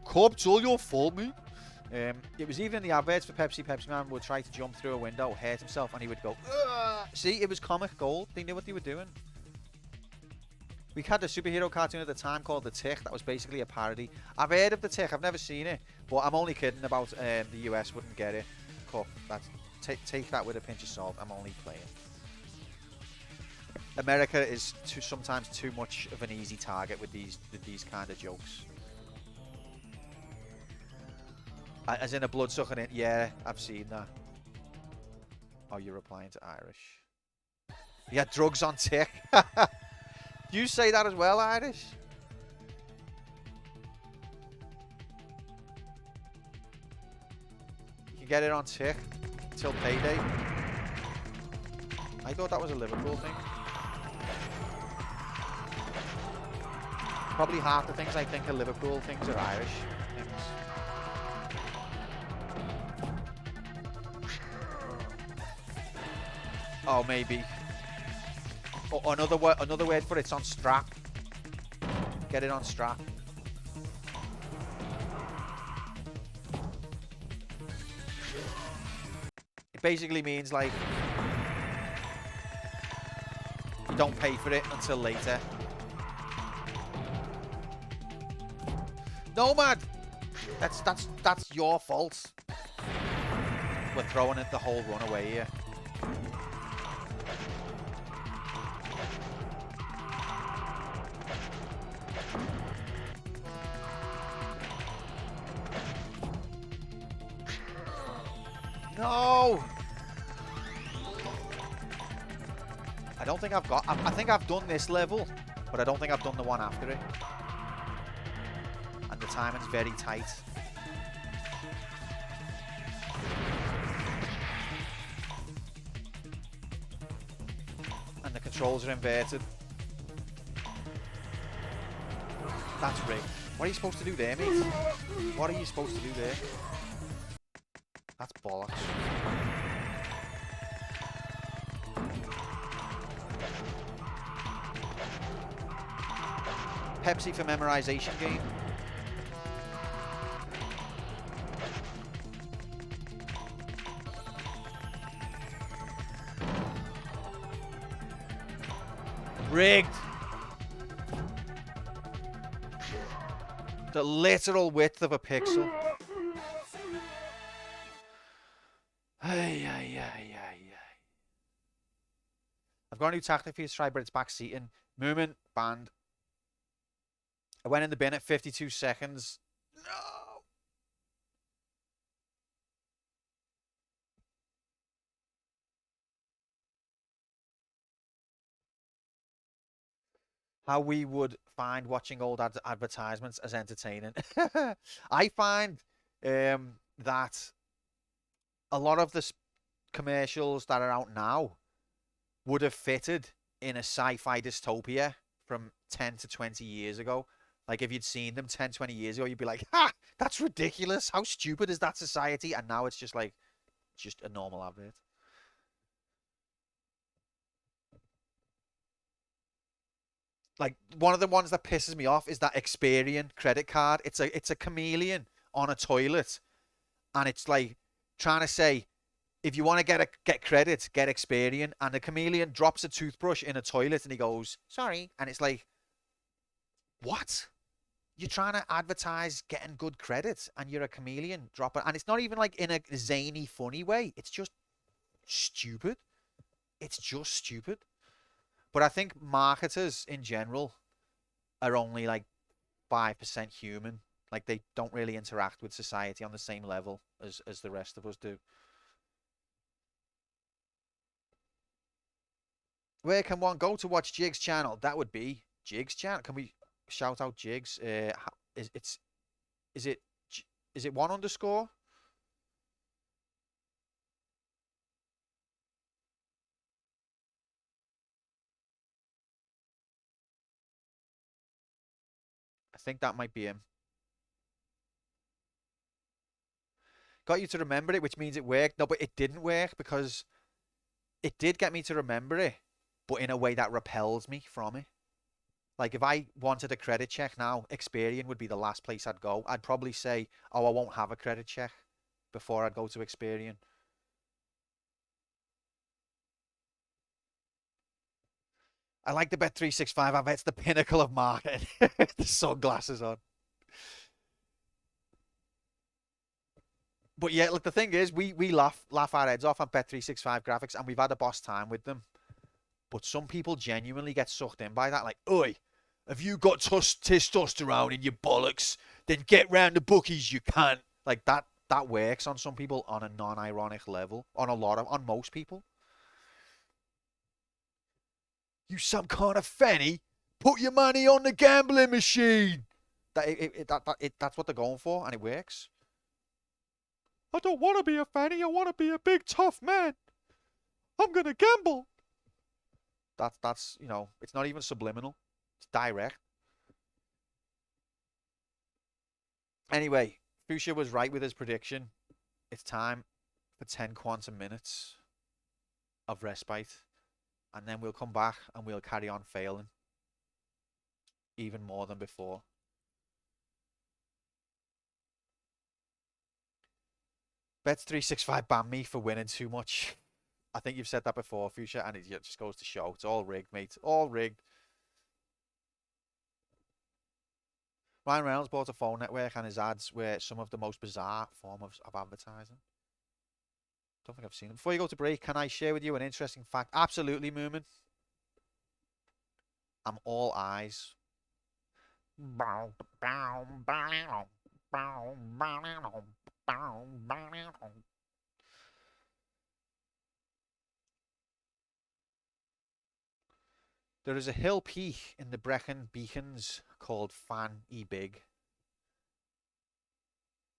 Cobb, it's all your fault, mate. It was even in the adverts for Pepsi. Pepsiman would try to jump through a window, hurt himself, and he would go, ugh. See, it was comic gold. They knew what they were doing. We had a superhero cartoon at the time called The Tick. That was basically a parody. I've heard of The Tick. I've never seen it. But I'm only kidding about the US wouldn't get it. Cup, take that with a pinch of salt. I'm only playing. America is sometimes too much of an easy target with these kind of jokes. As in a blood-sucking in. Yeah, I've seen that. Oh, you're replying to Irish. Yeah, drugs on Tick. You say that as well, Irish? You can get it on Tick till payday. I thought that was a Liverpool thing. Probably half the things I think are Liverpool things are Irish things. Oh, maybe. Oh, another word for it's on strap. Get it on strap. It basically means like you don't pay for it until later. Nomad! That's your fault. We're throwing it the whole run away here. No! I don't think I've got... I think I've done this level, but I don't think I've done the one after it. And the timing's very tight. And the controls are inverted. That's rigged. What are you supposed to do there, mate? What are you supposed to do there? That's bollocks. Pepsi for memorization game. Rigged. The literal width of a pixel. Ay, ay, ay, ay, ay. I've got a new tactic for you to try, but it's back seating. Movement, banned. I went in the bin at 52 seconds. No! How we would find watching old advertisements as entertaining. I find that a lot of the commercials that are out now would have fitted in a sci-fi dystopia from 10 to 20 years ago. Like, if you'd seen them 10, 20 years ago, you'd be like, ha, that's ridiculous. How stupid is that society? And now it's just like, just a normal advert. Like, one of the ones that pisses me off is that Experian credit card. It's a chameleon on a toilet, and it's like trying to say, if you want to get credit, get Experian. And the chameleon drops a toothbrush in a toilet, and he goes, sorry. And it's like, what? You're trying to advertise getting good credit, and you're a chameleon dropping. And it's not even like in a zany, funny way. It's just stupid. It's just stupid. But I think marketers in general are only like 5% human. Like, they don't really interact with society on the same level as the rest of us do. Where can one go to watch Jig's channel? That would be Jig's channel. Can we shout out Jig's? Is it one underscore? I think that might be him. Got you to remember it, which means it worked. No, but it didn't work because it did get me to remember it, but in a way that repels me from it. Like, if I wanted a credit check now, Experian would be the last place I'd go. I'd probably say, oh, I won't have a credit check before I'd go to Experian. I like the Bet365. I bet it's the pinnacle of marketing. The sunglasses on. But yeah, look, the thing is, we laugh our heads off on Bet365 graphics, and we've had a boss time with them. But some people genuinely get sucked in by that. Like, oi, have you got testosterone in your bollocks? Then get round the bookies, you can't. Like, that works on some people on a non-ironic level. On most people. You some kind of fanny? Put your money on the gambling machine. That's what they're going for, and it works. I don't want to be a fanny. I want to be a big tough man. I'm gonna gamble. That's it's not even subliminal. It's direct. Anyway, Fuchsia was right with his prediction. It's time for 10 quantum minutes of respite. And then we'll come back and we'll carry on failing. Even more than before. Bet365 banned me for winning too much. I think you've said that before, Fuchsia, and it just goes to show. It's all rigged, mate. All rigged. Ryan Reynolds bought a phone network, and his ads were some of the most bizarre form of advertising. Don't think I've seen them. Before you go to break, can I share with you an interesting fact? Absolutely, Moomin. I'm all eyes. There is a hill peak in the Brecon Beacons called Fan E Big.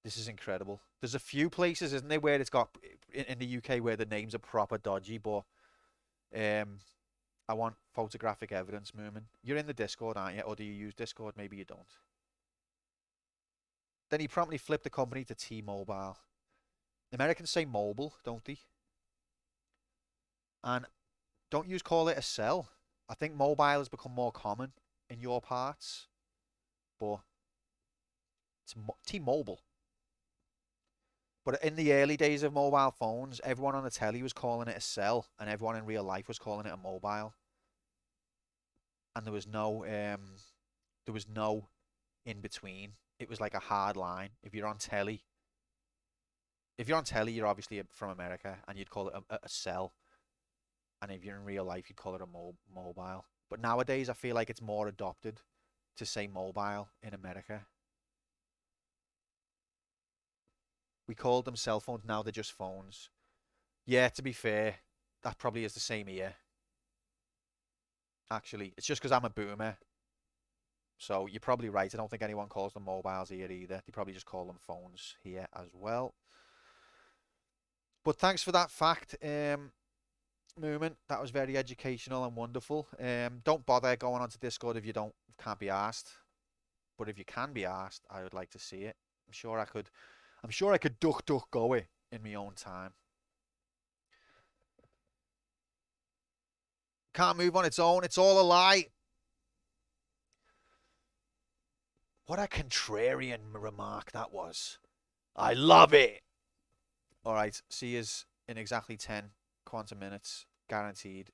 This is incredible. There's a few places, isn't there, where it's got in the UK where the names are proper dodgy, but I want photographic evidence, Moomin. You're in the Discord, aren't you? Or do you use Discord? Maybe you don't. Then he promptly flipped the company to T-Mobile. Americans say mobile, don't they? And don't you call it a cell? I think mobile has become more common in your parts. but it's T-Mobile. But in the early days of mobile phones, everyone on the telly was calling it a cell, and everyone in real life was calling it a mobile. And there was no in between. It was like a hard line. If you're on telly, you're obviously from America, and you'd call it a cell. And if you're in real life, you'd call it a mobile. But nowadays, I feel like it's more adopted to say mobile in America. We called them cell phones, now they're just phones. Yeah, to be fair, that probably is the same here. Actually, it's just because I'm a boomer. So you're probably right. I don't think anyone calls them mobiles here either. They probably just call them phones here as well. But thanks for that fact, Moomin. That was very educational and wonderful. Don't bother going onto Discord if you can't be asked. But if you can be asked, I would like to see it. I'm sure I could duck go it in my own time. Can't move on its own. It's all a lie. What a contrarian remark that was. I love it. All right. See you in exactly 10 quantum minutes. Guaranteed.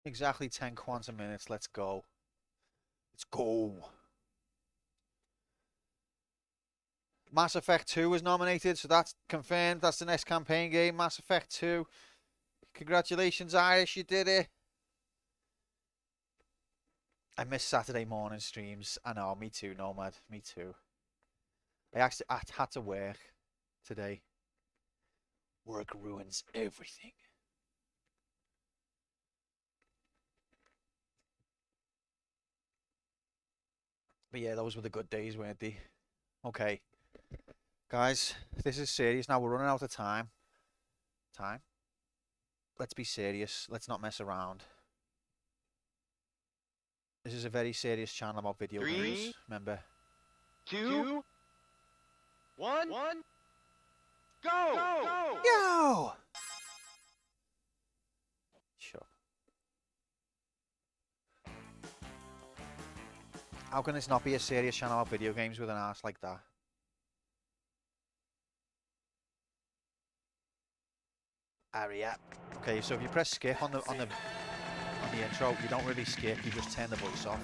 Exactly 10 quantum minutes. Let's go. Let's go. Mass Effect 2 was nominated, so that's confirmed. That's the next campaign game, Mass Effect 2. Congratulations, Irish, you did it. I miss Saturday morning streams. I know, me too, Nomad. Me too. I had to work today. Work ruins everything. But yeah, those were the good days, weren't they? Okay. Guys, this is serious. Now we're running out of time. Let's be serious. Let's not mess around. This is a very serious channel about video games. Remember. 2, 1, go! Yo! Shut up. How can this not be a serious channel about video games with an ass like that? Hurry up. Okay, so if you press skip on the intro, you don't really skip, you just turn the voice off.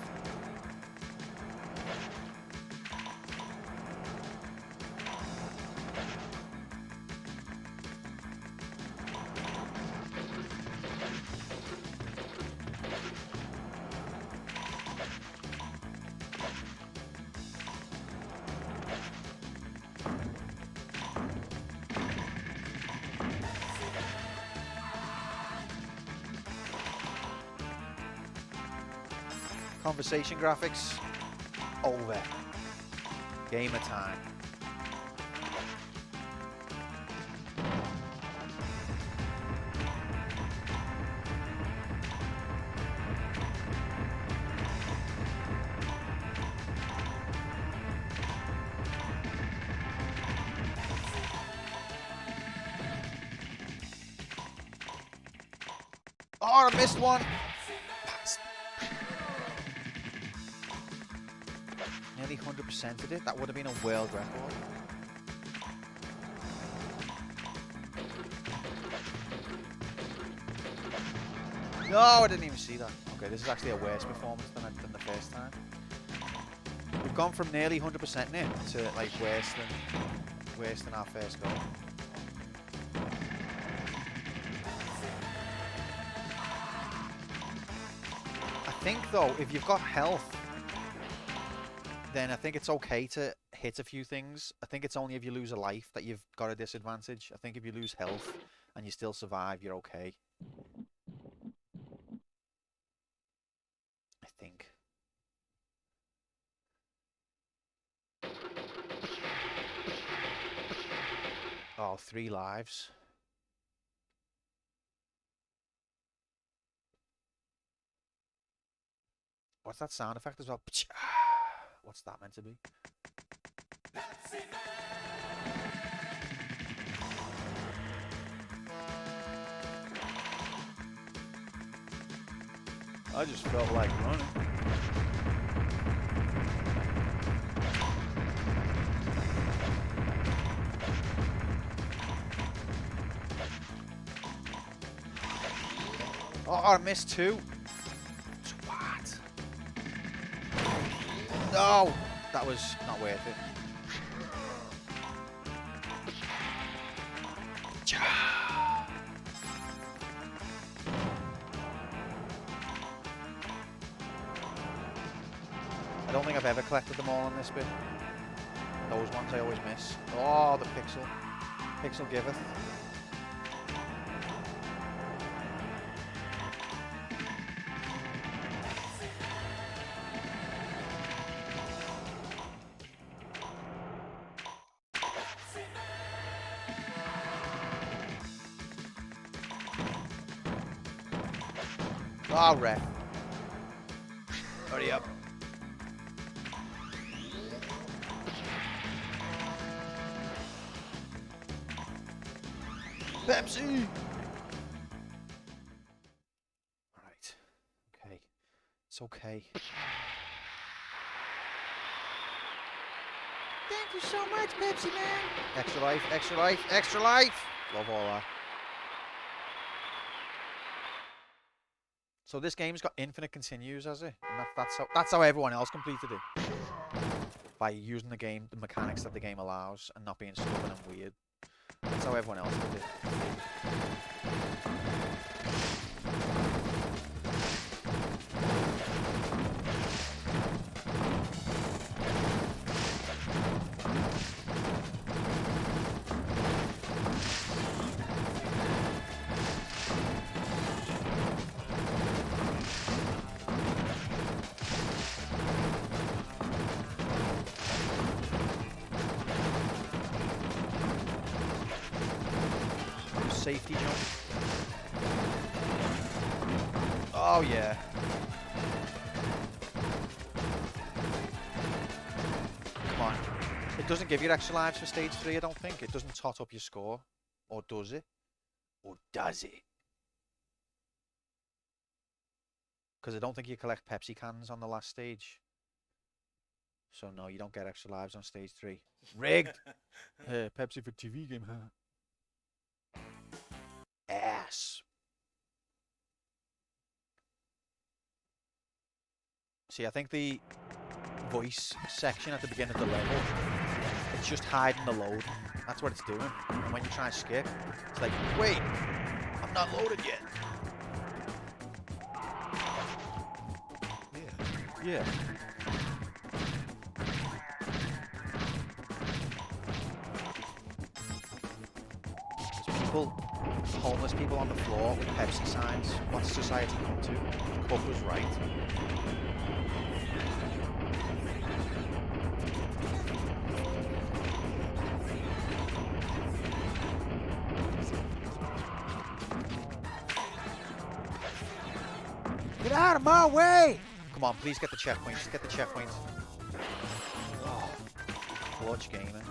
Conversation graphics over. Gamer time. Oh, I missed one. Nearly 100%ed it. That would have been a world record. No, I didn't even see that. Okay, this is actually a worse performance than the first time. We've gone from nearly 100% in it to like worse than our first goal. I think though, if you've got health, then I think it's okay to hit a few things. I think it's only if you lose a life that you've got a disadvantage. I think if you lose health and you still survive, you're okay. I think. Oh, 3 lives. What's that sound effect as well? What's that meant to be? I just felt like running. Oh, I missed 2. What? No, that was not worth it. I don't think I've ever collected them all on this bit. Those ones I always miss. Oh, the pixel. Pixel giveth. Oh, ref. Hurry up. Pepsi! Alright. Okay. It's okay. Thank you so much, Pepsi Man! Extra life, extra life, extra life! Love all that. So this game's got infinite continues, has it? And that's how everyone else completed it. By using the mechanics that the game allows, and not being stubborn and weird. That's how everyone else did it. Safety jump. Oh yeah. Come on. It doesn't give you extra lives for stage 3, I don't think. It doesn't tot up your score. Or does it? Or does it? Because I don't think you collect Pepsi cans on the last stage. So no, you don't get extra lives on stage 3. Rigged! Pepsi for TV game, huh? Ass. See, I think the voice section at the beginning of the level, it's just hiding the load. That's what it's doing. And when you try and skip, it's like, wait, I'm not loaded yet. Yeah. There's people, homeless people on the floor with Pepsi signs. What's society come to? Cook was right. Get out of my way! Come on, please get the checkpoint. Just get the checkpoint. Oh, clutch gaming.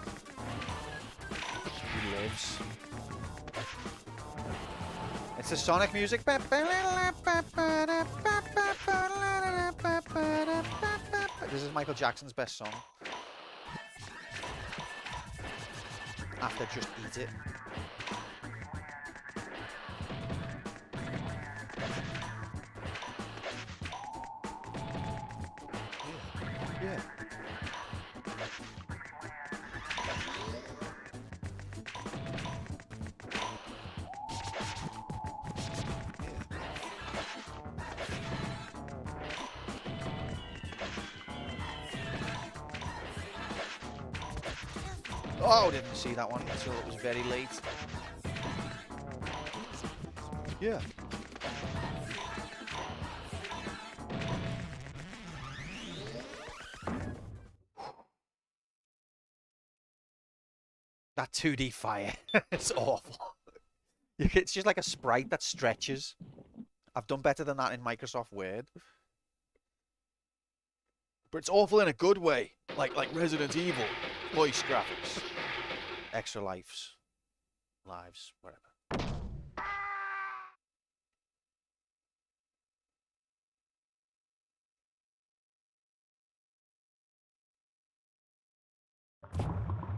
He lives. It's the Sonic music. This is Michael Jackson's best song. After Just Eat It. Yeah. Oh, didn't see that one until it was very late. Yeah. That 2D fire. It's awful. It's just like a sprite that stretches. I've done better than that in Microsoft Word. But it's awful in a good way. Like Resident Evil. Voice graphics. Extra lives. Lives. Whatever.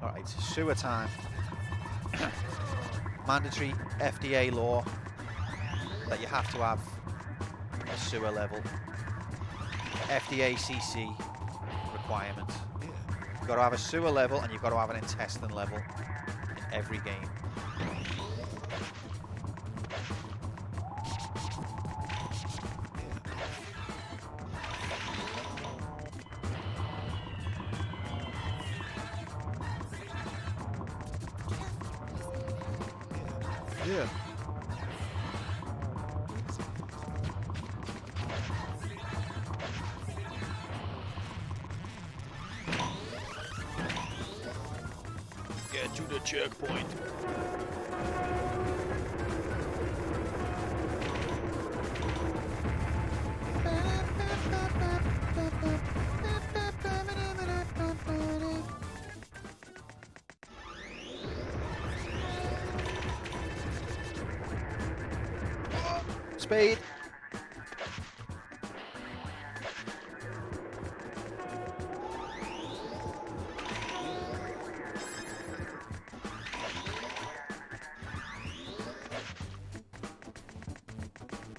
Alright, sewer time. Mandatory FDA law that you have to have a sewer level. FDA CC requirement. You've got to have a sewer level and you've got to have an intestine level in every game. Yeah. Get to the checkpoint. Spade.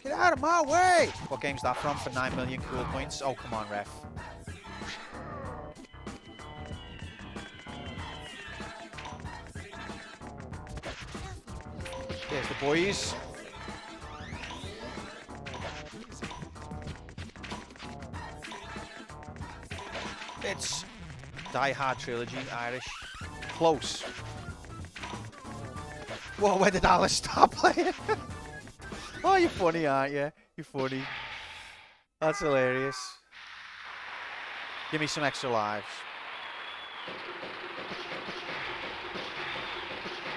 Get out of my way! What game's that from for 9 million cool points? Oh, come on, ref. There's the boys. It's Die Hard Trilogy, Irish. Close. Whoa, when did Alice stop playing? Oh, you're funny, aren't you? You're funny. That's hilarious. Give me some extra lives.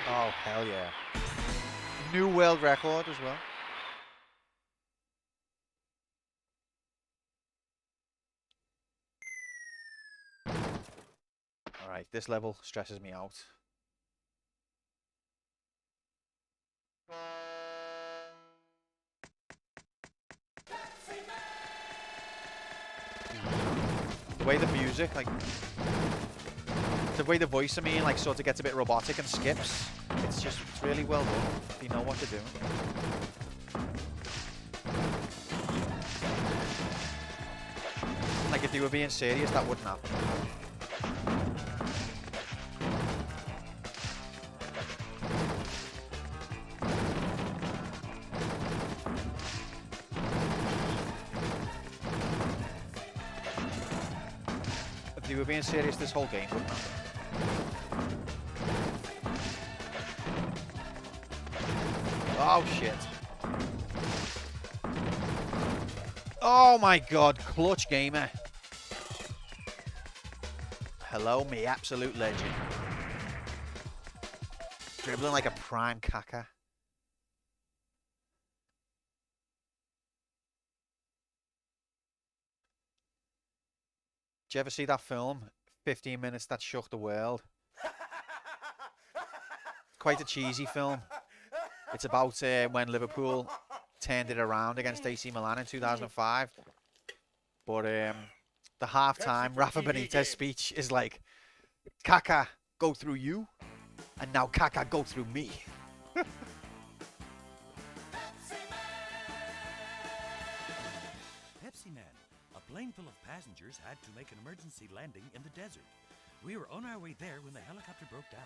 Oh, hell yeah. New world record as well. Alright, this level stresses me out. The way the music, like, the way the voice, I mean, like, sort of gets a bit robotic and skips. It's just, it's really well done. You know what to do. Like, if they were being serious, that wouldn't happen. If they were being serious, this whole game wouldn't happen. Oh, shit. Oh, my God. Clutch gamer. Hello, me absolute legend. Dribbling like a prime cacker. Did you ever see that film, 15 Minutes That Shook the World? Quite a cheesy film. It's about when Liverpool turned it around against AC Milan in 2005. But the half-time Rafa Benitez speech is like, Kaka, go through you, and now Kaka, go through me. Pepsiman, a plane full of passengers had to make an emergency landing in the desert. We were on our way there when the helicopter broke down.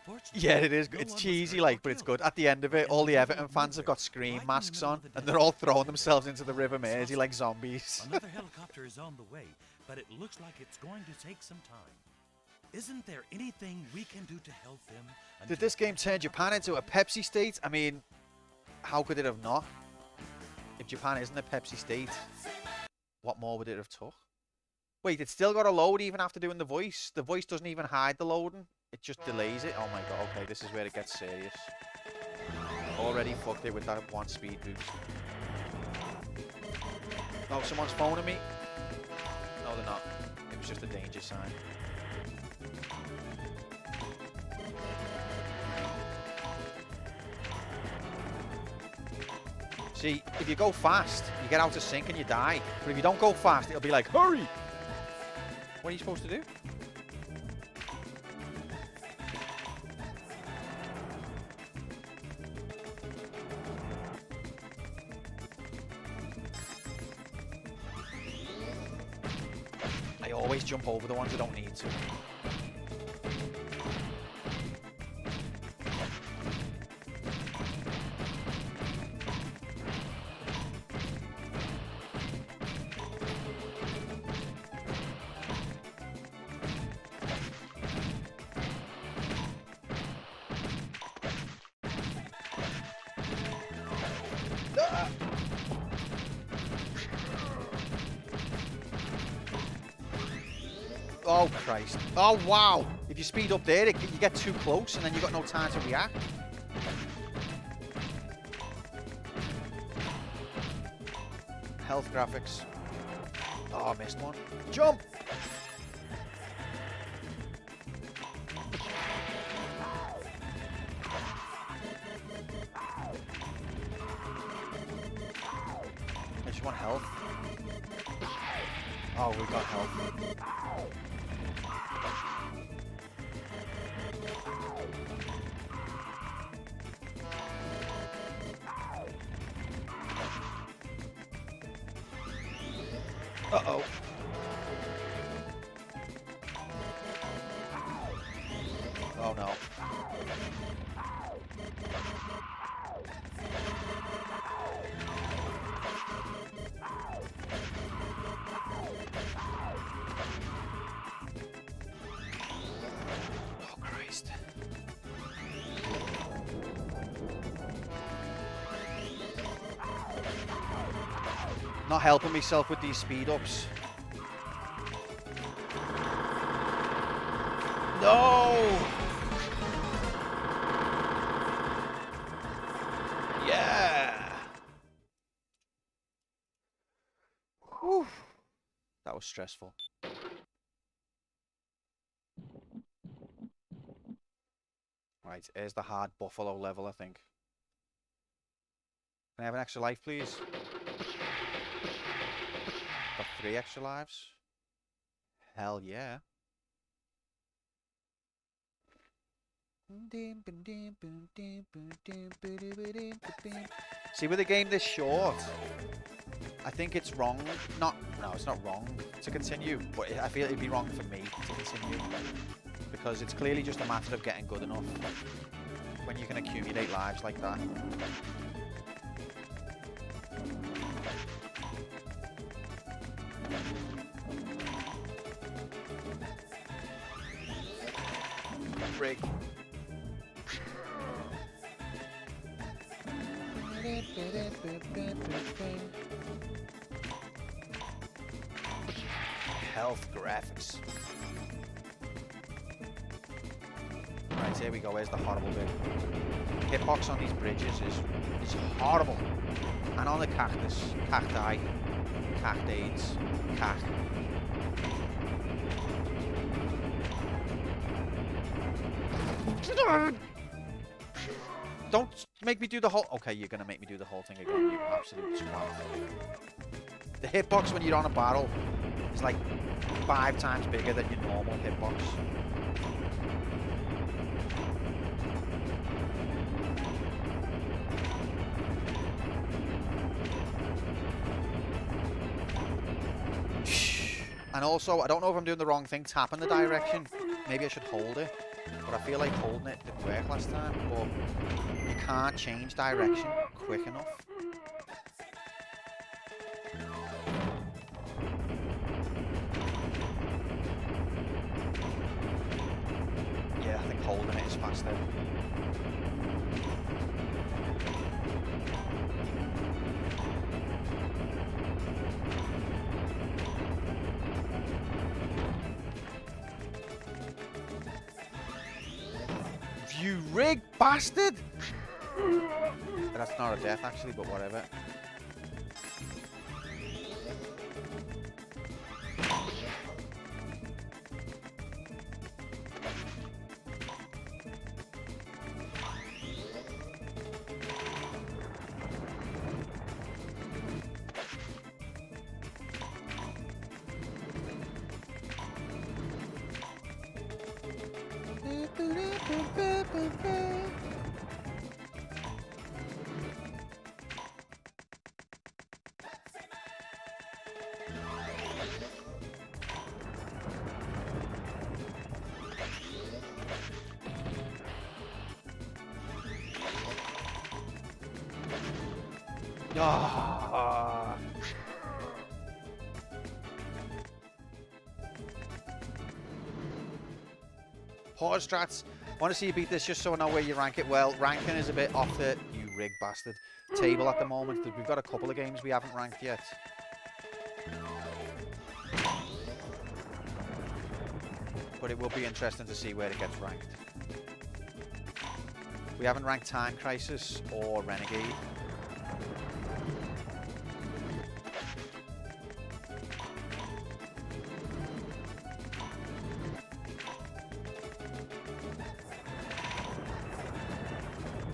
Fortunately, Yeah, it is. no It's one was cheesy, hurt like, or but it's killed. good. At the end of it, In all the middle Everton of fans have nowhere, got Scream right in masks the middle on, of the and they're desert, all throwing we themselves saw into the River Mersey like zombies. Another helicopter is on the way, but it looks like it's going to take some time. Isn't there anything we can do to help them? Did this game turn Japan into a Pepsi state? I mean, how could it have not? If Japan isn't a Pepsi state, what more would it have took? Wait, it's still got to load even after doing the voice? The voice doesn't even hide the loading? It just delays it? Oh my god, okay, this is where it gets serious. Already fucked it with that one speed boost. Oh, someone's phoning me? No, they're not. It was just a danger sign. See, if you go fast, you get out of sync and you die. But if you don't go fast, it'll be like, hurry! What are you supposed to do? I always jump over the ones I don't need to. Oh, Christ. Oh, wow. If you speed up there, you get too close and then you've got no time to react. Health graphics. Oh, I missed one. Jump! I just want health. Oh, we got health. Uh-oh. Oh no. Oh Christ. Not helping myself with these speed ups. No! Yeah! Whew. That was stressful. Right, here's the hard buffalo level, I think. Can I have an extra life, please? Got 3 extra lives. Hell yeah. See, with a game this short, I think it's wrong. No, it's not wrong to continue, but I feel it'd be wrong for me to continue. Because it's clearly just a matter of getting good enough when you can accumulate lives like that. Rig. Health graphics. Right, here we go. Where's the horrible bit? Hitbox on these bridges is horrible. And on the cactus, cacti, cactades, cact. Don't make me do the whole... Okay, you're going to make me do the whole thing again, you absolute twat. The hitbox when you're on a barrel is like 5 times bigger than your normal hitbox. And also, I don't know if I'm doing the wrong thing, tapping the direction. Maybe I should hold it. But I feel like holding it didn't work last time. But you can't change direction quick enough. Yeah, I think holding it is faster. You rig bastard! That's not a death actually, but whatever. Ah. Pause strats. Want to see you beat this just so I know where you rank it. Well, ranking is a bit off the, you rig bastard, table at the moment. We've got a couple of games we haven't ranked yet. But it will be interesting to see where it gets ranked. We haven't ranked Time Crisis or Renegade.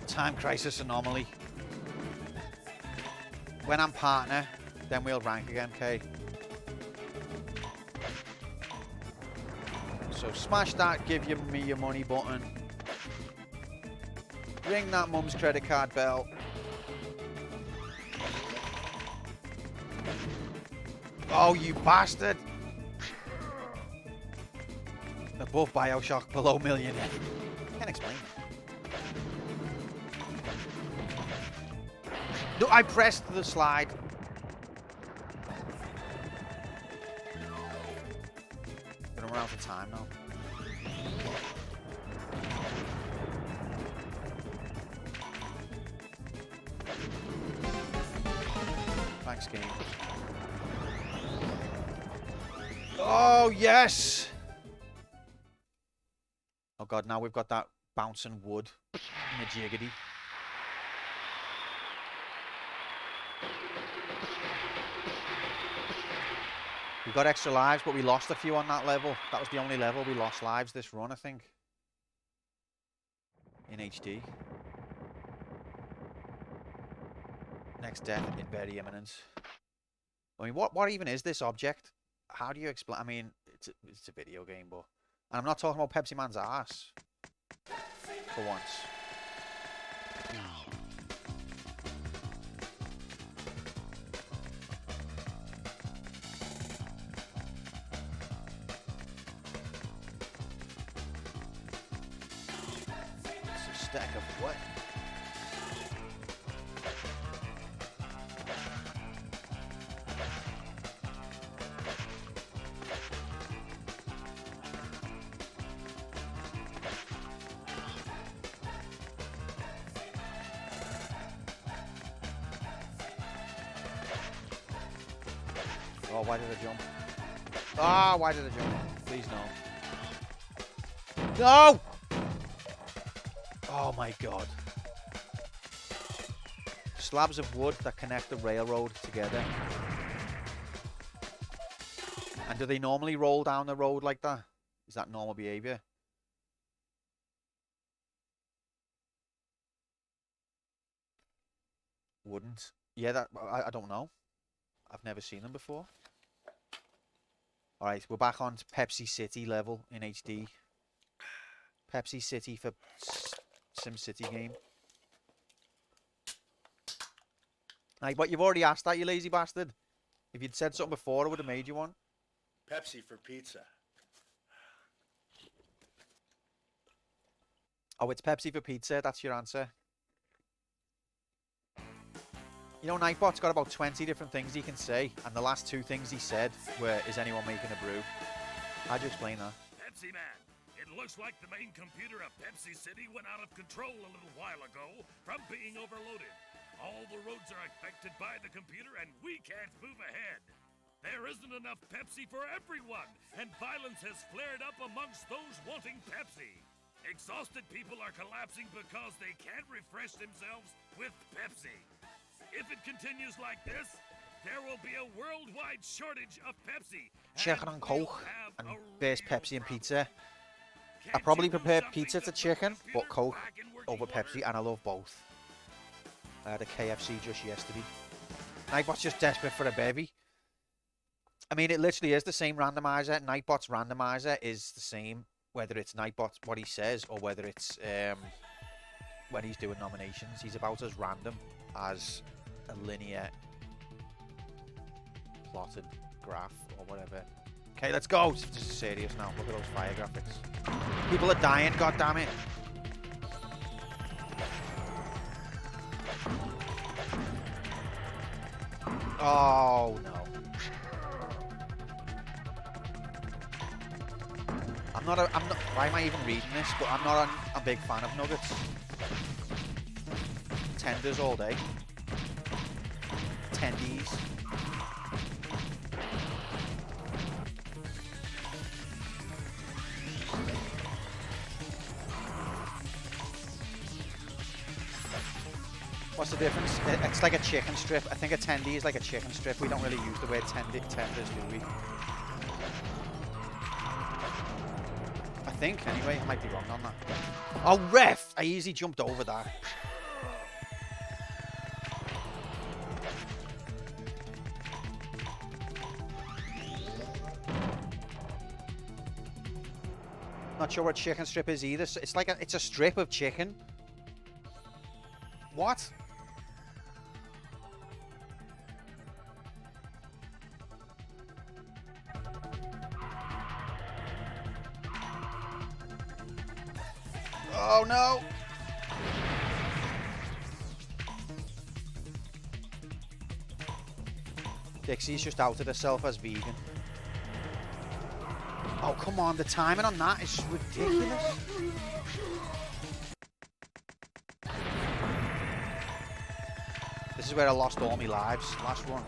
Time Crisis anomaly. When I'm partner, then we'll rank again, okay? So smash that give me your money button. Ring that mum's credit card bell. Oh, you bastard! Above Bioshock, below Millionaire. Can't explain. No, I pressed the slide. Gonna run out of time now. Thanks, game. Oh, yes! Oh god, now we've got that bouncing wood in the jiggity. We got extra lives, but we lost a few on that level. That was the only level we lost lives this run, I think. In HD. Next death in very imminent. I mean, what even is this object? How do you explain? I mean, it's a video game, but... And I'm not talking about Pepsi Man's ass. For once. It's a stack of what? Oh, why did I jump? Ah, why did I jump? Please no. No! Oh my god. Slabs of wood that connect the railroad together. And do they normally roll down the road like that? Is that normal behavior? Wouldn't. Yeah, that I don't know. I've never seen them before. Alright, we're back on Pepsi City level in HD. Pepsi City for SimCity game. Like, but you've already asked that, you lazy bastard. If you'd said something before, I would have made you one. Pepsi for pizza. Oh, it's Pepsi for pizza. That's your answer. You know, Nightbot's got about 20 different things he can say, and the last two things he said were, is anyone making a brew? How'd you explain that? Pepsi Man, it looks like the main computer of Pepsi City went out of control a little while ago from being overloaded. All the roads are affected by the computer and we can't move ahead. There isn't enough Pepsi for everyone, and violence has flared up amongst those wanting Pepsi. Exhausted people are collapsing because they can't refresh themselves with Pepsi. If it continues like this, there will be a worldwide shortage of Pepsi. Chicken and Coke, and base Pepsi and pizza. I probably prefer pizza to chicken, but Coke over Pepsi, and I love both. I had a KFC just yesterday. Nightbot's just desperate for a bevy. I mean, it literally is the same randomizer. Nightbot's randomizer is the same, whether it's Nightbot, what he says, or whether it's when he's doing nominations. He's about as random as a linear plotted graph or whatever. Okay, let's go. This is serious now. Look at those fire graphics. People are dying, goddammit. Oh no. I'm not, why am I even reading this? But I'm not a big fan of nuggets. Tenders all day. Tendies. What's the difference? It's like a chicken strip. I think a tendy is like a chicken strip. We don't really use the word tenders, do we? I think, anyway. I might be wrong on that. Oh, ref! I easily jumped over that. Not sure what chicken strip is either. It's like it's a strip of chicken. What? Oh no! Dixie's just outed herself as vegan. Oh, come on, the timing on that is ridiculous. This is where I lost all my lives last run.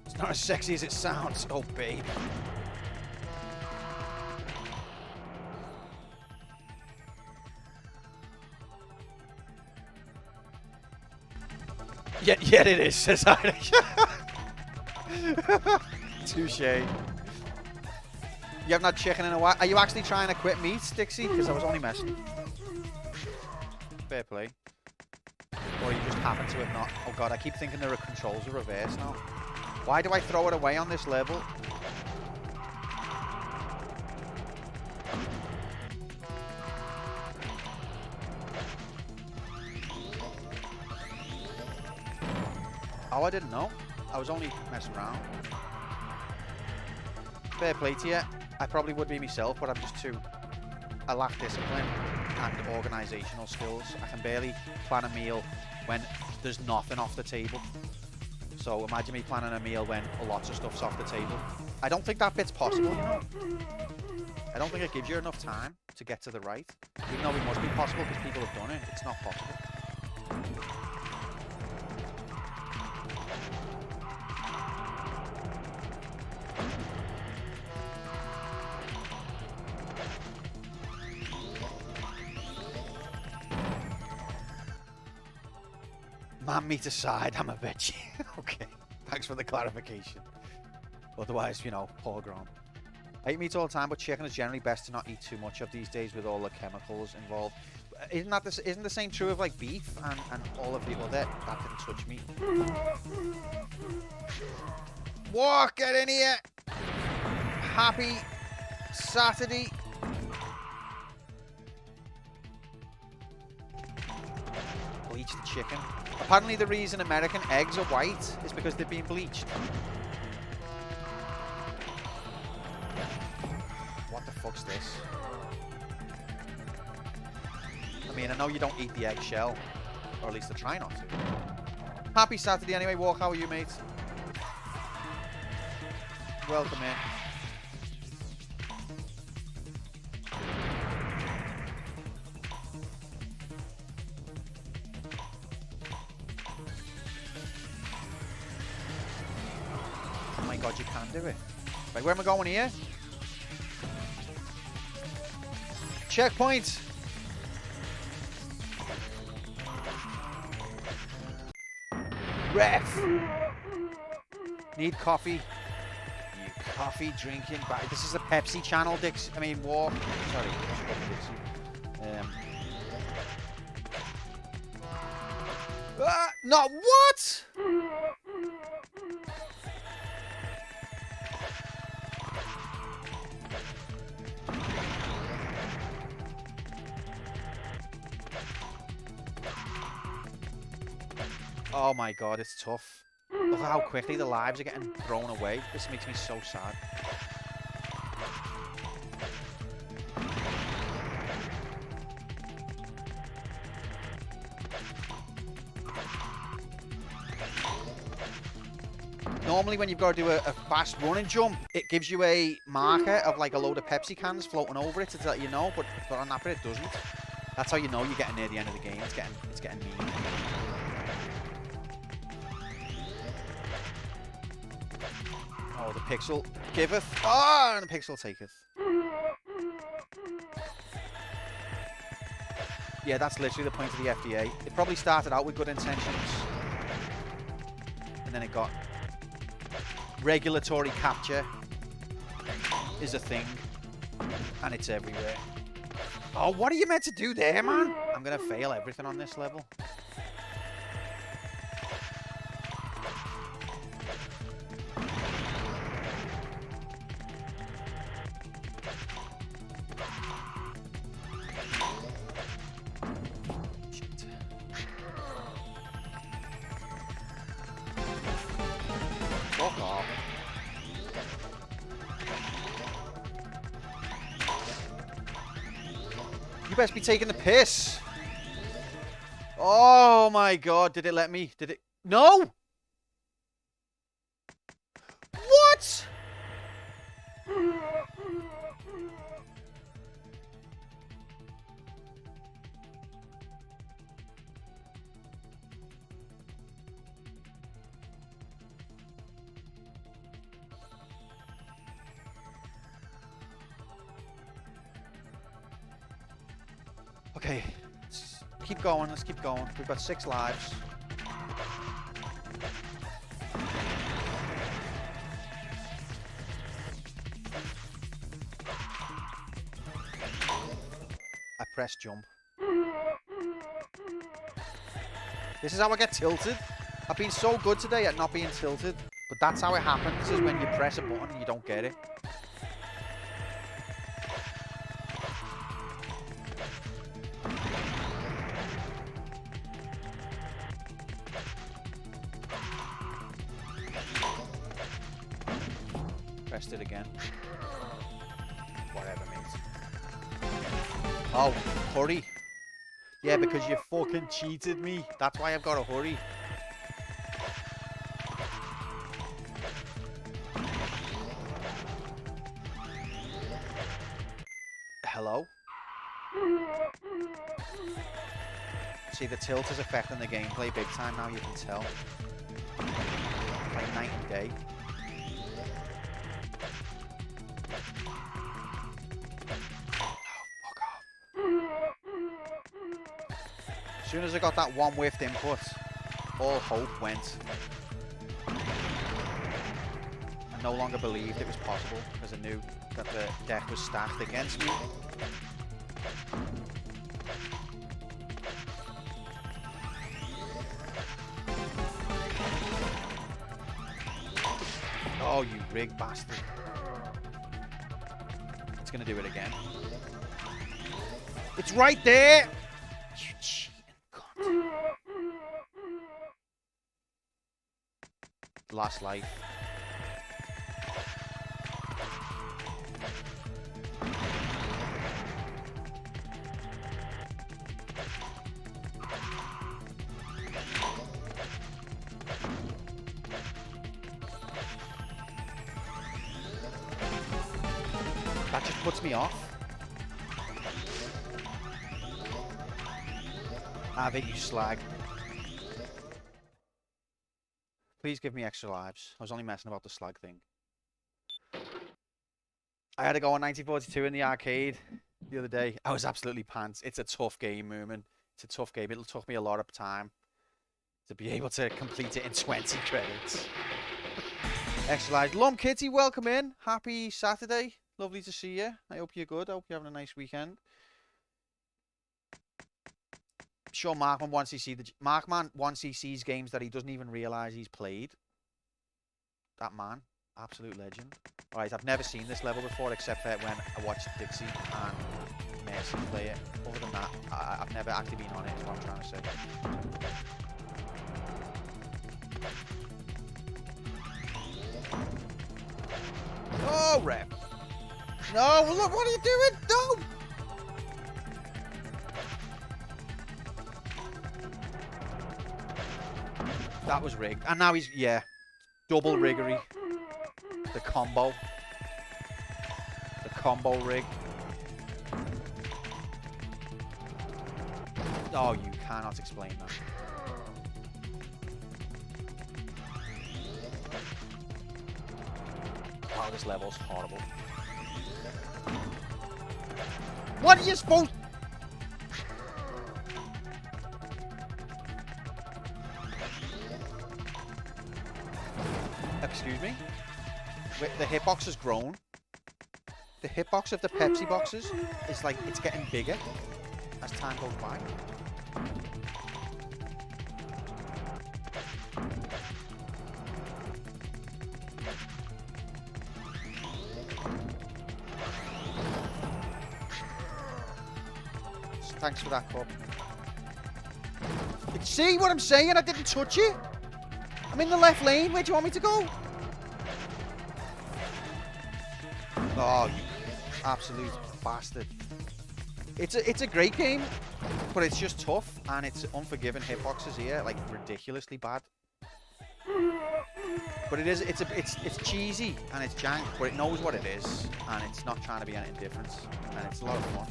It's not as sexy as it sounds. Oh, baby. Yeah, it is, says Irish. Touche. You haven't had chicken in a while. Are you actually trying to quit meat, Dixie? Because I was only messing. Fair play. Or you just happen to have not. Oh god, I keep thinking the controls are reversed now. Why do I throw it away on this level? Oh, I didn't know. I was only messing around. Fair play to you. I probably would be myself, but I'm just too... I lack discipline and organisational skills. I can barely plan a meal when there's nothing off the table. So imagine me planning a meal when lots of stuff's off the table. I don't think that bit's possible, you know? I don't think it gives you enough time to get to the right. Even though it must be possible because people have done it, it's not possible. Man meat aside, I'm a veggie. Okay, thanks for the clarification. Otherwise, you know, poor grown. I eat meat all the time, but chicken is generally best to not eat too much of these days with all the chemicals involved. Isn't the same true of like beef and all of the other? That didn't touch me. What? Get in here! Happy Saturday. Bleach the chicken. Apparently the reason American eggs are white is because they've been bleached. What the fuck's this? I mean, I know you don't eat the eggshell, or at least I try not to. Happy Saturday anyway, Walk, how are you, mate? Welcome in. Oh my god, you can do it. Right, where am I going here? Checkpoint! Ref! Need coffee. You coffee drinking. This is a Pepsi channel, Dix. I mean, Walk. Sorry. No, what? Oh my god, it's tough. Look at how quickly the lives are getting thrown away. This makes me so sad. Normally when you've got to do a fast running jump, it gives you a marker of like a load of Pepsi cans floating over it to let you know, but on that bit it doesn't. That's how you know you're getting near the end of the game. It's getting mean. Oh, the pixel giveth. Oh, and the pixel taketh. Yeah, that's literally the point of the FDA. It probably started out with good intentions. And then it got... Regulatory capture is a thing. And it's everywhere. Oh, what are you meant to do there, man? I'm going to fail everything on this level. best be taking the piss. Oh my god, did it let me? Did it? No! What? Okay, let's keep going, let's keep going. We've got 6 lives. I press jump. This is how I get tilted. I've been so good today at not being tilted, but that's how it happens, is when you press a button and you don't get it. Pressed it again. Whatever, mate. Oh, hurry. Yeah, because you fucking cheated me. That's why I've got to hurry. Hello? See, the tilt is affecting the gameplay big time now, you can tell. Like night and day. As soon as I got that one whiffed input, all hope went. I no longer believed it was possible because I knew that the deck was stacked against me. Oh, you rig bastard. It's gonna do it again. It's right there! You cheating cunt. Last life. That just puts me off. Have it, you slag. Please give me extra lives. I was only messing about the slag thing. I had to go on 1942 in the arcade the other day. I was absolutely pants. It's a tough game, Moomin. It's a tough game. It took me a lot of time to be able to complete it in 20 credits. Extra lives. Lum Kitty, welcome in. Happy Saturday. Lovely to see you. I hope you're good. I hope you're having a nice weekend. Sure, Markman once he sees games that he doesn't even realise he's played. That man, absolute legend. Alright, I've never seen this level before except for when I watched Dixie and Mercy play it. Other than that, I've never actually been on it, is what I'm trying to say. Oh, rep. No, look, what are you doing? No! That was rigged. And now he's, yeah, double riggery. The combo. The combo rig. Oh, you cannot explain that. Wow, this level's horrible. What are you supposed... Excuse me? Wait, the hitbox has grown. The hitbox of the Pepsi boxes is like, it's getting bigger as time goes by. Thanks for that, Club. See what I'm saying? I didn't touch it. I'm in the left lane. Where do you want me to go? Oh, you absolute bastard. It's a great game, but it's just tough, and it's unforgiving hitboxes here, like ridiculously bad. But it's cheesy and it's jank, but it knows what it is, and it's not trying to be anything different, and it's a lot of fun,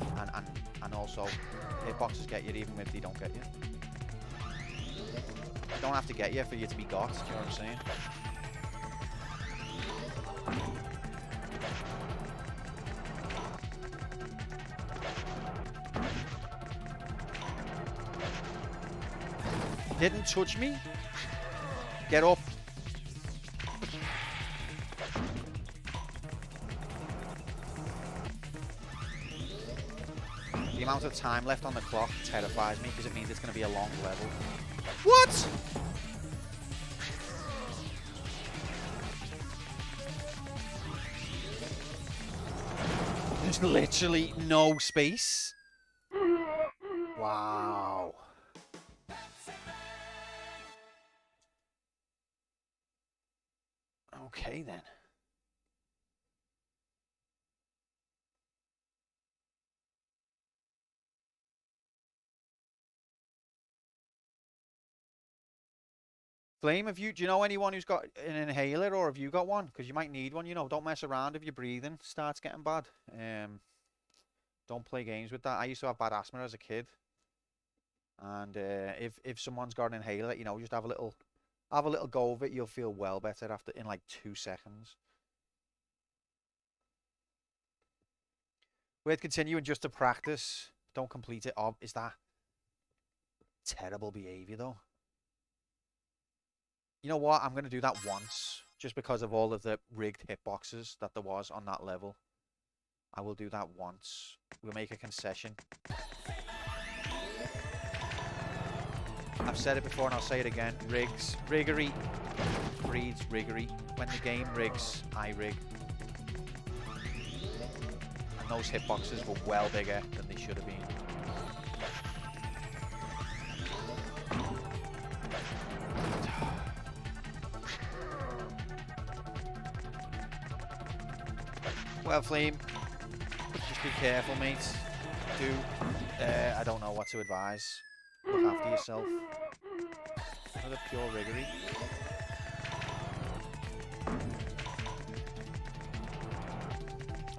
and also hitboxes get you even if they don't get you. They don't have to get you for you to be got. Do you know what I'm saying? Didn't touch me. Get up. The amount of time left on the clock terrifies me because it means it's going to be a long level. What? There's literally no space. Wow. Okay then. Flame, do you know anyone who's got an inhaler, or have you got one? Because you might need one, you know. Don't mess around if your breathing starts getting bad. Don't play games with that. I used to have bad asthma as a kid. And if someone's got an inhaler, you know, just have a little go of it. You'll feel well better after in like 2 seconds. We'd continue and just to practice. Don't complete it. Oh, is that terrible behavior though? You know what? I'm going to do that once, just because of all of the rigged hitboxes that there was on that level. I will do that once. We'll make a concession. I've said it before and I'll say it again. Riggery breeds riggery. When the game rigs, I rig. And those hitboxes were well bigger than they should have been. Well, Flame, just be careful, mate. I don't know what to advise. Look after yourself. Another pure riggery.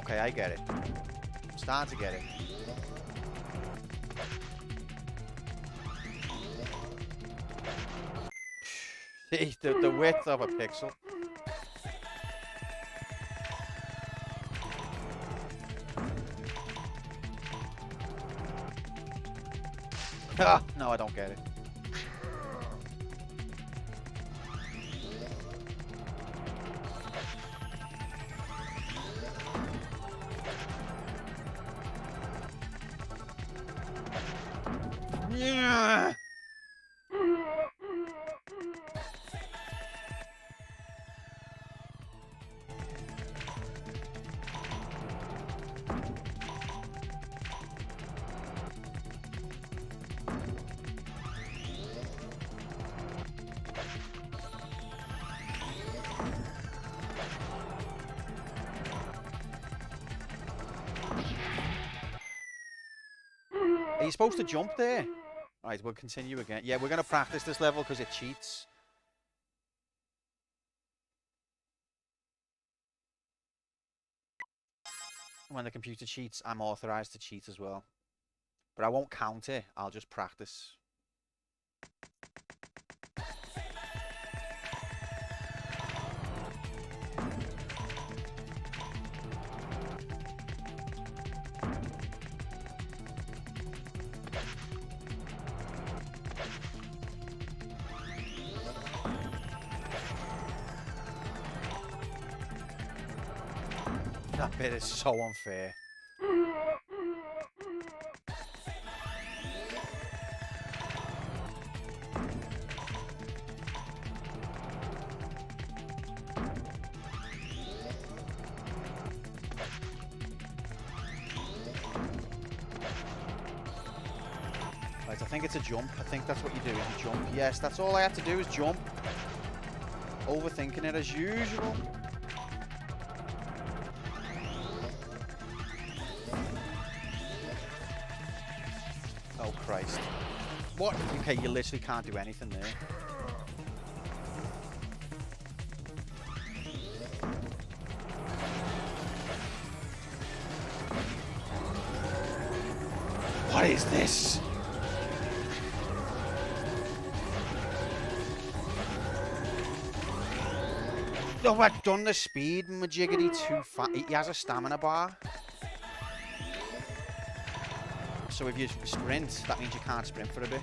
Okay, I get it. I'm starting to get it. See, the width of a pixel. Ah, no, I don't get it. Yeah. Are you supposed to jump there? Alright, we'll continue again. Yeah, we're going to practice this level because it cheats. When the computer cheats, I'm authorized to cheat as well. But I won't count it, I'll just practice. That bit is so unfair. Right, I think it's a jump. I think that's what you do, is you jump. Yes, that's all I have to do is jump. Overthinking it as usual. Christ. What? Okay, you literally can't do anything there. What is this? Oh, I've done the speed majiggity too fast. He has a stamina bar. So if you sprint, that means you can't sprint for a bit.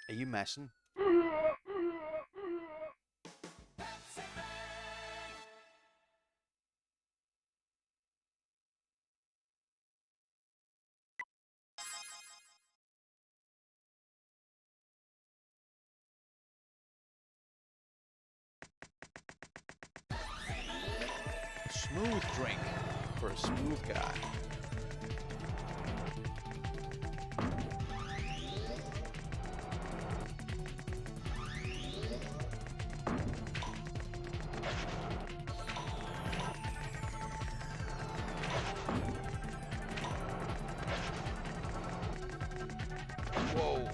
Are you messing? Smooth drink for a smooth guy. Whoa.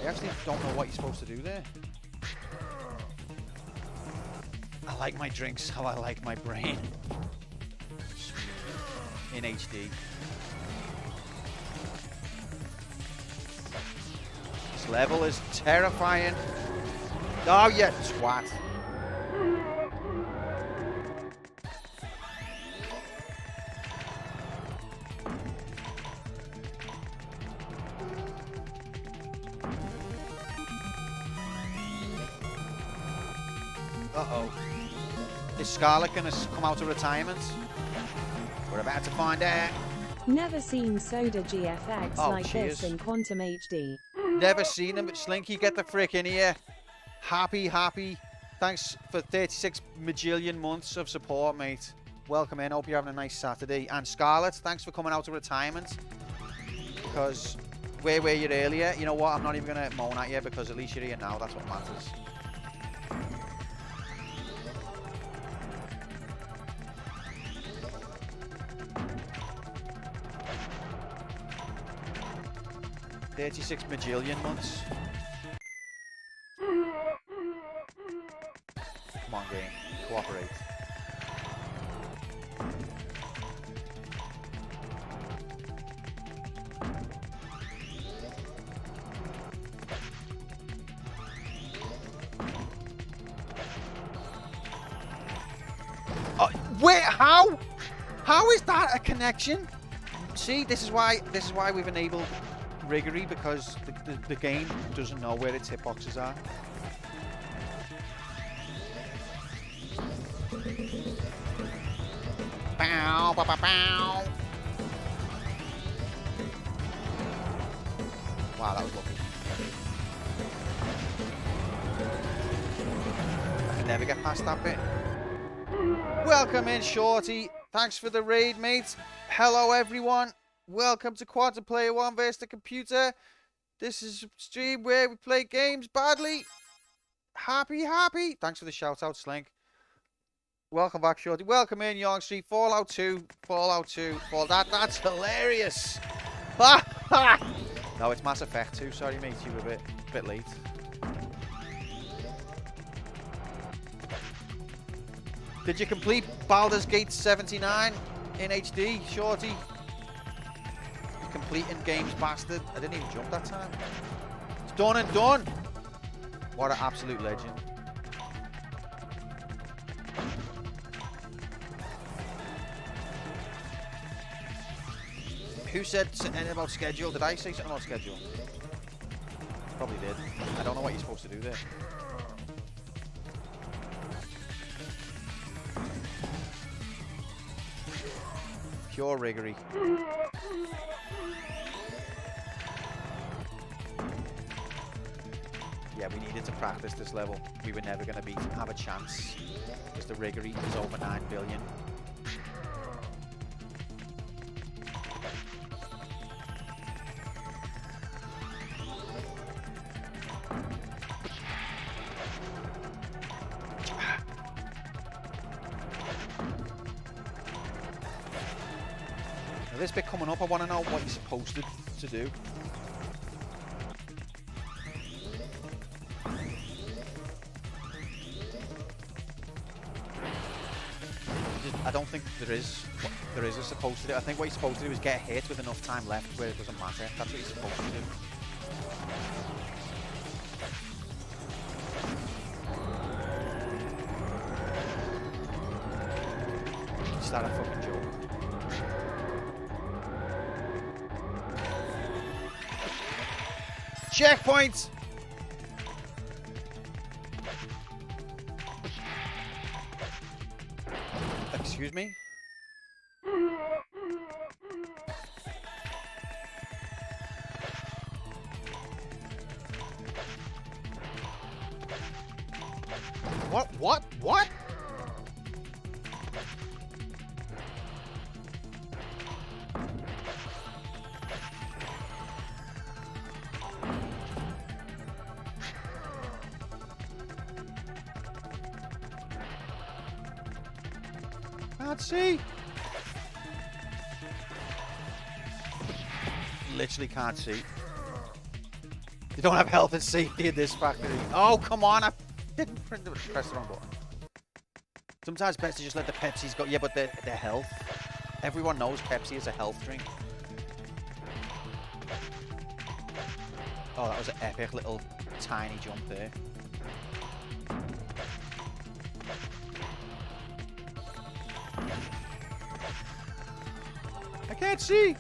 I actually don't know what you're supposed to do there. I like my drinks how I like my brain. In HD. This level is terrifying. Oh, you twat. Uh-oh. Is Scarlet gonna come out of retirement? We're about to find out. Never seen Soda GFX Oh, like cheers. this in Quantum HD. Never seen him, but Slinky, get the frick in here. Happy. Thanks for 36 majillion months of support, mate. Welcome in. Hope you're having a nice Saturday. And Scarlet, thanks for coming out of retirement. Because where were you earlier? You know what? I'm not even going to moan at you because at least you're here now. That's what matters. $36 majillion months. Come on, game. Cooperate. Wait, how? How is that a connection? See, this is why we've enabled Riggery, because the game doesn't know where its hitboxes are. Bow, bow, bow, bow. Wow, that was lucky. I can never get past that bit. Welcome in, Shorty. Thanks for the raid, mate. Hello, everyone. Welcome to Quantum Player 1 vs. the Computer. This is a stream where we play games badly. Happy. Thanks for the shout out, Slink. Welcome back, Shorty. Welcome in, Young Street. Fallout 2. That's hilarious. No, it's Mass Effect 2. Sorry, mate. You were a bit late. Did you complete Baldur's Gate 79 in HD, Shorty? Completing games, bastard. I didn't even jump that time. It's done and done. What an absolute legend. Who said anything about schedule? Did I say something about schedule? Probably did. I don't know what you're supposed to do there. Pure riggery. Yeah, we needed to practice this level. We were never going to have a chance because the riggery is over 9 billion. Now this bit coming up, I want to know what you're supposed to do. I don't think there is a supposed to do. I think what you're supposed to do is get hit with enough time left where it doesn't matter. That's what you're supposed to do. Is that a fucking joke? Checkpoint! Excuse me? What? Can't see. Literally can't see. You don't have health and safety in this factory. Oh, come on. I didn't press the wrong button. Sometimes best to just let the Pepsis go. Yeah, but their health. Everyone knows Pepsi is a health drink. Oh, that was an epic little tiny jump there. I can't see.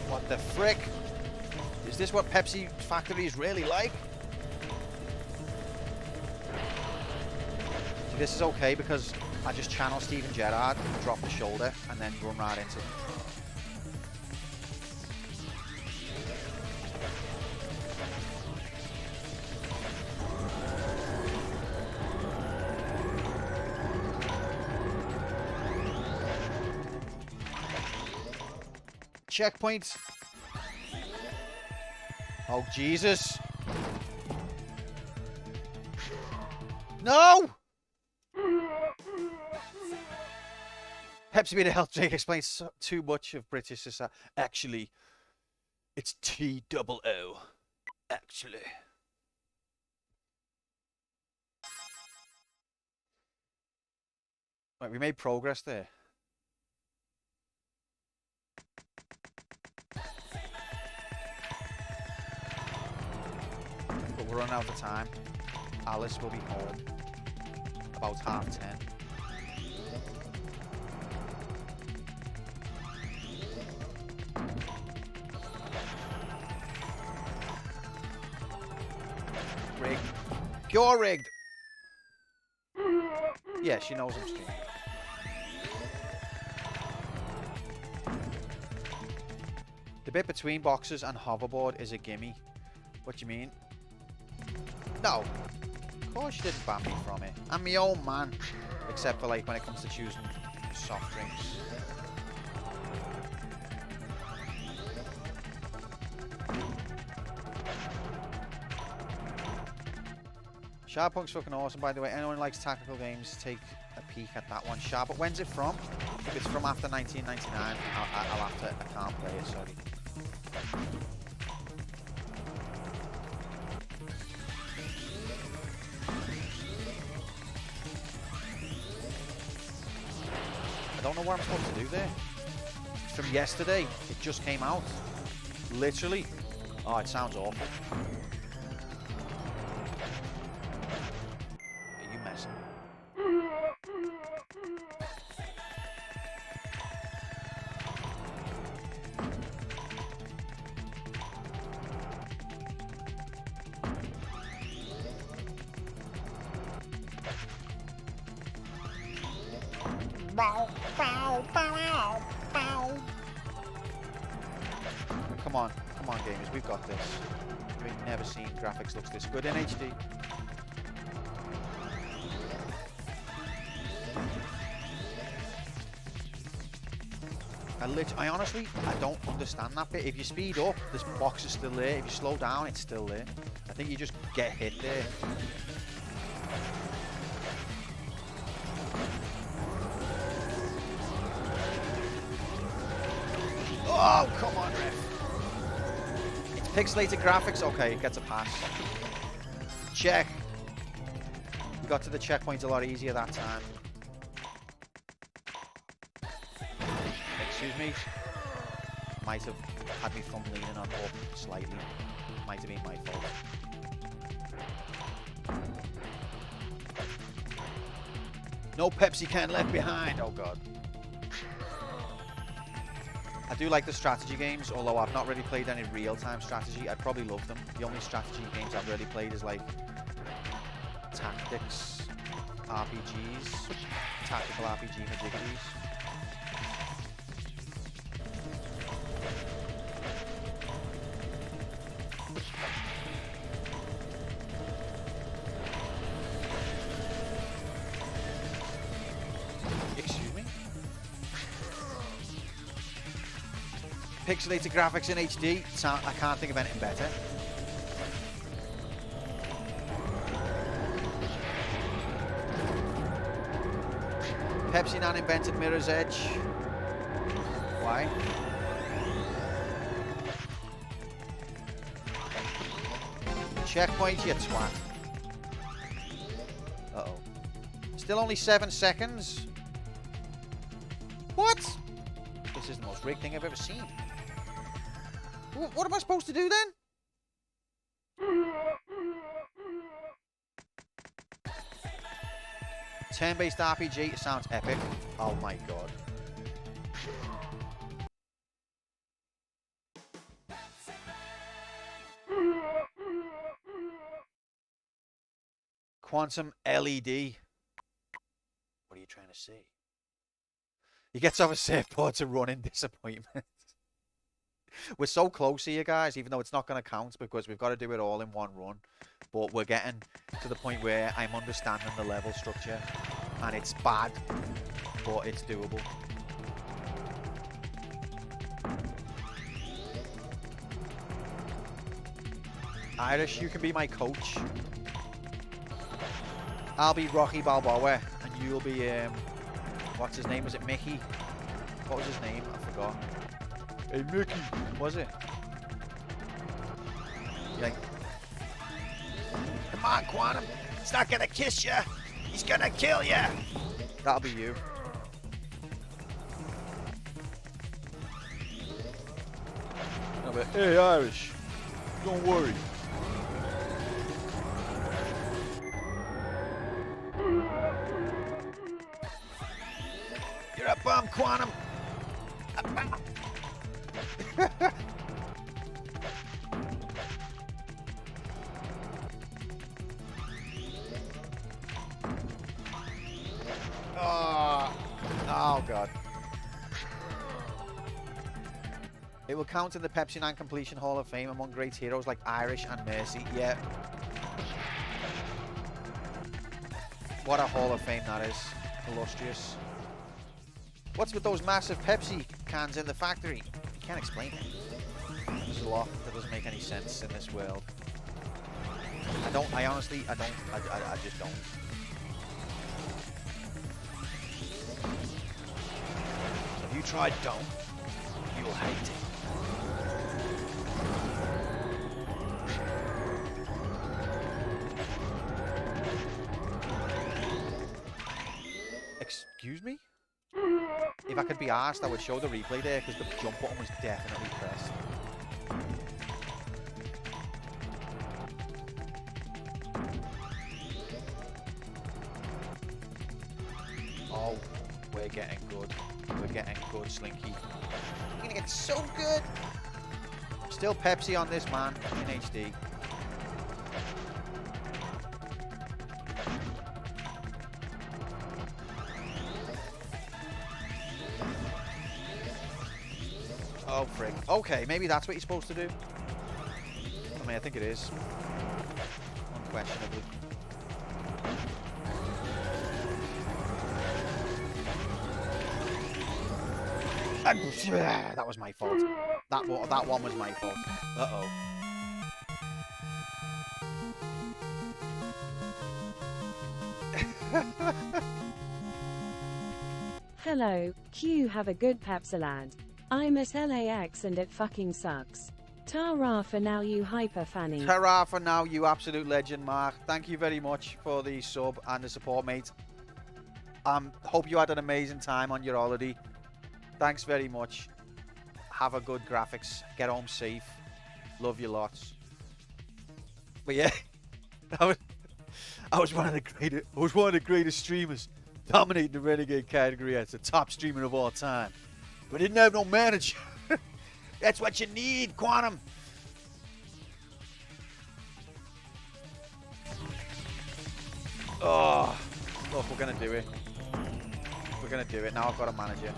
What the frick? Is this what Pepsi factory is really like? See, this is okay because I just channel Steven Gerrard, drop the shoulder, and then run right into them. Checkpoint. Oh, Jesus. No! Pepsi being a health drink explains too much of British society. Actually, it's T-double-O. Actually. Right, we made progress there. But we're running out of time. Alice will be home about 10:30. Rigged. You're rigged. Yeah, she knows I'm streaming. The bit between boxes and hoverboard is a gimme. What do you mean? No. Of course you didn't ban me from it. I'm my own man. Except for like when it comes to choosing soft drinks. Sharpunk's fucking awesome, by the way. Anyone who likes tactical games, take a peek at that one. Sharp, but when's it from? If it's from after 1999, I'll have to. I can't play it, sorry. I don't know what I'm supposed to do there. It's from yesterday. It just came out. Literally. Oh, it sounds awful. Are you messing? Come on, gamers, we've got this. We've never seen graphics looks this good in HD. I honestly, I don't understand that bit. If you speed up, this box is still there. If you slow down, it's still there. I think you just get hit there. Oh, come on, ref. It's pixelated graphics. Okay, it gets a pass. Check. We got to the checkpoint a lot easier that time. Excuse me. Might have had me thumb leaning on up slightly. Might have been my fault. No Pepsi can left behind. Oh god. I do like the strategy games, although I've not really played any real-time strategy. I'd probably love them. The only strategy games I've really played is like tactics, RPGs, tactical RPG majiggities. Excuse me? Pixelated graphics in HD, I can't think of anything better. Pepsi Man invented Mirror's Edge. Why? Checkpoint, you twat. Uh-oh. Still only 7 seconds? What? This is the most rigged thing I've ever seen. What am I supposed to do then? Turn-based RPG, it sounds epic. Oh my god. Quantum LED. What are you trying to say? He gets off a surfboard to run in disappointment. We're so close here, guys, even though it's not going to count because we've got to do it all in one run. But we're getting to the point where I'm understanding the level structure. And it's bad, but it's doable. Irish, you can be my coach. I'll be Rocky Balboa, and you'll be, what's his name? Was it Mickey? What was his name? I forgot. Hey, Mickey, was it? Like, come on, Quantum. He's not gonna kiss you. He's gonna kill you. That'll be you. I'll be, hey, Irish. Don't worry. You're a bum, Quantum. A bum. Oh god. It will count in the Pepsiman Completion Hall of Fame among great heroes like Irish and Mercy. Yeah. What a Hall of Fame that is. Illustrious. What's with those massive Pepsi cans in the factory? You can't explain it. There's a lot that doesn't make any sense in this world. I honestly just don't. If you tried don't, you'll hate it. Excuse me? If I could be asked, I would show the replay there because the jump button was definitely pressed. Oh, we're getting good. We're getting good, Slinky. We're gonna get so good. Still Pepsi on this, man, in HD. Oh, frick. Okay, maybe that's what you're supposed to do. I mean, I think it is. Unquestionably. That was my fault. That one was my fault. Uh-oh. Hello, Q, have a good Pepsilad. I miss LAX and it fucking sucks. Ta-ra for now, you hyper fanny. Ta-ra for now, you absolute legend, Mark. Thank you very much for the sub and the support, mate. Hope you had an amazing time on your holiday. Thanks very much. Have a good graphics. Get home safe. Love you lots. But yeah, I was one of the greatest streamers, dominating the Renegade category as the top streamer of all time. But didn't have no manager. That's what you need, Quantum. Oh, look, we're gonna do it. We're gonna do it. Now I've got a manager.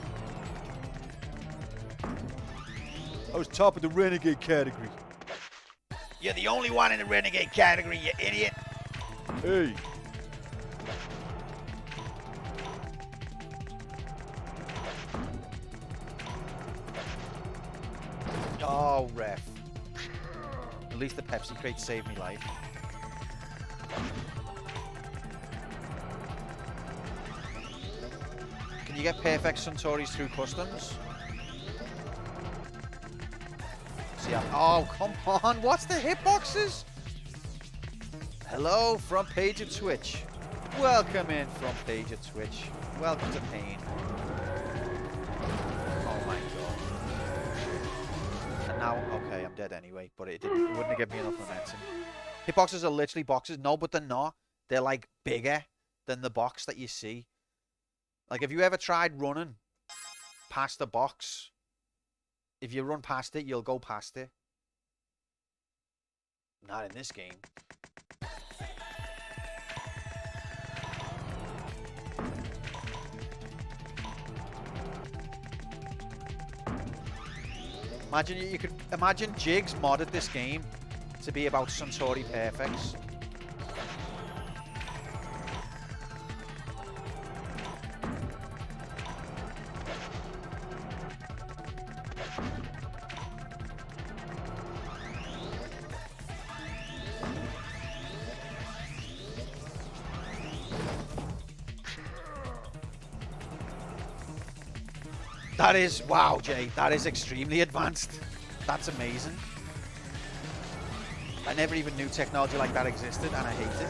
I was top of the Renegade category. You're the only one in the Renegade category, you idiot. Hey. Oh, ref. At least the Pepsi crate saved me life. Can you get perfect Suntories through customs? See, oh, come on. What's the hitboxes? Hello from Page of Twitch. Welcome in from Page of Twitch. Welcome to Pain. Oh my god. And now, okay, I'm dead anyway, but it wouldn't have given me enough momentum. Hitboxes are literally boxes. No, but they're not. They're like bigger than the box that you see. Like, have you ever tried running past a box? If you run past it, you'll go past it. Not in this game. Imagine you could imagine Jigs modded this game to be about Suntory perfects. That is, wow, Jay, that is extremely advanced. That's amazing. I never even knew technology like that existed, and I hate it.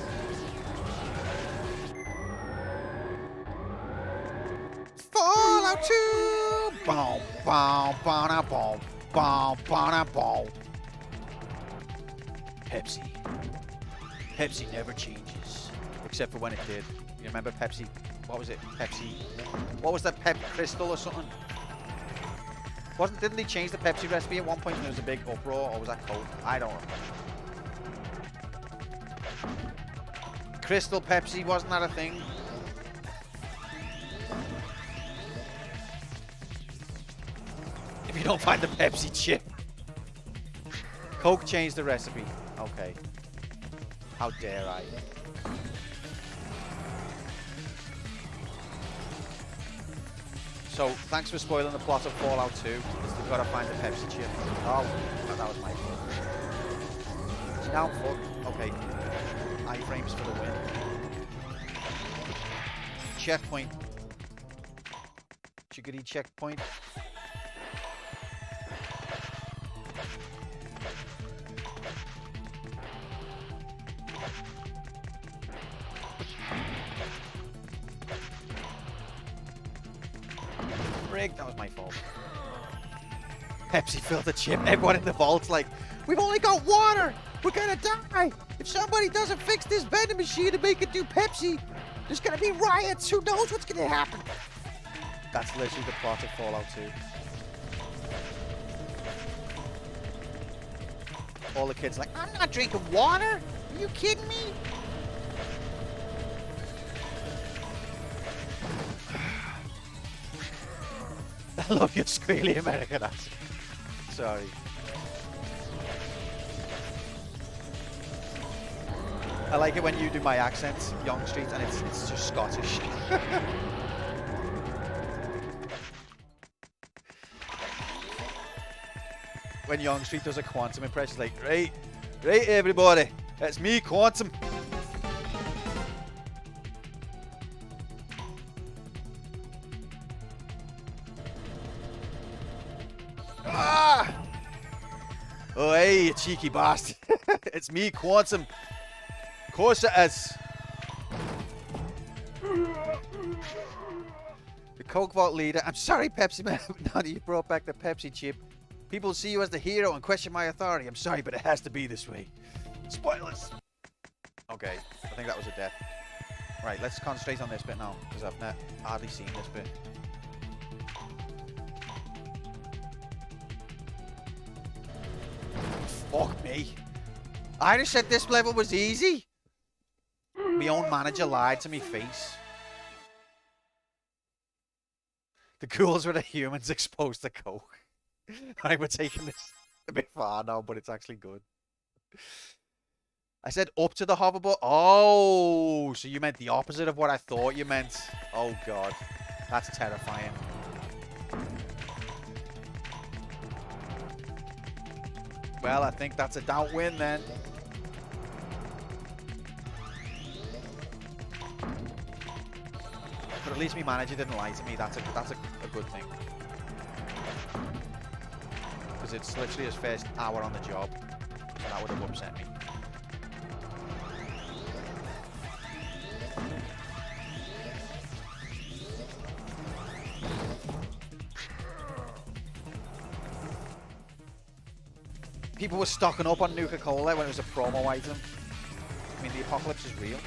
Fallout 2! Boom, boom, boom, boom, boom, boom, boom. Pepsi. Pepsi never changes. Except for when it did. You remember Pepsi? What was it? Pepsi. What was that? Pep Crystal or something? Didn't they change the Pepsi recipe at one point and there was a big uproar, or was that Coke? I don't remember. Crystal Pepsi, wasn't that a thing? If you don't find the Pepsi chip. Coke changed the recipe. Okay. How dare I? So, thanks for spoiling the plot of Fallout 2. We've got to find the Pepsi chip. Oh, that was my fault. See, now I'm fucked. Okay. Iframes for the win. Checkpoint. Chickadee checkpoint. That was my fault. Pepsi filled the chip. Everyone in the vault's like, we've only got water. We're gonna die. If somebody doesn't fix this vending machine to make it do Pepsi, there's gonna be riots. Who knows what's gonna happen? That's literally the plot of Fallout 2. All the kids like, I'm not drinking water. Are you kidding me? I love your squealy American accent. Sorry. I like it when you do my accent, Young Street, and it's just Scottish. When Young Street does a Quantum impression, it's like, right everybody, it's me, Quantum. Ah! Oh, hey, you cheeky bastard. It's me, Quantum. Of course it is. The Coke Vault leader. I'm sorry, Pepsi Man. Now that you brought back the Pepsi chip, people see you as the hero and question my authority. I'm sorry, but it has to be this way. Spoilers. Okay, I think that was a death. Right, let's concentrate on this bit now, because I've hardly seen this bit. Fuck me. I just said this level was easy. My own manager lied to me face. The ghouls were the humans exposed to coke. Right, we're taking this a bit far now, but it's actually good. I said up to the hoverboard. Oh, so you meant the opposite of what I thought you meant. Oh, God. That's terrifying. Well, I think that's a doubt win then. But at least my manager didn't lie to me. That's a good thing. Because it's literally his first hour on the job. So that would have upset me. People were stocking up on Nuka-Cola when it was a promo item. I mean, the apocalypse is real.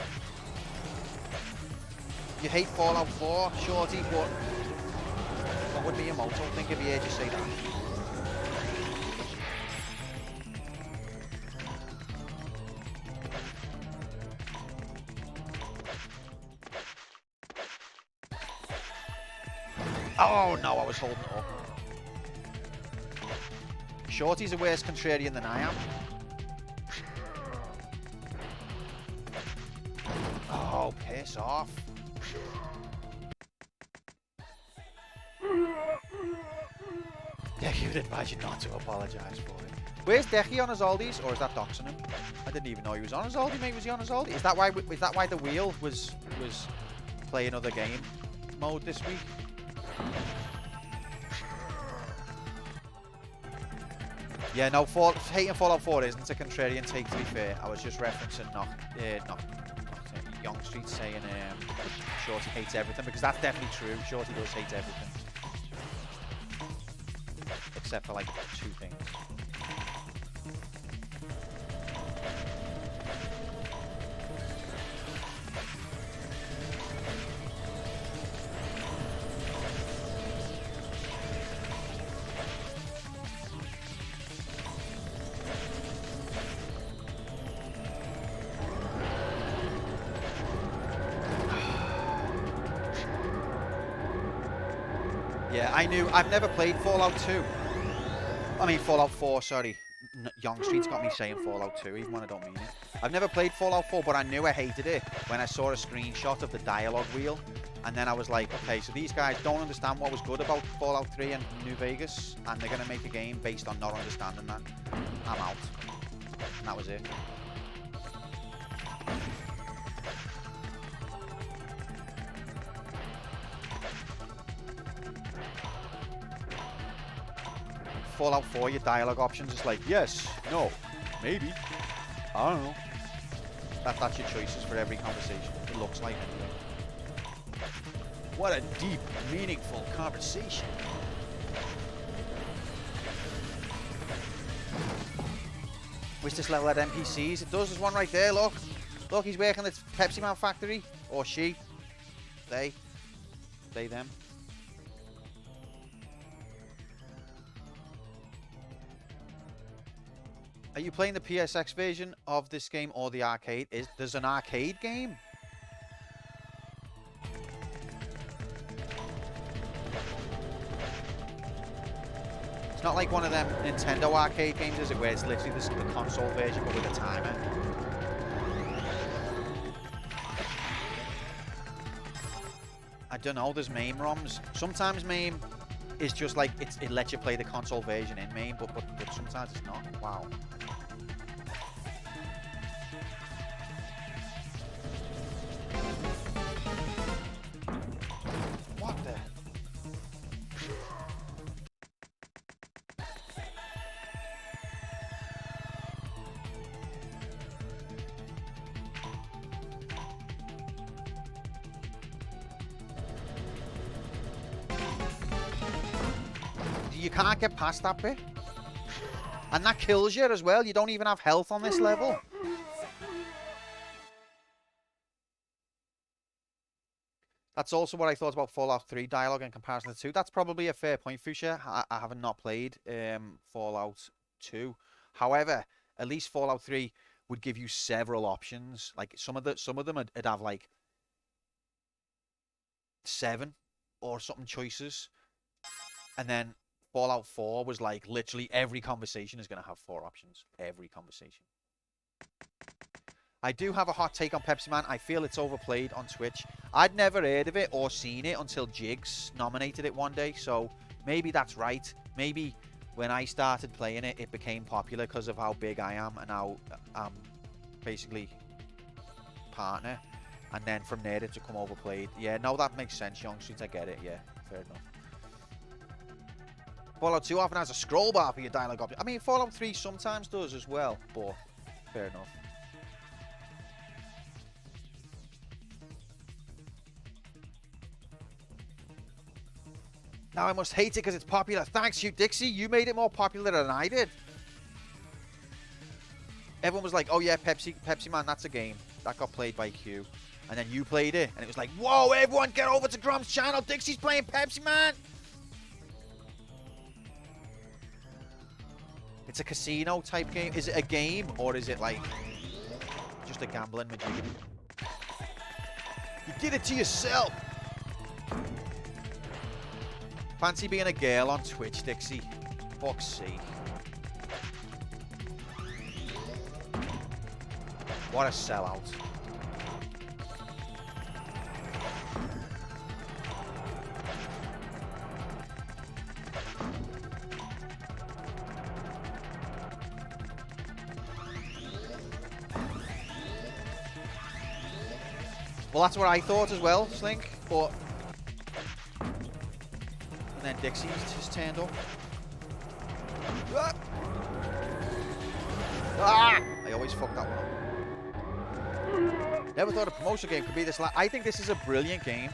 You hate Fallout 4, Shorty, but what would Miyamoto think if he heard you say that? Oh no, I was holding it up. Shorty's a worse contrarian than I am. Oh, piss off. Decky would advise you not to apologise for it. Where's Decky on his oldies, or is that doxing him? I didn't even know he was on his oldie, mate. Was he on his oldie? Is that why the wheel was playing other game mode this week? Yeah, no, hating Fallout 4 isn't a contrarian take, to be fair. I was just referencing Young Street saying Shorty hates everything, because that's definitely true. Shorty does hate everything. Except for like 2 things. Yeah, I knew. I've never played Fallout 2. I mean, Fallout 4, sorry. Young Street's got me saying Fallout 2, even when I don't mean it. I've never played Fallout 4, but I knew I hated it when I saw a screenshot of the dialogue wheel. And then I was like, okay, so these guys don't understand what was good about Fallout 3 and New Vegas, and they're going to make a game based on not understanding that. I'm out. And that was it. Fallout 4, your dialogue options is like, yes, no, maybe, I don't know. That's your choices for every conversation. It looks like anyway. What a deep, meaningful conversation. Wish this level had NPCs. It does. There's one right there, look. Look, he's working at the Pepsiman factory. Or she. They, them. Are you playing the PSX version of this game or the arcade? There's an arcade game? It's not not like one of them Nintendo arcade games, is it? Where it's literally the console version but with a timer. I don't know, there's MAME ROMs. Sometimes MAME is just like, it lets you play the console version in MAME, but sometimes it's not. Wow. What the? You can't get past that bit. And that kills you as well. You don't even have health on this level. That's also what I thought about Fallout 3 dialogue in comparison to 2. That's probably a fair point, Fuchsia. I haven't not played Fallout 2. However, at least Fallout 3 would give you several options. Like some of them would have like 7 or something choices. And then Fallout 4 was like literally every conversation is going to have 4 options. Every conversation. I do have a hot take on Pepsiman. I feel it's overplayed on Twitch. I'd never heard of it or seen it until Jigs nominated it one day. So maybe that's right. Maybe when I started playing it, it became popular because of how big I am and how I'm basically partner. And then from there, it's become overplayed. Yeah, no, that makes sense, Young Street. I get it. Yeah, fair enough. Fallout 2 often has a scroll bar for your dialogue option. I mean, Fallout 3 sometimes does as well, but fair enough. Now I must hate it because it's popular. Thanks, you, Dixie. You made it more popular than I did. Everyone was like, oh yeah, Pepsiman, that's a game. That got played by Q. And then you played it, and it was like, whoa, everyone get over to Grum's channel. Dixie's playing Pepsiman. It's a casino type game. Is it a game, or is it like just a gambling magician? You did it to yourself. Fancy being a girl on Twitch, Dixie. Fuck's sake. What a sellout. Well, that's what I thought as well, Slink, but... And then Dixie's just turned up. Ah! I always fuck that one up. Never thought a promotional game could be this. I think this is a brilliant game.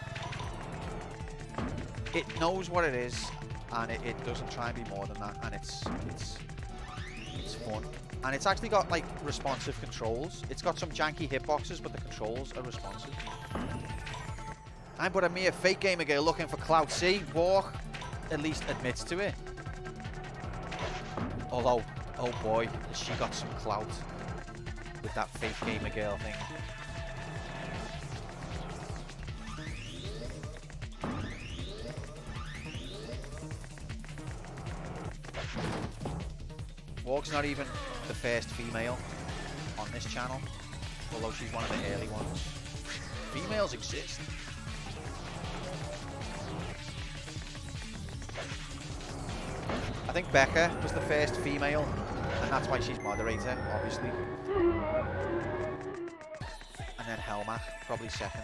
It knows what it is, and it doesn't try and be more than that. And it's fun, and it's actually got like responsive controls. It's got some janky hitboxes, but the controls are responsive. I'm but a mere fake gamer girl looking for clout. See, Walk at least admits to it. Although, oh boy, has she got some clout with that fake gamer girl thing. Walk's not even the first female on this channel, although she's one of the early ones. Females exist. I think Becca was the first female, and that's why she's moderator, obviously. And then Helmach, probably second.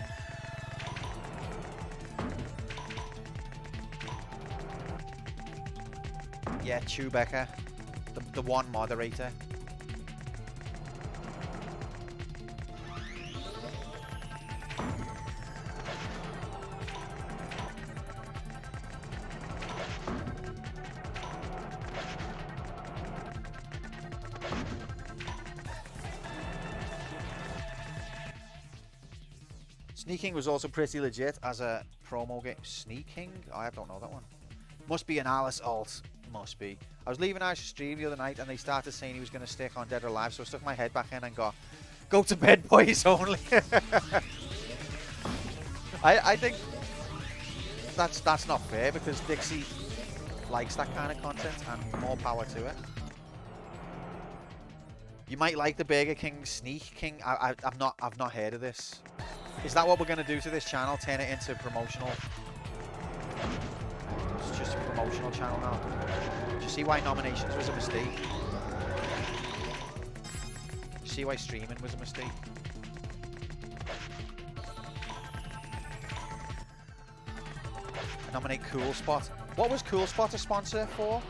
Yeah, Chewbecca, the one moderator. Sneaking was also pretty legit as a promo game. Sneaking? Oh, I don't know that one. Must be an Alice alt. Must be. I was leaving Ash's stream the other night and they started saying he was going to stick on Dead or Alive, so I stuck my head back in and got, go to bed, boys only. I think that's not fair because Dixie likes that kind of content, and more power to it. You might like the Burger King Sneak King. I've not heard of this. Is that what we're gonna do to this channel? Turn it into promotional? It's just a promotional channel now. Do you see why nominations was a mistake? Do you see why streaming was a mistake? I nominate Cool Spot. What was Cool Spot a sponsor for?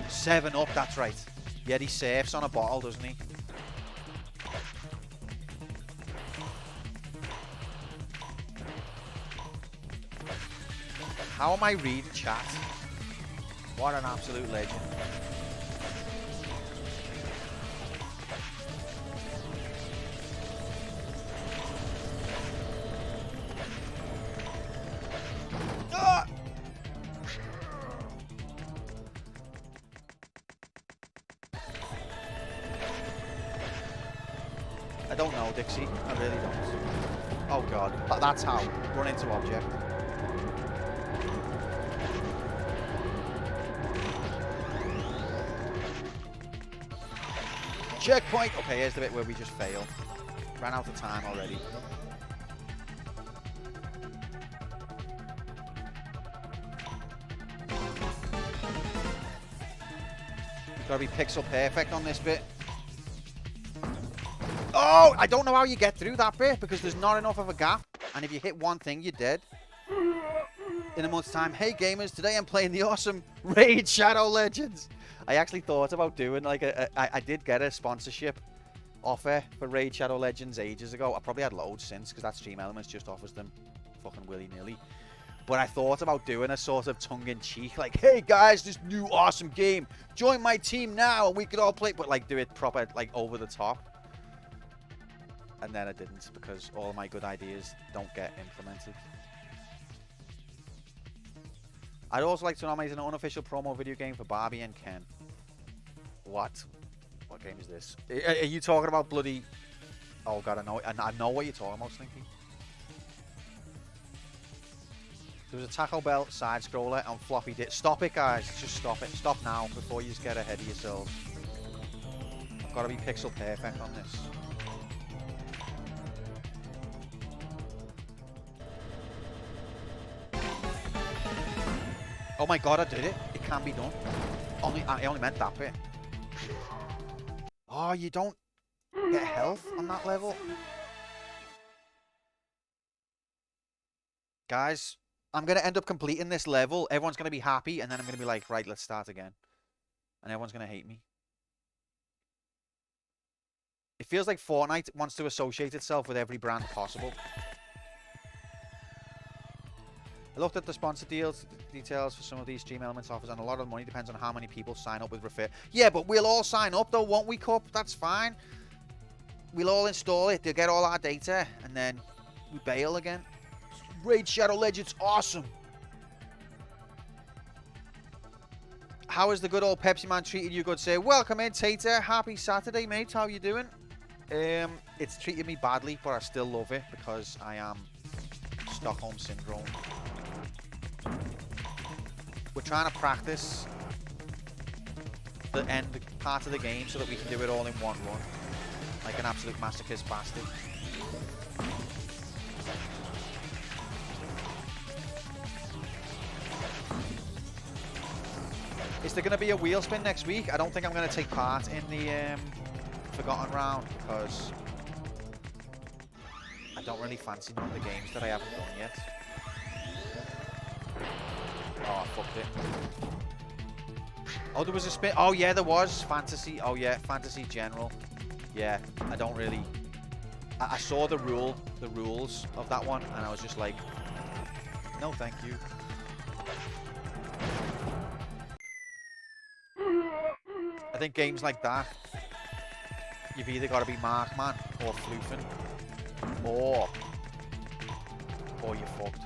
Seven Up, that's right. Yeah, he surfs on a bottle, doesn't he? How am I reading chat? What an absolute legend. Ah! I don't know, Dixie. I really don't. Oh god, that's how. Run into object. Checkpoint! Okay, here's the bit where we just fail. Ran out of time already. You've got to be pixel perfect on this bit. Oh! I don't know how you get through that bit because there's not enough of a gap. And if you hit one thing, you're dead. In a month's time, hey gamers, today I'm playing the awesome Raid Shadow Legends. I actually thought about doing like I did get a sponsorship offer for Raid Shadow Legends ages ago. I probably had loads since because that Stream Elements just offers them fucking willy-nilly. But I thought about doing a sort of tongue-in-cheek, like, hey guys, this new awesome game, join my team now and we could all play, but like do it proper, like over the top. And then I didn't because all my good ideas don't get implemented. I'd also like to nominate an unofficial promo video game for Barbie and Ken. What? What game is this? Are you talking about bloody... Oh god, I know what you're talking about, Slinky. There was a Taco Bell side-scroller on floppy disk. Stop it, guys. Just stop it. Stop now before you just get ahead of yourselves. I've got to be pixel perfect on this. Oh my god, I did it. It can be done. I only meant that bit. Oh, you don't get health on that level? Guys, I'm going to end up completing this level. Everyone's going to be happy, and then I'm going to be like, right, let's start again. And everyone's going to hate me. It feels like Fortnite wants to associate itself with every brand possible. I looked at the sponsor details for some of these Stream Elements offers, and a lot of the money depends on how many people sign up with Refer. Yeah, but we'll all sign up though, won't we, Cup? That's fine. We'll all install it. They'll get all our data, and then we bail again. Raid Shadow Legends, awesome. How is the good old Pepsiman treating you, good sir? Welcome in, Tater. Happy Saturday, mate. How you doing? It's treated me badly, but I still love it because I am Stockholm Syndrome. We're trying to practice the end part of the game so that we can do it all in one run. Like an absolute masochist bastard. Is there going to be a wheel spin next week? I don't think I'm going to take part in the Forgotten round because I don't really fancy none of the games that I haven't done yet. Oh, I fucked it. Oh, there was a spin. Oh, yeah, there was. Fantasy. Oh, yeah, Fantasy General. Yeah, I don't really... I saw the rules of that one, and I was just like, no, thank you. I think games like that, you've either got to be Markman or Floofing, or you're fucked.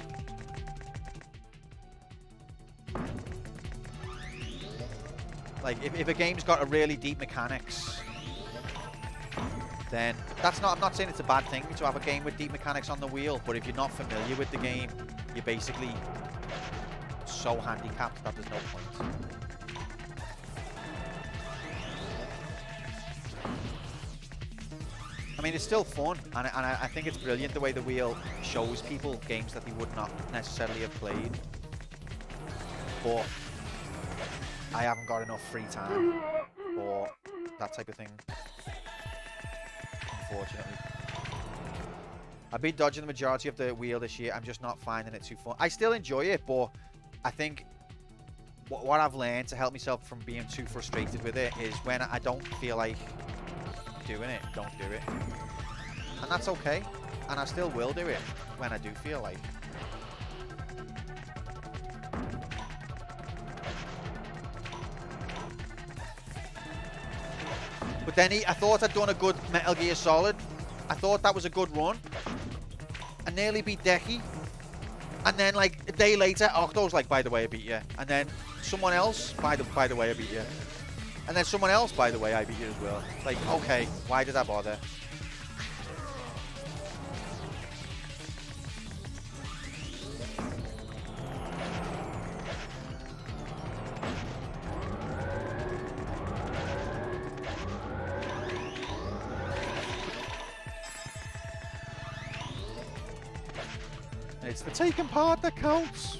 Like, if a game's got a really deep mechanics, then that's not. I'm not saying it's a bad thing to have a game with deep mechanics on the wheel, but if you're not familiar with the game, you're basically so handicapped that there's no point. I mean, it's still fun, and I think it's brilliant the way the wheel shows people games that they would not necessarily have played. But I haven't got enough free time for that type of thing, unfortunately. I've been dodging the majority of the wheel this year. I'm just not finding it too fun. I still enjoy it, but I think what I've learned to help myself from being too frustrated with it is when I don't feel like doing it, don't do it. And that's okay. And I still will do it when I do feel like. But then I thought I'd done a good Metal Gear Solid. I thought that was a good run. I nearly beat Decky. And then like a day later, Octo's like, by the way, I beat you. And then someone else, by the way, I beat you. And then someone else, by the way, I beat you as well. Like, okay, why did I bother? It's the taking part that counts.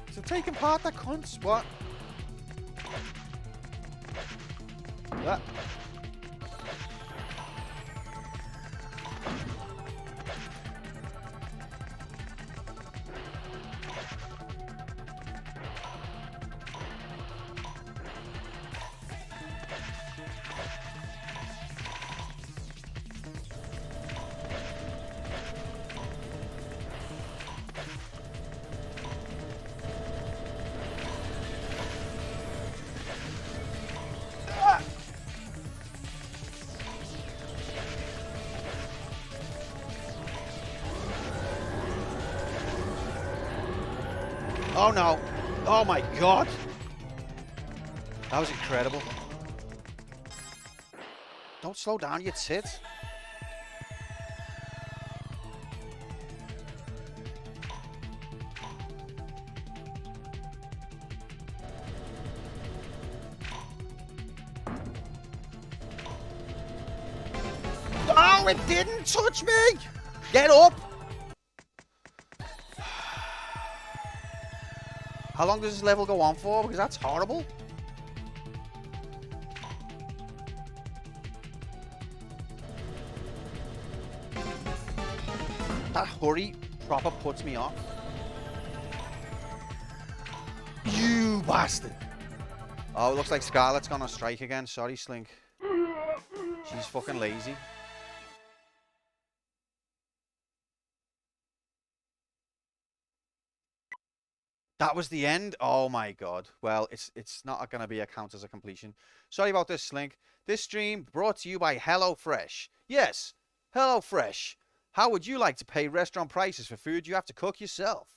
It's the taking part that counts. What? That. Oh no. Oh my god. That was incredible. Don't slow down, you tit. Oh, it didn't touch me! Get up! How long does this level go on for? Because that's horrible. That hurry proper puts me off. You bastard. Oh, it looks like Scarlett's gone on strike again. Sorry, Slink. She's fucking lazy. That was the end? Oh my god. Well, it's not going to be a count as a completion. Sorry about this, Slink. This stream brought to you by HelloFresh. Yes, HelloFresh. How would you like to pay restaurant prices for food you have to cook yourself?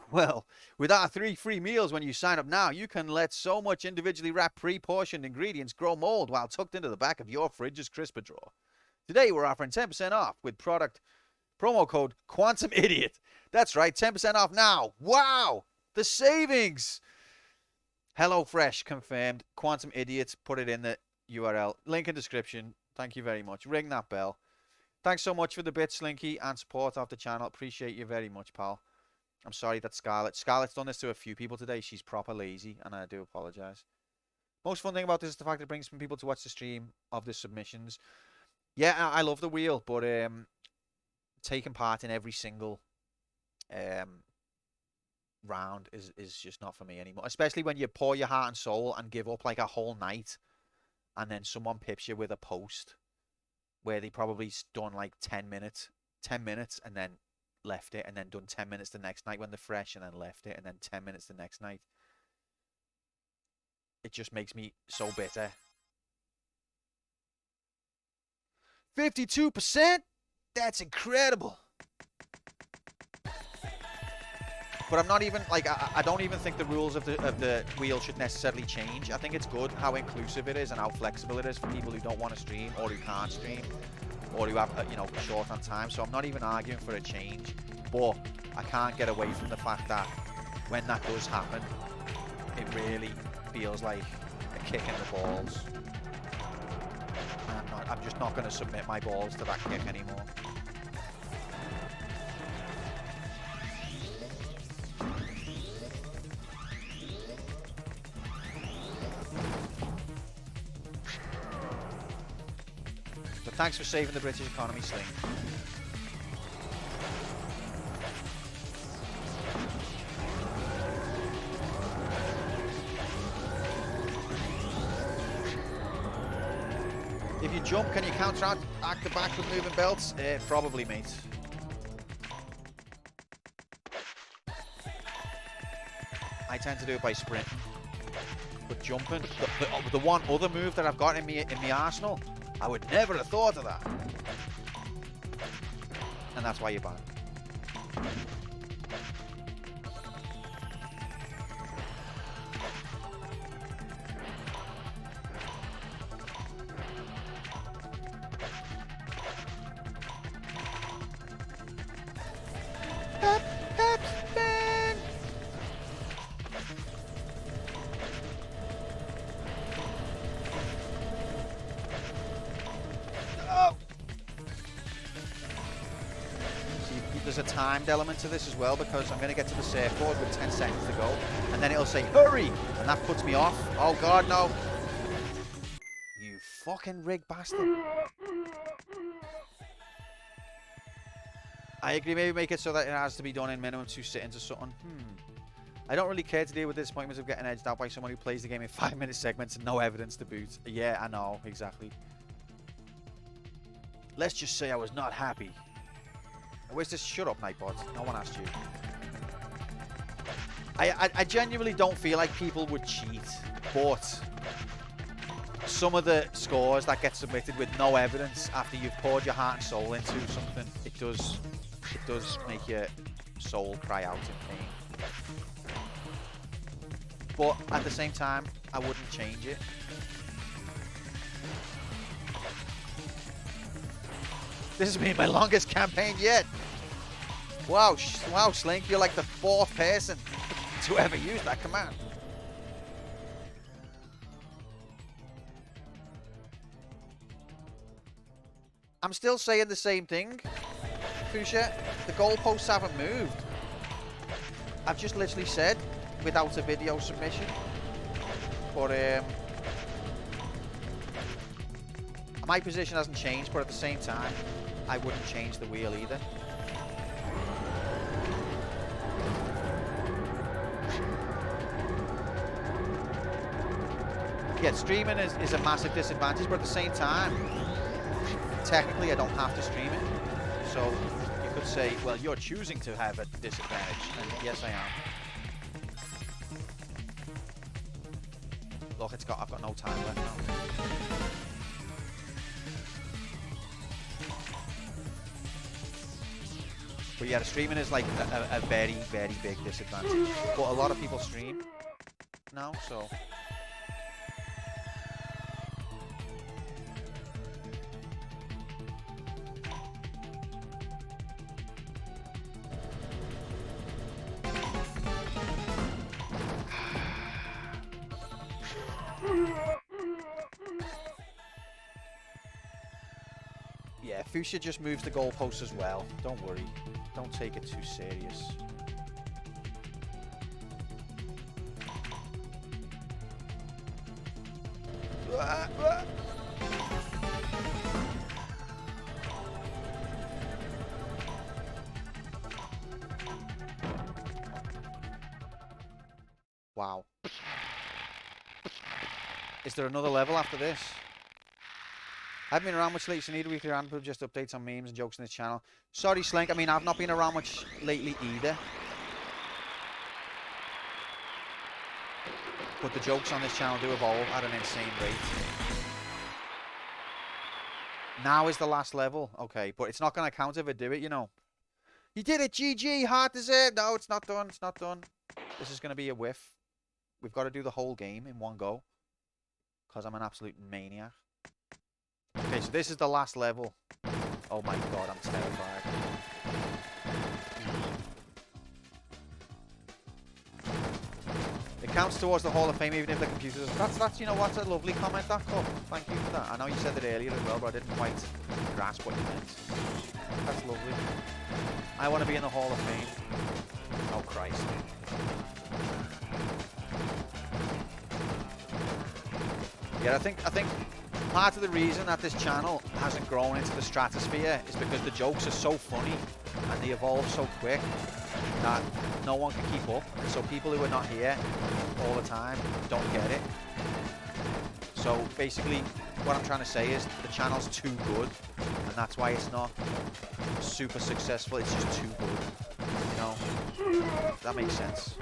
Well, with our 3 free meals when you sign up now, you can let so much individually wrapped pre-portioned ingredients grow mold while tucked into the back of your fridge's crisper drawer. Today, we're offering 10% off with product promo code Quantum Idiot. That's right, 10% off now. Wow! The savings! HelloFresh confirmed. Quantum Idiots, put it in the URL. Link in description. Thank you very much. Ring that bell. Thanks so much for the bit, Slinky, and support of the channel. Appreciate you very much, pal. I'm sorry that Scarlett's done this to a few people today. She's proper lazy, and I do apologize. Most fun thing about this is the fact that it brings some people to watch the stream of the submissions. Yeah, I love the wheel, but taking part in every single round is just not for me anymore. Especially when you pour your heart and soul and give up like a whole night, and then someone pips you with a post where they probably done like 10 minutes and then left it, and then done 10 minutes the next night when they're fresh, and then left it, and then 10 minutes the next night. It just makes me so bitter. 52%? That's incredible. But I'm not even like I don't even think the rules of the wheel should necessarily change. I think it's good how inclusive it is and how flexible it is for people who don't want to stream or who can't stream or who have you know, short on time. So I'm not even arguing for a change, but I can't get away from the fact that when that does happen, it really feels like a kick in the balls. And I'm just not going to submit my balls to that kick anymore. But thanks for saving the British economy, Sling. If you jump, can you counteract the back with moving belts? Probably, mate. I tend to do it by sprint. But jumping, the one other move that I've got in my arsenal, I would never have thought of that. And that's why you're banned. Pepsiman! Oh! See, there's a timed element to this as well, because I'm going to get to the surfboard with 10 seconds to go, and then it'll say hurry, and that puts me off. Oh god, no. You fucking rig bastard. I agree, maybe make it so that it has to be done in minimum 2 sittings or something. I don't really care to deal with the disappointments of getting edged out by someone who plays the game in 5-minute segments and no evidence to boot. Yeah, I know, exactly. Let's just say I was not happy. Where's this? Shut up, Nightbot. No one asked you. I genuinely don't feel like people would cheat, but some of the scores that get submitted with no evidence after you've poured your heart and soul into something, it does make your soul cry out in pain. But at the same time, I wouldn't change it. This has been my longest campaign yet. Wow, wow, Slink, you're like the 4th person to ever use that command. I'm still saying the same thing, Fusha. The goalposts haven't moved. I've just literally said, without a video submission. But, my position hasn't changed, but at the same time, I wouldn't change the wheel either. Yeah, streaming is a massive disadvantage, but at the same time, technically I don't have to stream it. So you could say, well, you're choosing to have a disadvantage, and yes, I am. Look, I've got no time left now. But yeah, the streaming is like a very, very big disadvantage. But a lot of people stream now, so. Yeah, Fuchsia just moves the goalposts as well. Don't worry. Don't take it too serious. Wow. Is there another level after this? I haven't been around much lately, so need a weekly roundup of just updates on memes and jokes on this channel. Sorry, Slink. I mean, I've not been around much lately either. But the jokes on this channel do evolve at an insane rate. Now is the last level. Okay, but it's not going to count if I do it, you know. You did it, GG, hard dessert. No, it's not done, it's not done. This is going to be a whiff. We've got to do the whole game in one go. Because I'm an absolute maniac. Okay, so this is the last level. Oh my god, I'm terrified. It counts towards the Hall of Fame even if the computers... That's you know what, a lovely comment, that Cup. Thank you for that. I know you said it earlier as well, but I didn't quite grasp what you meant. That's lovely. I want to be in the Hall of Fame. Oh, Christ. Yeah, I think part of the reason that this channel hasn't grown into the stratosphere is because the jokes are so funny and they evolve so quick that no one can keep up. And so people who are not here all the time don't get it. So basically, what I'm trying to say is the channel's too good, and that's why it's not super successful. It's just too good. You know? That makes sense.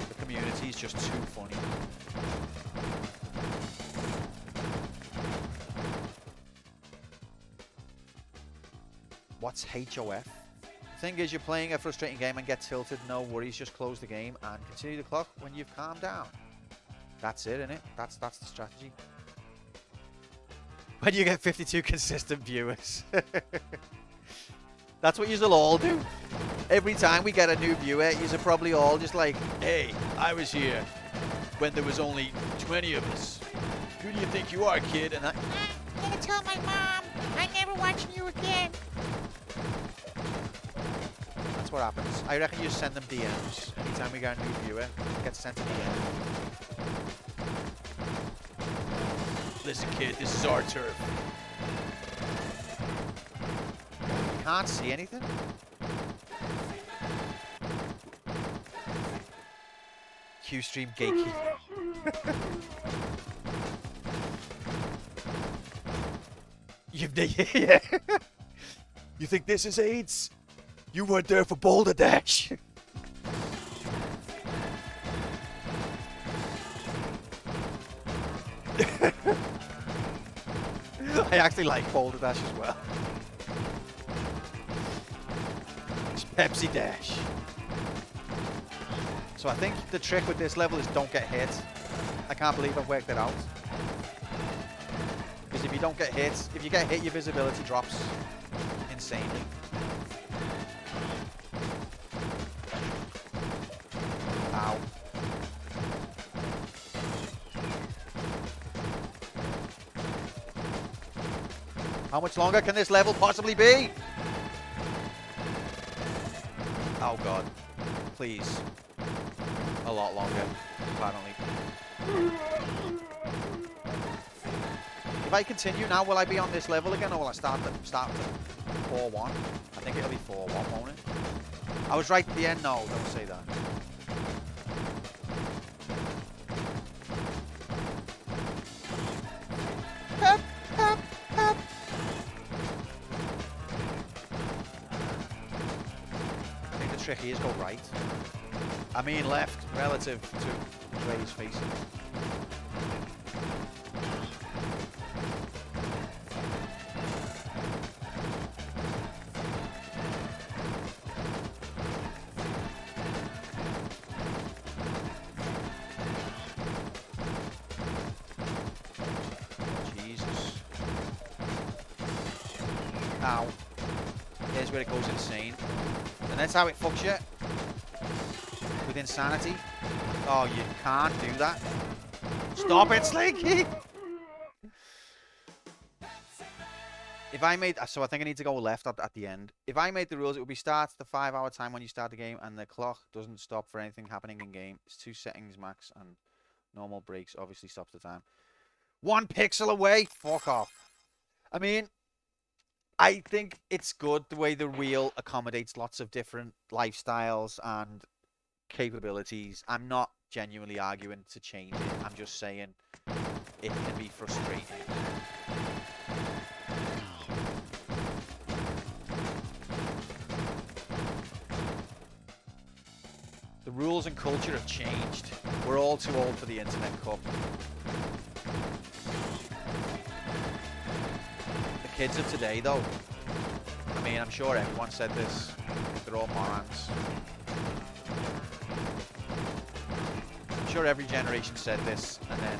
The community is just too funny. What's HOF? Thing is, you're playing a frustrating game and get tilted. No worries, just close the game and continue the clock when you've calmed down. That's it, innit? That's the strategy. When you get 52 consistent viewers. That's what you'll all do. Every time we get a new viewer, you're probably all just like, hey, I was here when there was only 20 of us. Who do you think you are, kid? And I'm gonna tell my mom I'm never watching you again. That's what happens. I reckon you send them DMs. Anytime we get a new viewer, it gets sent a DM. Listen, kid, this is our turf. You can't see anything? Qstream gatekeeper. Yeah. You think this is AIDS? You weren't there for Boulder Dash. I actually like Boulder Dash as well. It's Pepsi Dash. So I think the trick with this level is don't get hit. I can't believe I've worked it out. Because if you don't get hit, if you get hit, your visibility drops insanely. Ow. How much longer can this level possibly be? Oh god. Please. A lot longer, apparently. If I continue now, will I be on this level again, or will I start at 4-1? I think it'll be 4-1, won't it? I was right at the end. No, don't say that. Help, help, help. I think the trick here is go right. I mean left, relative to where he's facing. Jesus. Ow. Here's where it goes insane. And that's how it fucks you. With insanity. Oh, you can't do that. Stop it, Slinky! If I made... So I think I need to go left at the end. If I made the rules, it would be start the 5-hour time when you start the game, and the clock doesn't stop for anything happening in game. It's 2 settings max, and normal breaks obviously stops the time. 1 pixel away? Fuck off. I mean, I think it's good the way the wheel accommodates lots of different lifestyles and capabilities. I'm not genuinely arguing to change it. I'm just saying it can be frustrating. The rules and culture have changed. We're all too old for the Internet Cup. kids of today, though, I mean, I'm sure everyone said this. They're all morons. I'm sure every generation said this, and then,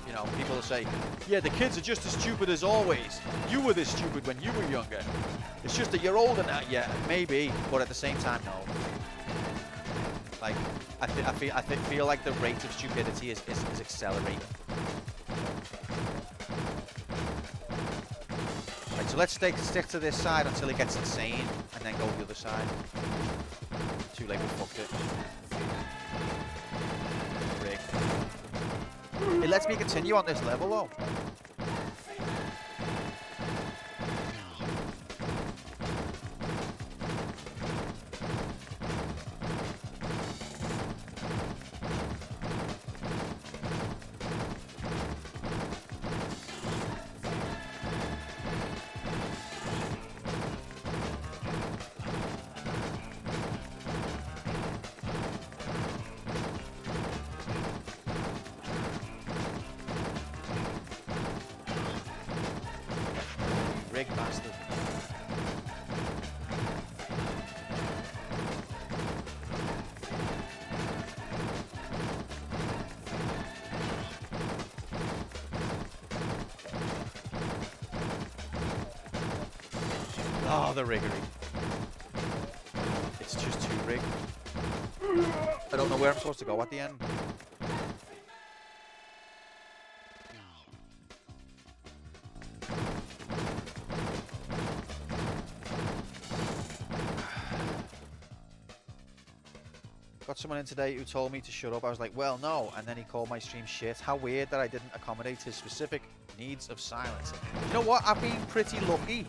you know, people will say, yeah, the kids are just as stupid as always. You were this stupid when you were younger. It's just that you're older now. Yeah, maybe, but at the same time, no. Like, I feel like the rate of stupidity is accelerating. Right, so let's stick to this side until it gets insane, and then go the other side. Too late, we fucked it. Rigged. It lets me continue on this level, though. Rigged bastard. Oh, the riggery. It's just too rigged. I don't know where I'm supposed to go at the end. Got someone in today who told me to shut up. I was like, well, no. And then he called my stream shit. How weird that I didn't accommodate his specific needs of silence. You know what? I've been pretty lucky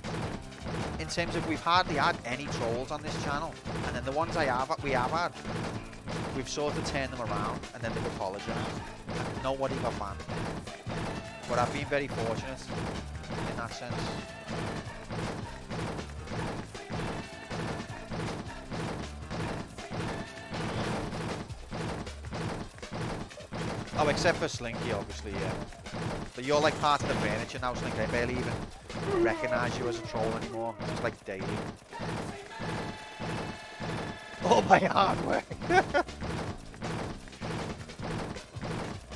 in terms of we've hardly had any trolls on this channel. And then the ones we have had, we've sort of turned them around and then they've apologized. And nobody got banned. But I've been very fortunate in that sense. Oh, except for Slinky, obviously, yeah. But you're like part of the furniture now, Slinky. I barely even recognise you as a troll anymore. It's like daily. All my hard work.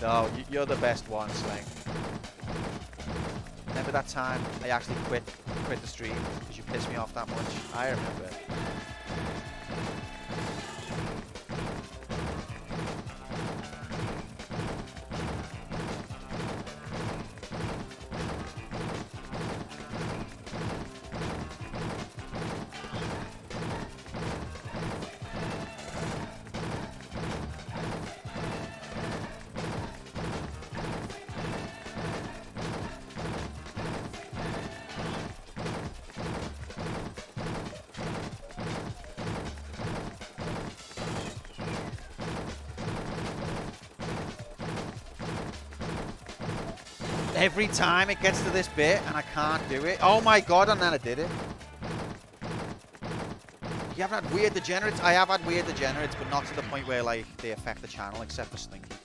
No, you're the best one, Slink. Remember that time I actually quit the stream because you pissed me off that much? I remember. Every time it gets to this bit and I can't do it. Oh my god, and then I did it. You haven't had weird degenerates? I have had weird degenerates, but not to the point where like they affect the channel, except for Slinky.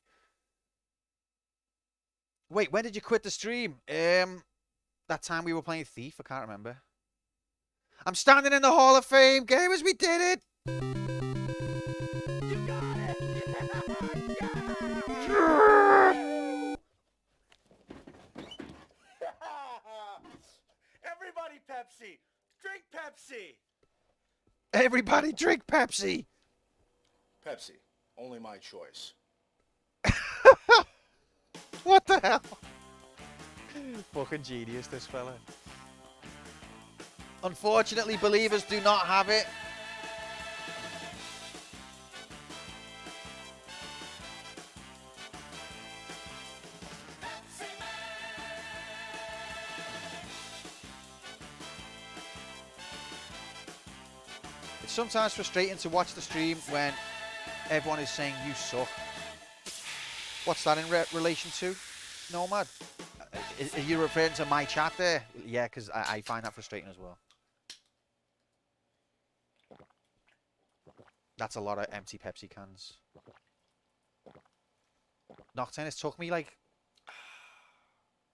Wait, when did you quit the stream? That time we were playing Thief, I can't remember. I'm standing in the Hall of Fame, gamers, we did it! You got it! Everybody Pepsi! Drink Pepsi! Everybody drink Pepsi! Pepsi. Only my choice. What the hell? Fucking genius, this fella. Unfortunately, believers do not have it. It's sometimes frustrating to watch the stream when everyone is saying you suck. What's that in relation to, Nomad? Are you referring to my chat there? Yeah, because I find that frustrating as well. That's a lot of empty Pepsi cans. Nocturne, it took me like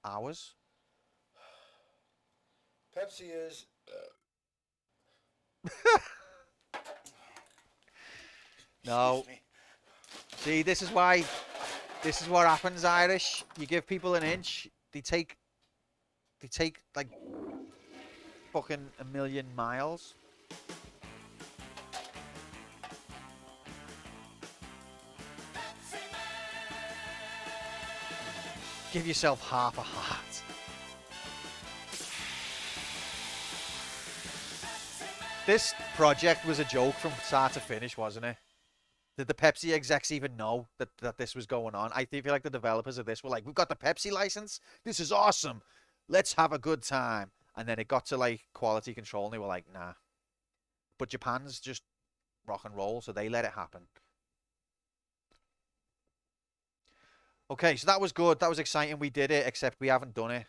hours. Pepsi is. No. Excuse me. See, this is why. This is what happens, Irish. You give people an inch, they take like fucking a million miles. Give yourself half a heart. This project was a joke from start to finish, wasn't it? Did the Pepsi execs even know that this was going on? I feel like the developers of this were like, we've got the Pepsi license. This is awesome. Let's have a good time. And then it got to like quality control and they were like, nah. But Japan's just rock and roll, so they let it happen. Okay, so that was good. That was exciting. We did it, except we haven't done it.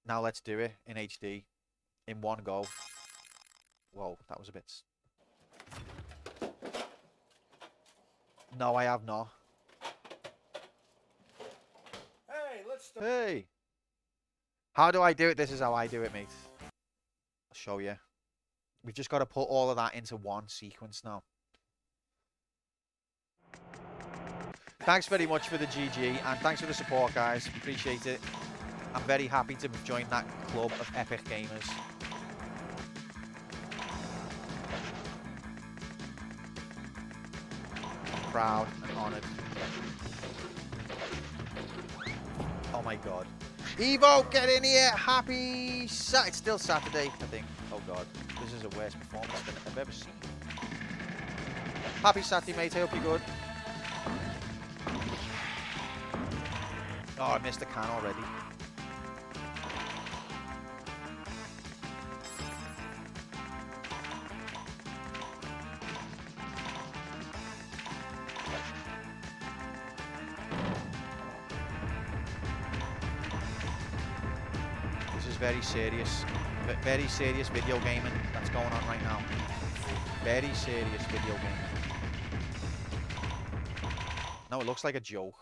Now let's do it in HD in one go. Whoa, that was a bit... No, I have not. Hey, let's start. Hey! How do I do it? This is how I do it, mate. I'll show you. We've just got to put all of that into one sequence now. Thanks very much for the GG, and thanks for the support, guys. Appreciate it. I'm very happy to have joined that club of epic gamers. Proud and honoured. Oh my god. Evo, get in here! Happy it's still Saturday, I think. Oh god. This is the worst performance than I've ever seen. Happy Saturday, mate. I hope you're good. Oh, I missed the can already. This is very serious video gaming that's going on right now. Very serious video gaming. No, it looks like a joke.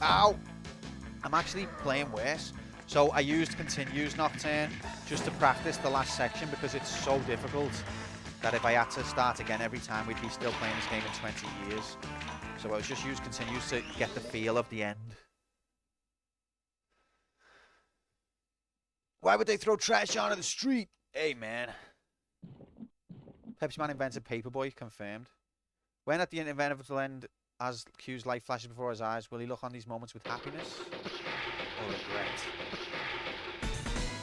Ow! I'm actually playing worse. So I used continues Nocturne just to practice the last section because it's so difficult that if I had to start again every time, we'd be still playing this game in 20 years. So I was just used continues to get the feel of the end. Why would they throw trash onto the street? Hey, man. Pepsiman invented Paperboy, confirmed. When at the inevitable end, as Q's life flashes before his eyes, will he look on these moments with happiness or regret?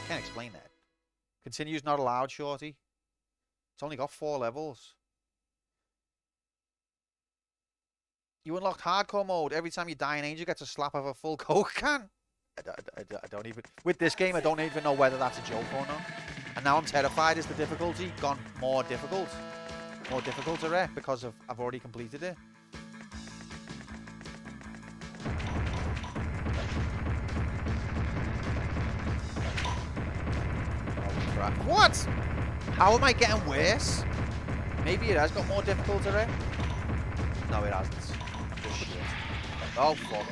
Can't explain that. Continues not allowed, Shorty. It's only got 4 levels. You unlocked hardcore mode. Every time you die, an angel gets a slap of a full Coke can. I don't even... With this game, I don't even know whether that's a joke or not. And now I'm terrified. Is the difficulty gone more difficult? More difficult to rep because I've already completed it. What? How am I getting worse? Maybe it has got more difficult already. No, it hasn't. I'm just shit. Oh, fuck.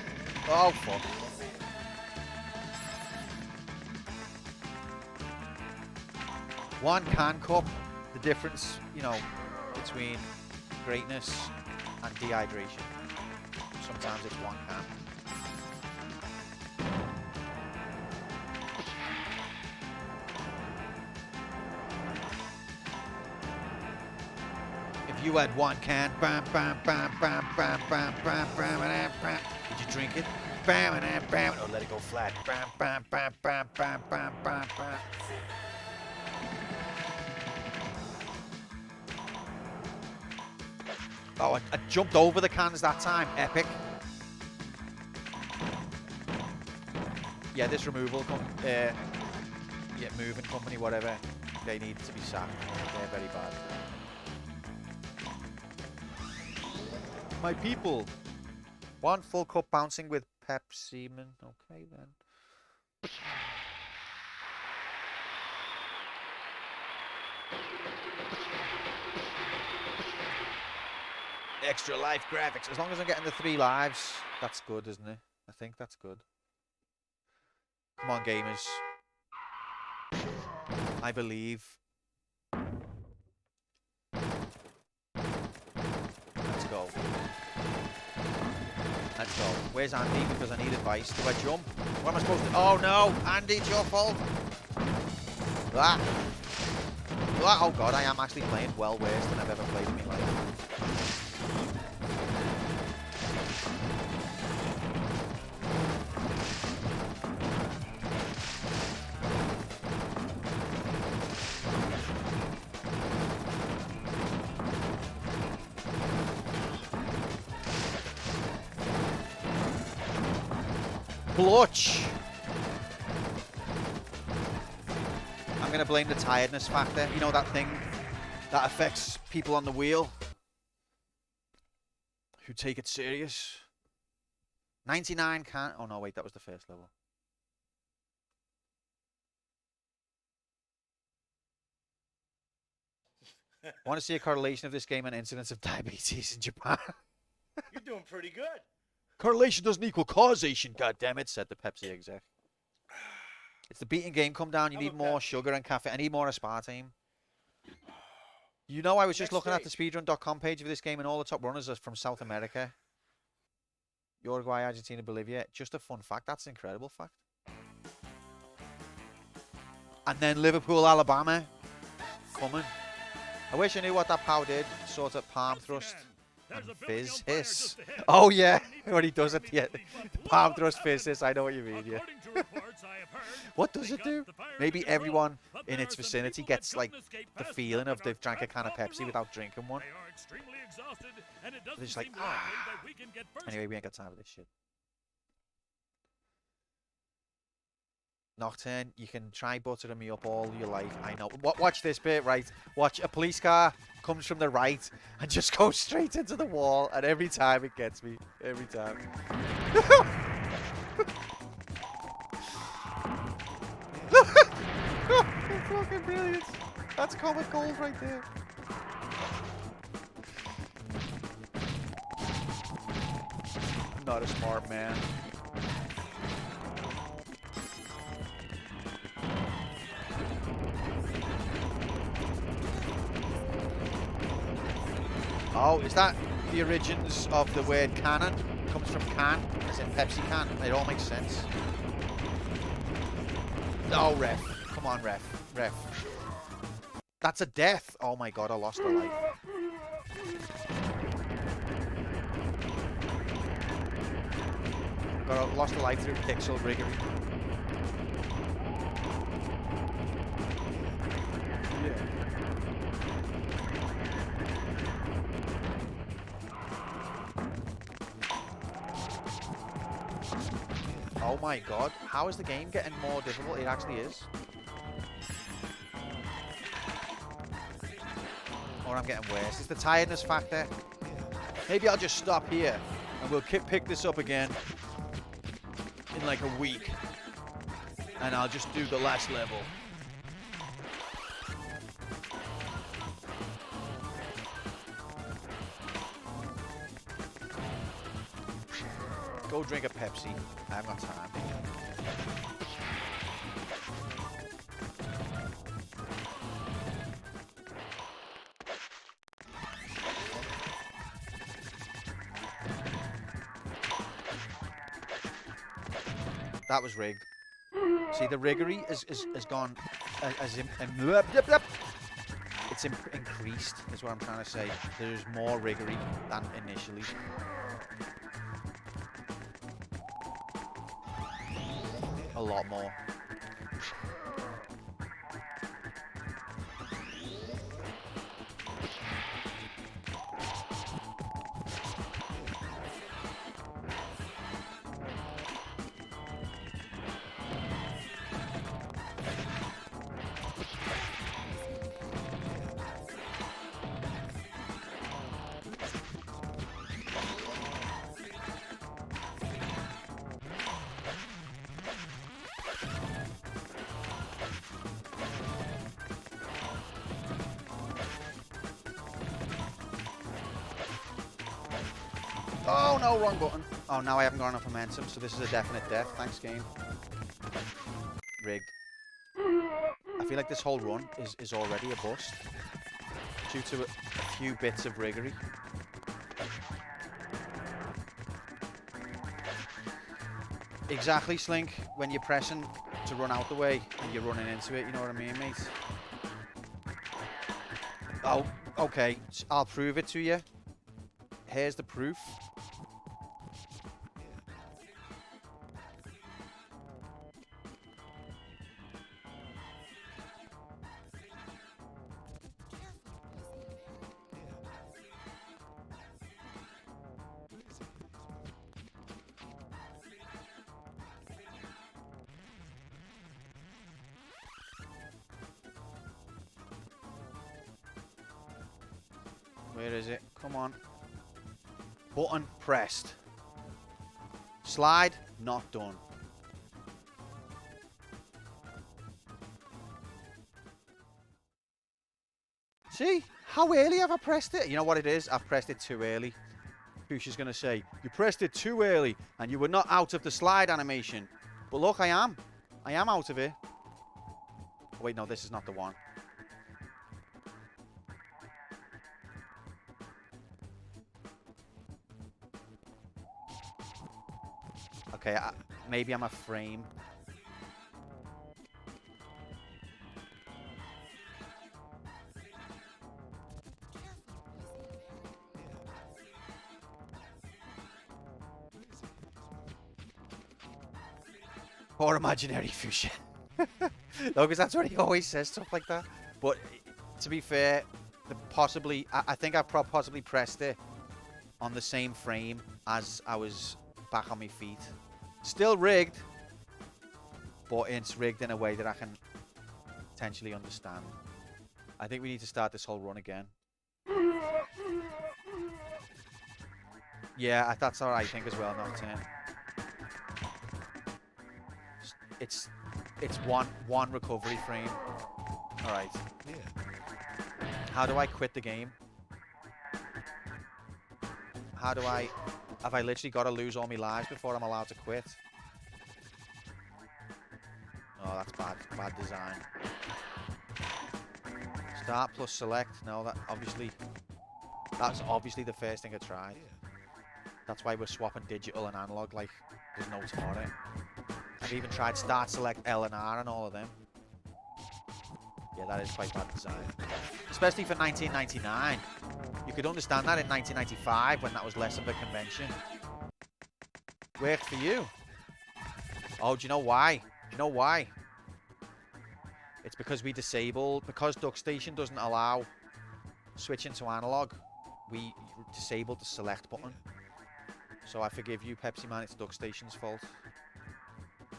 Oh, fuck. One can cup. The difference, you know, between greatness and dehydration. Sometimes it's one can. You had one can. Bam, bam, bam, bam, bam, bam, bam, bam, bam, bam. Did you drink it? Bam, bam, bam. Oh, let it go flat. Bam, bam, bam, bam, bam, bam, bam, bam. Oh, I jumped over the cans that time. Epic. Yeah, this removal moving company, whatever. They need to be sacked. They're very bad. my people. One full cup bouncing with Pepsiman. Okay then. Extra life graphics. As long as I'm getting the 3 lives, that's good, isn't it? I think that's good. Come on, gamers. I believe. Let's go. Let's go. Where's Andy? Because I need advice. Do I jump? What am I supposed to... Oh, no. Andy, it's your fault. That. Oh, God. I am actually playing well worse than I've ever played in my life. Blutch. I'm going to blame the tiredness factor. You know that thing that affects people on the wheel who take it serious. 99 can't... Oh, no, wait, that was the first level. Want to see a correlation of this game and incidence of diabetes in Japan? You're doing pretty good. Correlation doesn't equal causation, goddammit, said the Pepsi exec. It's the beating game. Come down. You need more sugar and caffeine. I need more aspartame. You know, I was just looking at the speedrun.com page of this game, and all the top runners are from South America. Uruguay, Argentina, Bolivia. Just a fun fact. That's an incredible fact. And then Liverpool, Alabama. Coming. I wish I knew what that pow did. Sort of palm thrust. And fizz hiss. Oh yeah, when he does it, yeah. Palm thrust fizz hiss. I know what you mean. Yeah. What does it do? Maybe everyone in its vicinity gets like the feeling of they've drank a can of Pepsi without drinking one. They're just like, ah. Anyway, we ain't got time for this shit. Nocturne, you can try buttering me up all your life. I know. Watch this bit, right? Watch, a police car comes from the right and just goes straight into the wall, and every time it gets me. Every time. It's fucking brilliant. That's comic gold right there. I'm not a smart man. Oh, is that the origins of the word cannon? It comes from can, as in Pepsi can. It all makes sense. No, ref. Come on, ref. Ref. That's a death. Oh my god, I lost a life. Lost a life through pixel riggery. Yeah. Oh my god, how is the game getting more difficult? It actually is. Or I'm getting worse. It's the tiredness factor. Maybe I'll just stop here and we'll pick this up again in like a week. And I'll just do the last level. Go drink a Pepsi. I haven't got time. That was rigged. See, the riggery has gone, it's increased, is what I'm trying to say. There's more riggery than initially. A lot more. Oh no, wrong button. Oh, now I haven't got enough momentum, so this is a definite death. Thanks, game. Rigged. I feel like this whole run is already a bust due to a few bits of riggery. Exactly, Slink. When you're pressing to run out the way and you're running into it, you know what I mean, mate? Oh, okay. I'll prove it to you. Here's the proof. Where is it? Come on. Button pressed. Slide not done. See? How early have I pressed it? You know what it is? I've pressed it too early. Who's going to say, you pressed it too early and you were not out of the slide animation. But look, I am. I am out of it. Oh, wait, no, this is not the one. Okay, maybe I'm a frame. Or imaginary fuchsia. No, because that's what he always says, stuff like that. But to be fair, I think I possibly pressed it on the same frame as I was back on my feet. Still rigged, but it's rigged in a way that I can potentially understand. I think we need to start this whole run again. Yeah, that's all right, I think as well, Nocturne. It's one recovery frame. All right. How do I quit the game? How do I... Have I literally got to lose all my lives before I'm allowed to quit? Oh, that's bad. Bad design. Start plus select. No, that's obviously the first thing I tried. That's why we're swapping digital and analog like there's no tomorrow. I've even tried start, select, L and R and all of them. Yeah, that is quite bad design. Especially for 1999. You could understand that in 1995 when that was less of a convention. Worked for you. Oh, do you know why? Do you know why? It's because because DuckStation doesn't allow switching to analog, we disabled the select button. So I forgive you, Pepsiman, it's DuckStation's fault.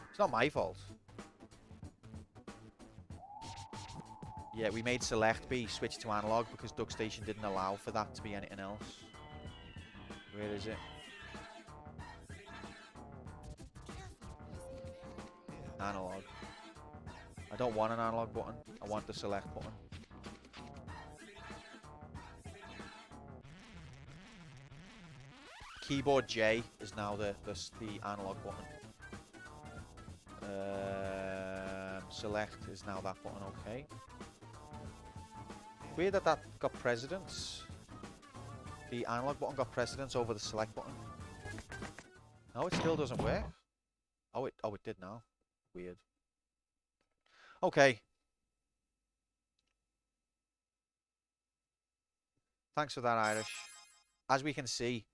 It's not my fault. Yeah, we made select be switched to analog because DuckStation didn't allow for that to be anything else. Where is it? Analog. I don't want an analog button. I want the select button. Keyboard J is now the analog button. Select is now that button, okay. Weird that got precedence. The analog button got precedence over the select button. No, it still doesn't work. Oh, it did now. Weird. Okay. Thanks for that, Irish. As we can see,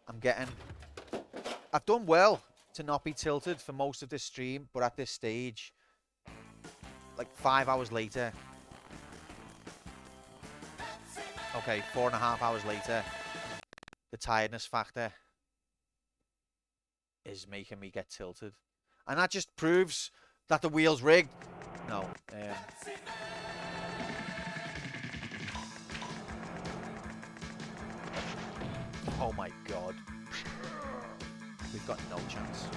I've done well to not be tilted for most of this stream, but at this stage, like 5 hours later, okay, 4.5 hours later, the tiredness factor is making me get tilted. And that just proves that the wheel's rigged. No. Oh my god. We've got no chance.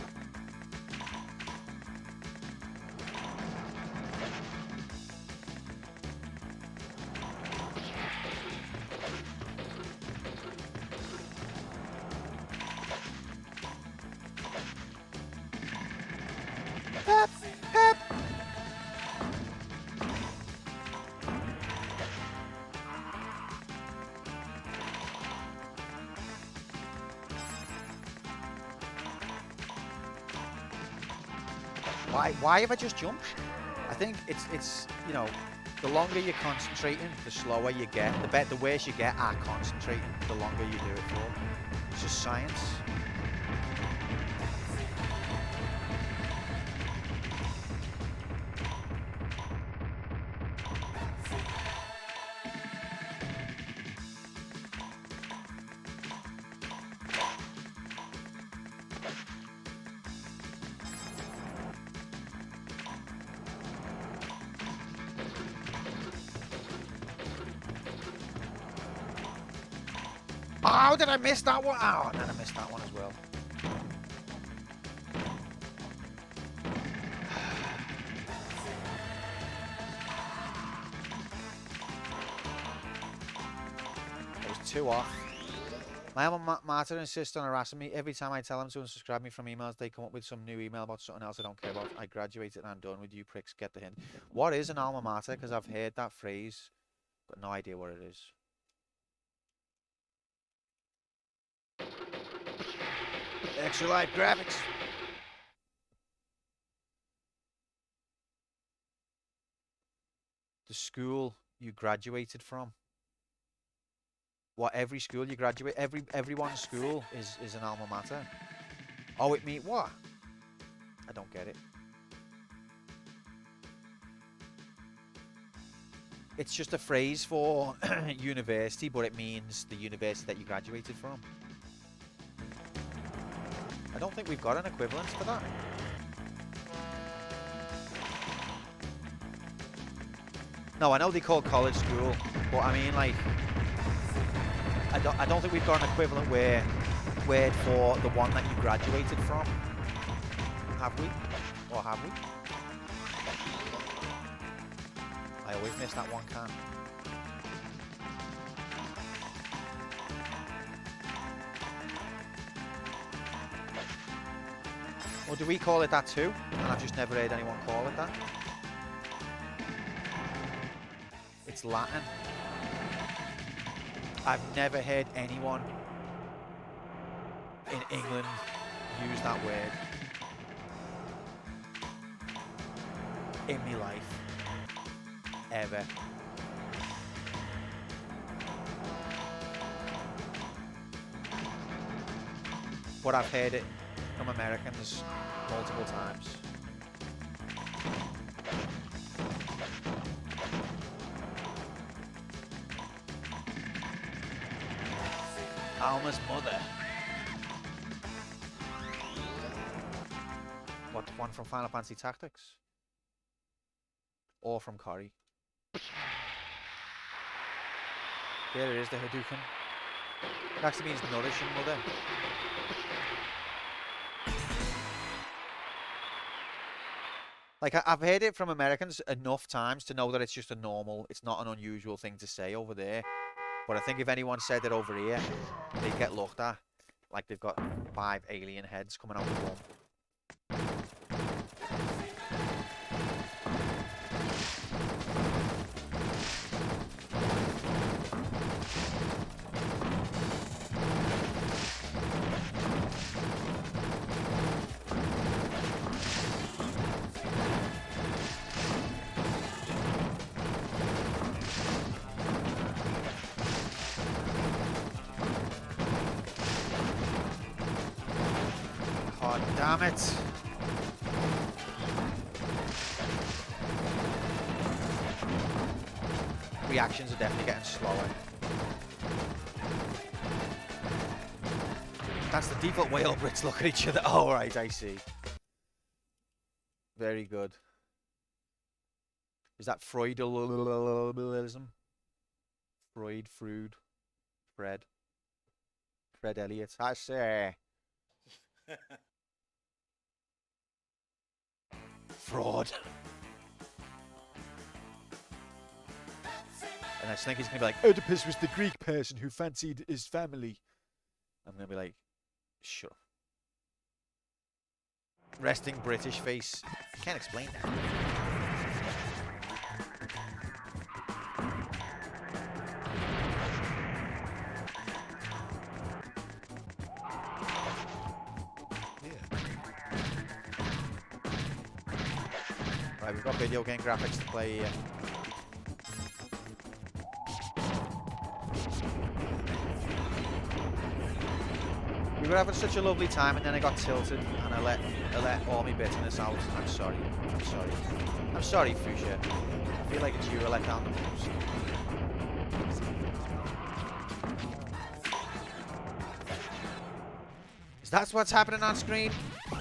Pep! Pep! Why have I just jumped? I think it's you know, the longer you're concentrating, the slower you get. The worse you get at concentrating, the longer you do it for. It's just science. Oh, did I miss that one? Oh, and then I missed that one as well. It was 2 off. My alma mater insists on harassing me. Every time I tell them to unsubscribe me from emails, they come up with some new email about something else I don't care about. I graduated and I'm done with you pricks. Get the hint. What is an alma mater? Because I've heard that phrase, but no idea what it is. Extra life graphics. The school you graduated from. What, every school you graduate, everyone's school is an alma mater. Oh, it means what? I don't get it. It's just a phrase for university, but it means the university that you graduated from. I don't think we've got an equivalent for that. No, I know they call college school, but I mean, like, I don't think we've got an equivalent word for the one that you graduated from. Have we? Or have we? I always miss that one can. Or do we call it that too? And I've just never heard anyone call it that. It's Latin. I've never heard anyone in England use that word in my life. Ever. But I've heard it from Americans multiple times. Alma's mother. What, one from Final Fantasy Tactics? Or from Cory? There it is, the Hadouken. It actually means nourishing mother. Like, I've heard it from Americans enough times to know that it's just a normal, it's not an unusual thing to say over there. But I think if anyone said it over here, they'd get looked at like they've got 5 alien heads coming out of one. Damn it. Reactions are definitely getting slower. That's the default way all Brits look at each other. Oh, right, I see. Very good. Is that Freudalism? Freud, Fred Elliott. I say. Fraud. And I think he's going to be like, Oedipus was the Greek person who fancied his family. I'm going to be like, sure. Resting British face. Can't explain that. Right, we've got video game graphics to play here. We were having such a lovely time, and then I got tilted, and I let all my bitterness out. I'm sorry. I'm sorry. I'm sorry, Fuchsia. I feel like it's you who let down the most. Is that what's happening on screen?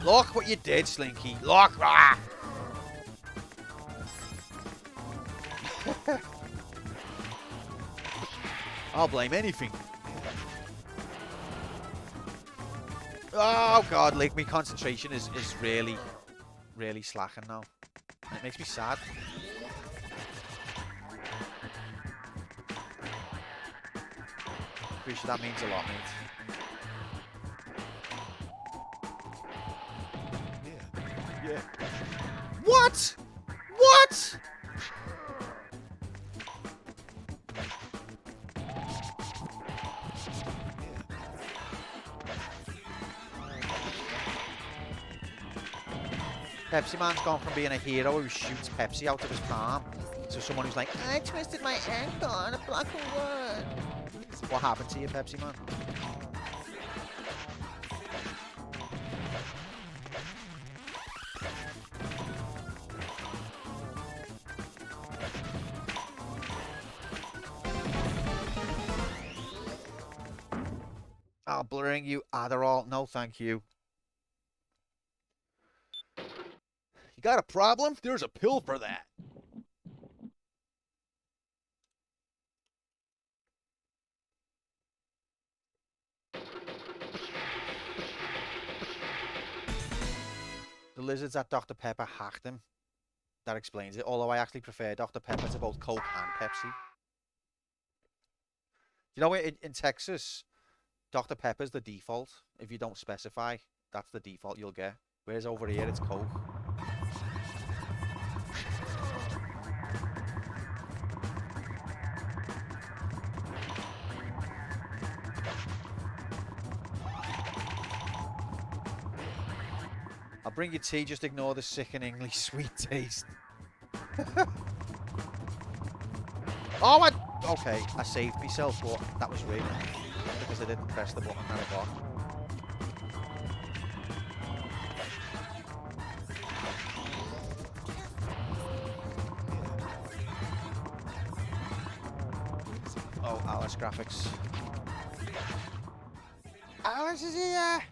Look what you did, Slinky. Look. Ah! I'll blame anything. Oh god, like my concentration is really, really slacking now. And it makes me sad. Pretty sure that means a lot, mate. Yeah. What? What? Pepsiman's gone from being a hero who shoots Pepsi out of his palm to someone who's like, I twisted my ankle on a block of wood. What happened to you, Pepsiman? I'll bring you Adderall. No, thank you. You got a problem? There's a pill for that. The lizards at Dr. Pepper hacked him. That explains it. Although I actually prefer Dr. Pepper to both Coke and Pepsi. You know, in Texas, Dr. Pepper's the default. If you don't specify, that's the default you'll get. Whereas over here, it's Coke. I'll bring you tea, just ignore the sickeningly sweet taste. Oh, okay, I saved myself, but that was rigged because I didn't press the button that I got. Oh, Alice graphics. Alice is here!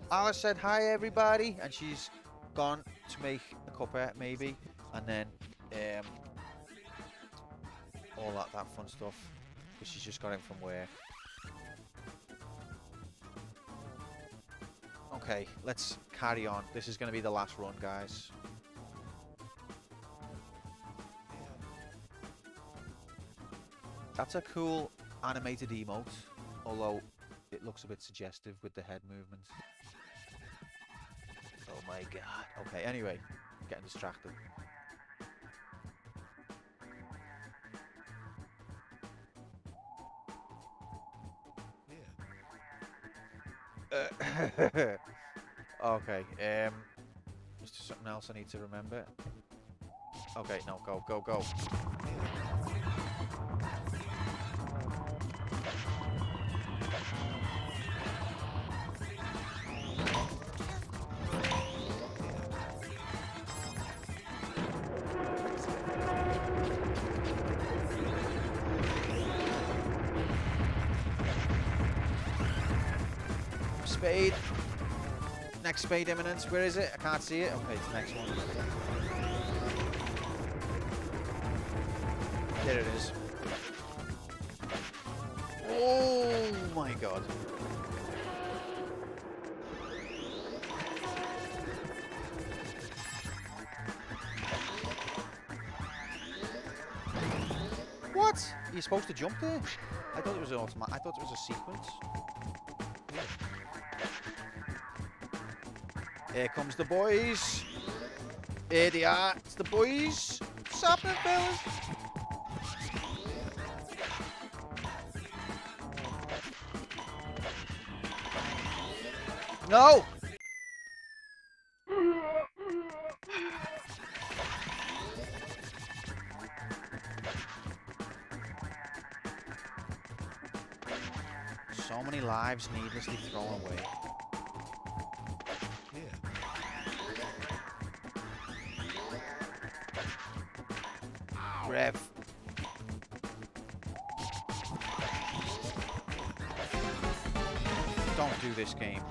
Alice said hi everybody, and she's gone to make a cuppa maybe, and then all that fun stuff, because she's just got in from work. Okay, let's carry on. This is going to be the last run, guys. That's a cool animated emote, although it looks a bit suggestive with the head movements. Oh my god. Okay, anyway, getting distracted. Okay, is there something else I need to remember? Okay, no, go. spade. Next spade imminent. Where is it? I can't see it. Okay, it's the next one. There it is. Oh my god. What? You're supposed to jump there? I thought it was an automatic. I thought it was a sequence. Here comes the boys. Here they are. It's the boys. What's happening, fellas? No! So many lives needlessly thrown away. Rev. Don't do this game.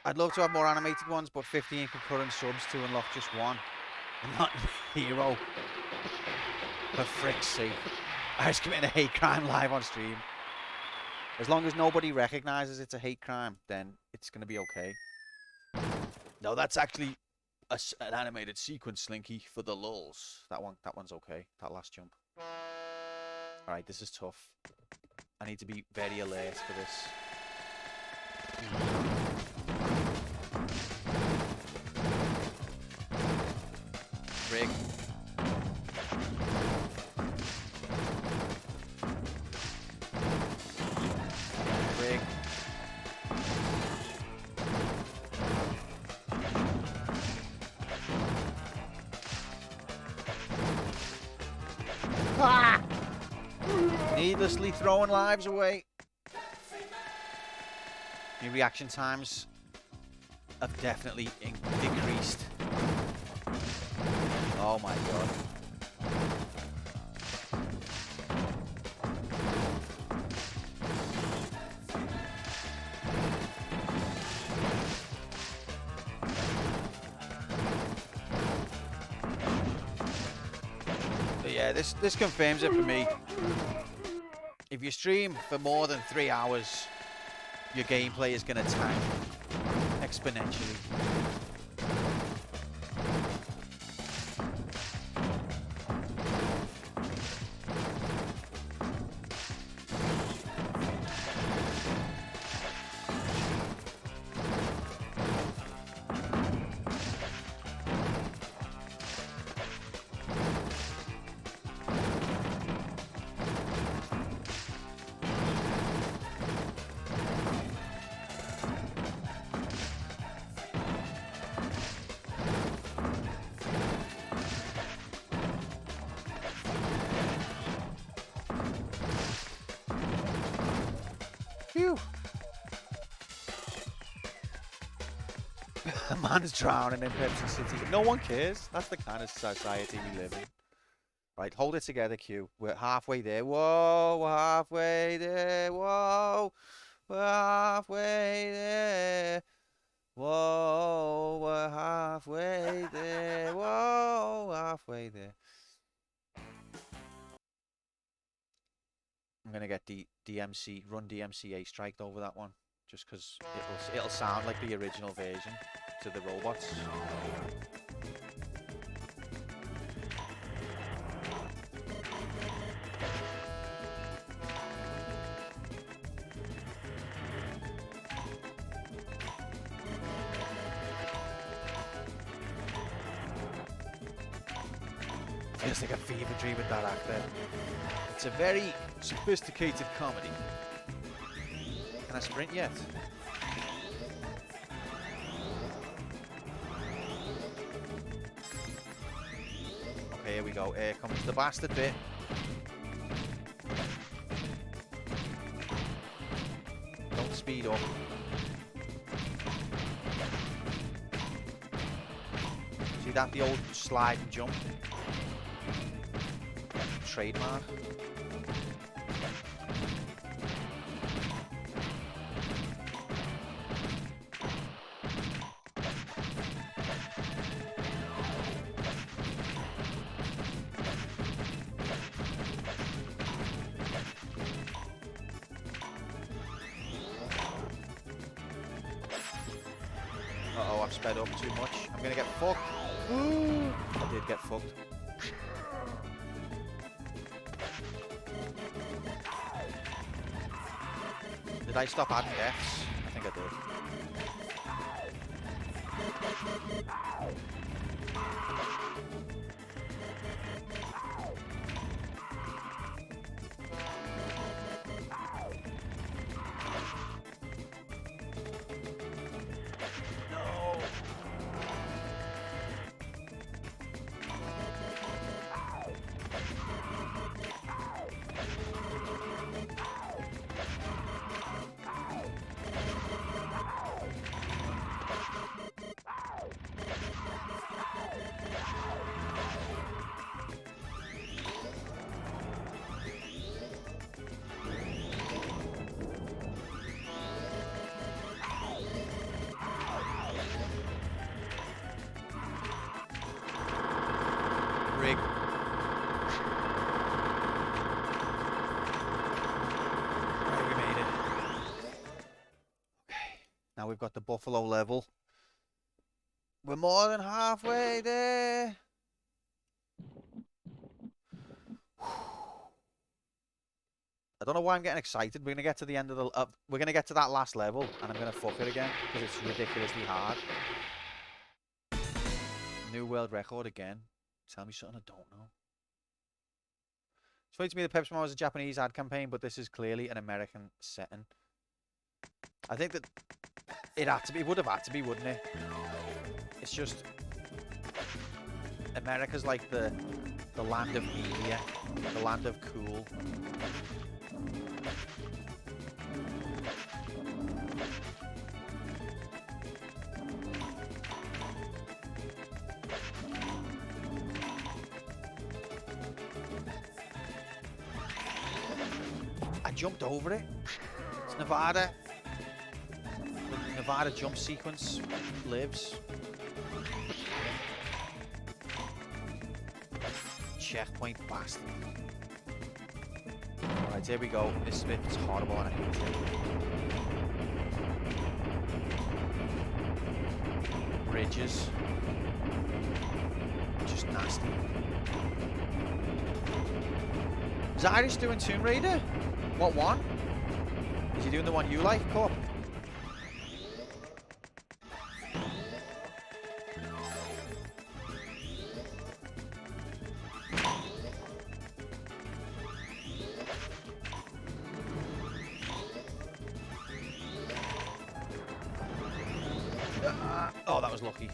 I'd love to have more animated ones, but 15 concurrent subs to unlock just one. I'm not hero. For frick's sake. I was committing a hate crime live on stream. As long as nobody recognizes it's a hate crime, then it's going to be okay. No, that's actually an animated sequence, Slinky, for the lulz. That one's okay. That last jump. All right, this is tough. I need to be very alert for this. Rig. Rig. Ah! Needlessly throwing lives away. Your reaction times have definitely decreased. Oh my god. But yeah, this confirms it for me. If you stream for more than 3 hours, your gameplay is going to tank exponentially. Phew. A man's drowning in Pepsi City. No one cares. That's the kind of society we live in. Right, hold it together, Q. We're halfway there. Whoa, we're halfway there. Whoa, we're halfway there. Whoa, we're halfway there. Whoa, halfway there. I'm gonna get the Run DMCA striked over that one, just because it'll sound like the original version to the robots. Feels like a fever dream with that actor. It's a very sophisticated comedy. Can I sprint yet? Okay, here we go. Here comes the bastard bit. Don't speed up. See that? The old slide and jump. Trademark. sped up too much. I'm gonna get fucked. Ooh, I did get fucked. Did I stop adding deaths? I think I did. Rig. Right, we made it. Okay, now we've got the buffalo level. We're more than halfway there. I don't know why I'm getting excited. We're gonna get to the end of the. We're gonna get to that last level, and I'm gonna fuck it again because it's ridiculously hard. New world record again. Tell me something I don't know. It's funny to me that Pepsiman was a Japanese ad campaign, but this is clearly an American setting. I think that it had to be. It would have had to be, wouldn't it? It's just America's like the land of media, the land of cool. I jumped over it. It's Nevada. The Nevada jump sequence lives. Checkpoint bastard. Alright, here we go. This bit's horrible and I hate it. Bridges. Just nasty. Is Irish doing Tomb Raider? What one? Is he doing the one you like, Cup? Oh, that was lucky.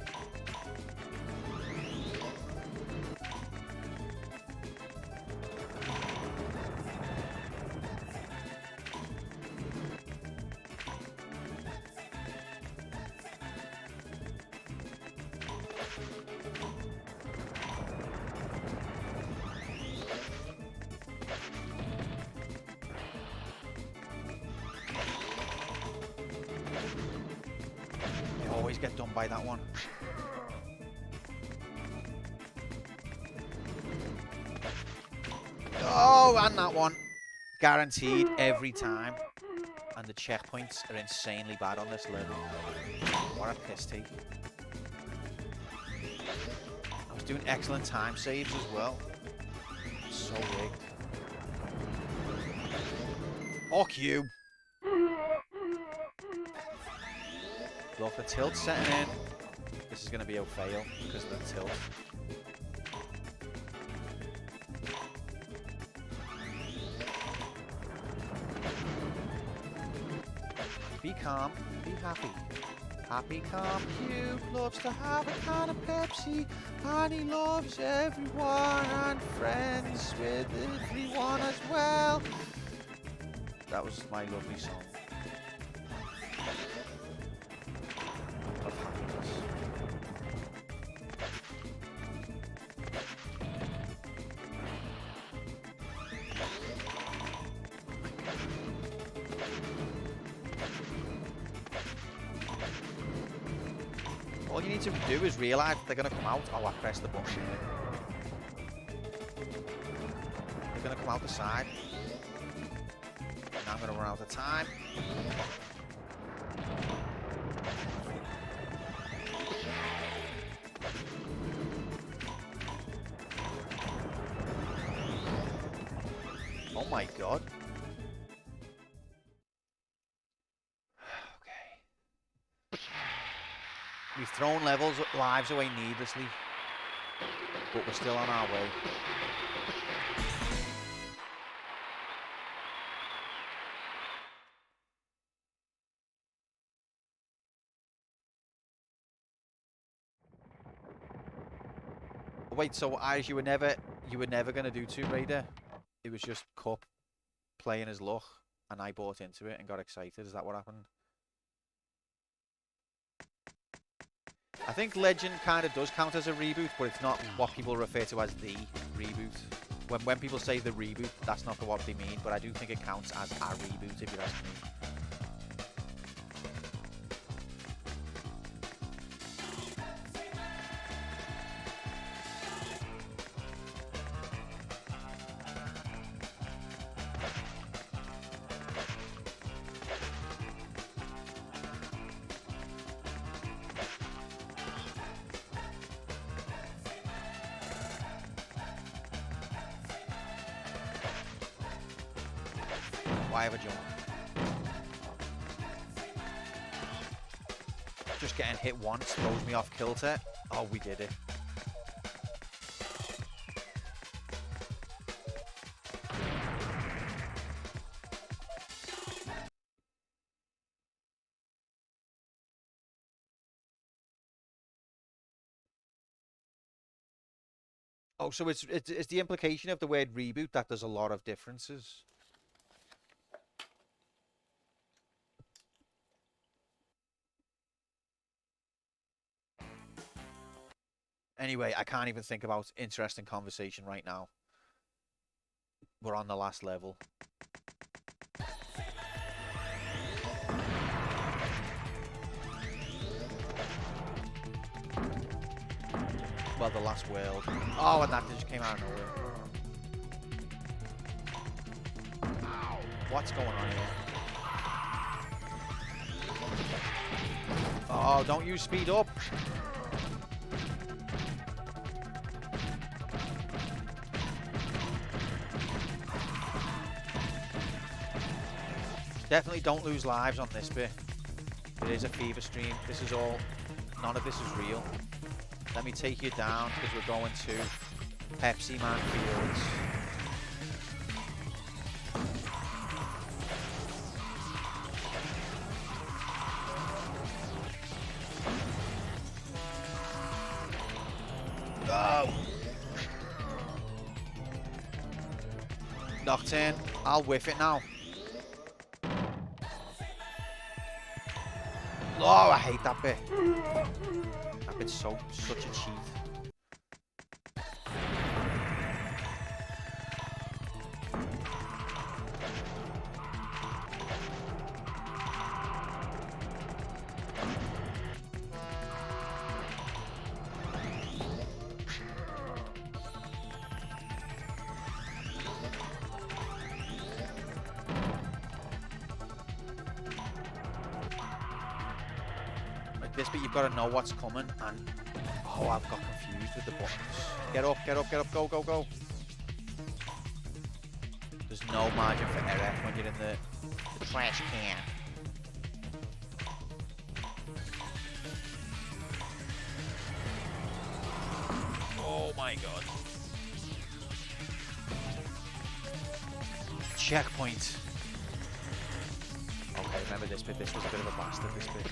Always get done by that one. Oh, and that one. Guaranteed every time. And the checkpoints are insanely bad on this level. What a piss take. I was doing excellent time saves as well. So rigged. Fuck you. Look, the tilt's setting in. This is going to be a fail because of the tilt. Be calm, be happy. Happy, calm, cute, loves to have a can of Pepsi, and he loves everyone and friends with everyone as well. That was my lovely song. All you need to do is realise they're going to come out. Oh, I pressed the button here. They're going to come out the side. Now I'm going to run out of time. my god. Okay. We've thrown lives away needlessly, but we're still on our way. Wait, so Irish, you were never gonna do Tomb Raider? It was just Cup playing his luck, and I bought into it and got excited. Is that what happened? I think Legend kind of does count as a reboot, but it's not what people refer to as the reboot. When people say the reboot, that's not what they mean, but I do think it counts as a reboot, if you ask me. Why have a jump? Just getting hit once throws me off kilter. Oh, we did it. Oh, so it's the implication of the word reboot that there's a lot of differences. Anyway, I can't even think about interesting conversation right now. We're on the last level. Well, the last world. Oh, and that just came out of nowhere. What's going on here? Oh, don't use speed up. Definitely don't lose lives on this bit. It is a fever stream. This is all... None of this is real. Let me take you down because we're going to Pepsiman Fields. Go! Nocturne, I'll whiff it now. Oh, I hate that bit. That bit's such a cheat. This bit you've got to know what's coming, and oh, I've got confused with the buttons. Get up, get up, get up, go, go, go. There's no margin for error when you're in the trash can. Oh my god. Checkpoint. Okay, remember this bit. This was a bit of a bastard, this bit.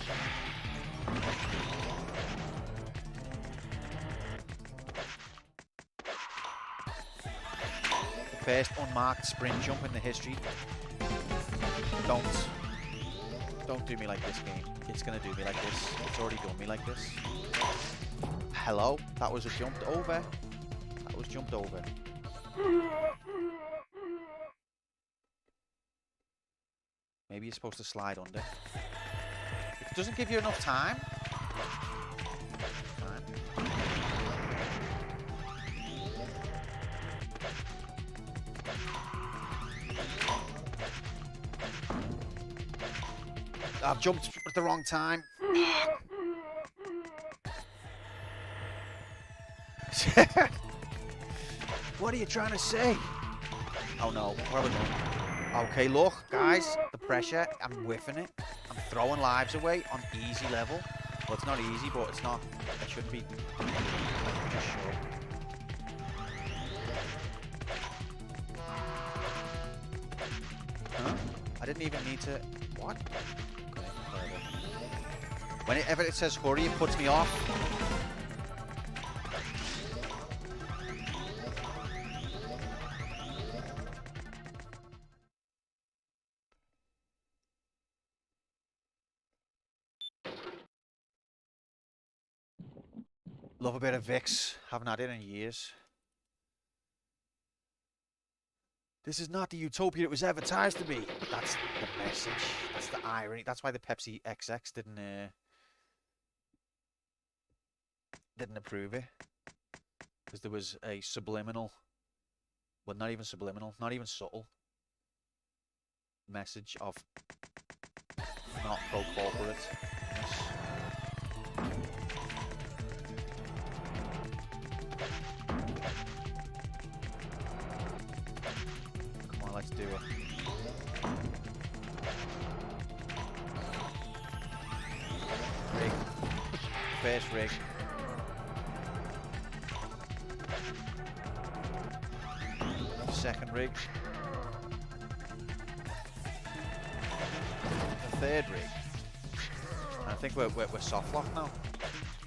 The first unmarked sprint jump in the history. Don't do me like this, game. It's gonna do me like this. It's already done me like this. Hello? That was a jumped over. That was jumped over. Maybe you're supposed to slide under. It doesn't give you enough time. I've jumped at the wrong time. What are you trying to say? Oh no, what have I done? Okay, look, guys, the pressure, I'm whiffing it. I'm throwing lives away on easy level. Well, it's not easy, but it's not, it shouldn't be just sure. Huh? I didn't even need to, what? Okay, whatever. Whenever it says hurry, it puts me off. Love a bit of Vicks. Haven't had it in years. This is not the utopia it was advertised to be. That's the message. That's the irony. That's why the Pepsi XX didn't approve it. Because there was a subliminal, well, not even subliminal, not even subtle message of not pro-corporate. Come on, let's do it. Rig. First rig. Second rig. The third rig. And I think we're soft locked now.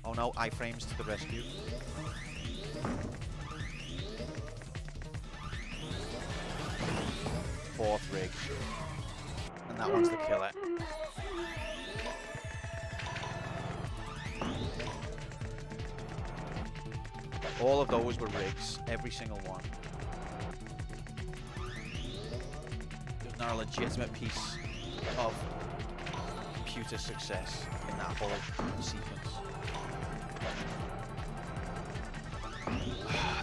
Oh no, iframes to the rescue. Fourth rig. And that one's the killer. All of those were rigs, every single one. There's not a legitimate piece of computer success in that whole sequence.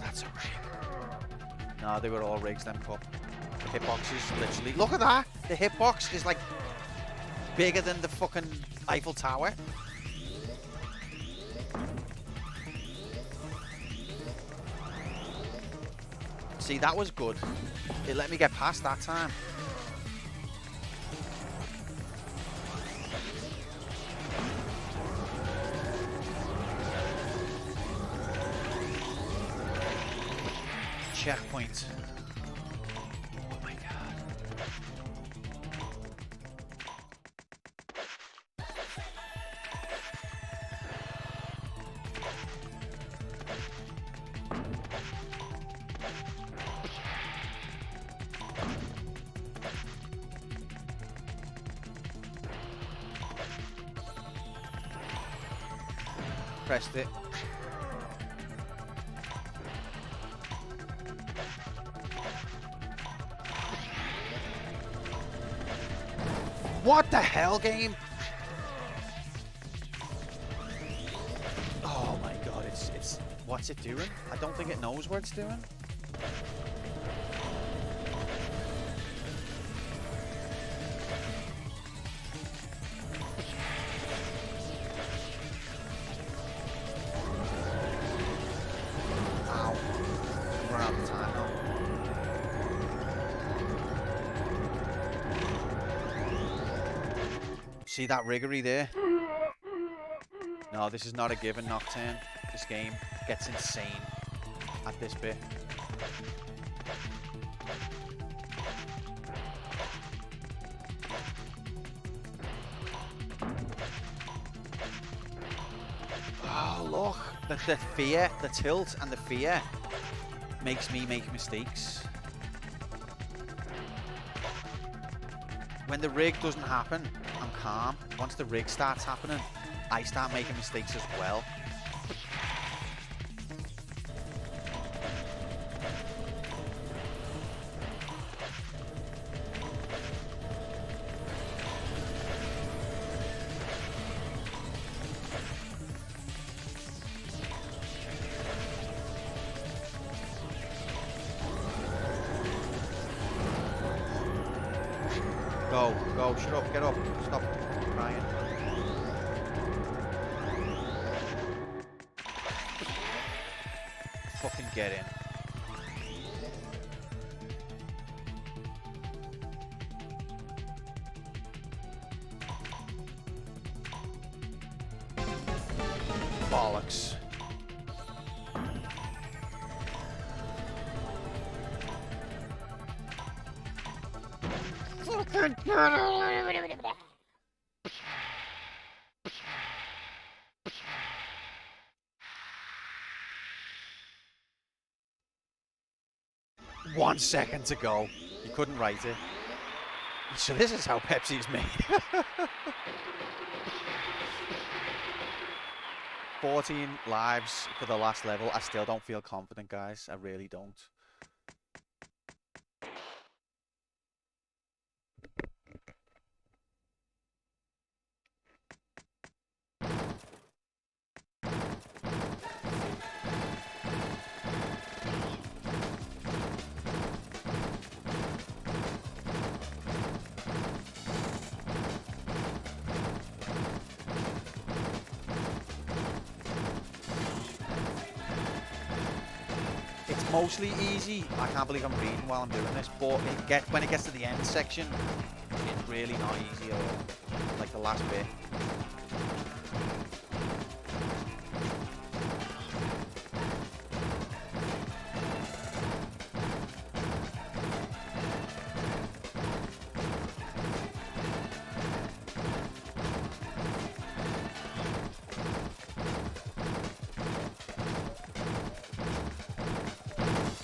That's a rig. No, they were all rigs, them cup. The hitboxes, literally. Look at that! The hitbox is like bigger than the fucking Eiffel Tower. See, that was good. It let me get past that time. Checkpoint. Oh my god. Pressed it. What the hell, game? Oh my god, it's what's it doing? I don't think it knows what it's doing. Ow. We're out of time now. See that riggery there? No, this is not a given Nocturne. This game gets insane at this bit. Oh, look. The fear, the tilt and the fear makes me make mistakes. When the rig doesn't happen, I'm calm. Once the rig starts happening, I start making mistakes as well. Go, shut up, get up, stop crying. Fucking get in. Bollocks. One second to go. You couldn't write it. So this is how Pepsi is made. 14 lives for the last level. I still don't feel confident, guys. I really don't. It's mostly easy. I can't believe I'm reading while I'm doing this, but when it gets to the end section, it's really not easy at all. Like the last bit.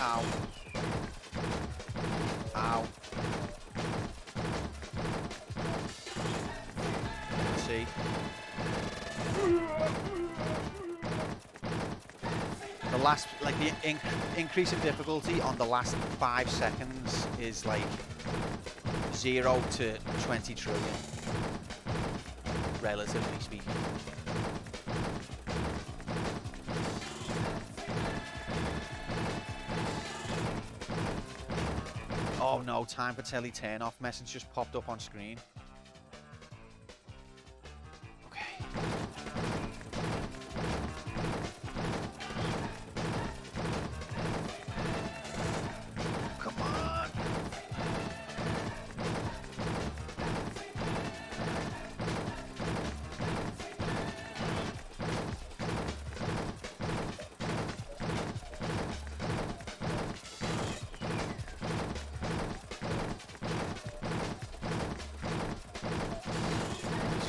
Ow. Ow. Let's see. The last, like the increase in difficulty on the last 5 seconds is like 0 to 20 trillion, relatively speaking. Oh no, time for telly turn off message just popped up on screen. Okay. Come on.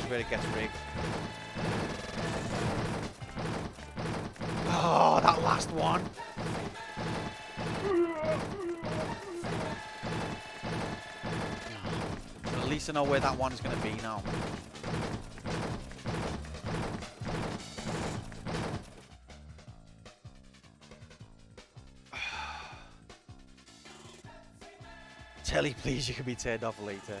Where it gets rigged. Oh, that last one. At least I know where that one's going to be now. Telly, please, you can be turned off later.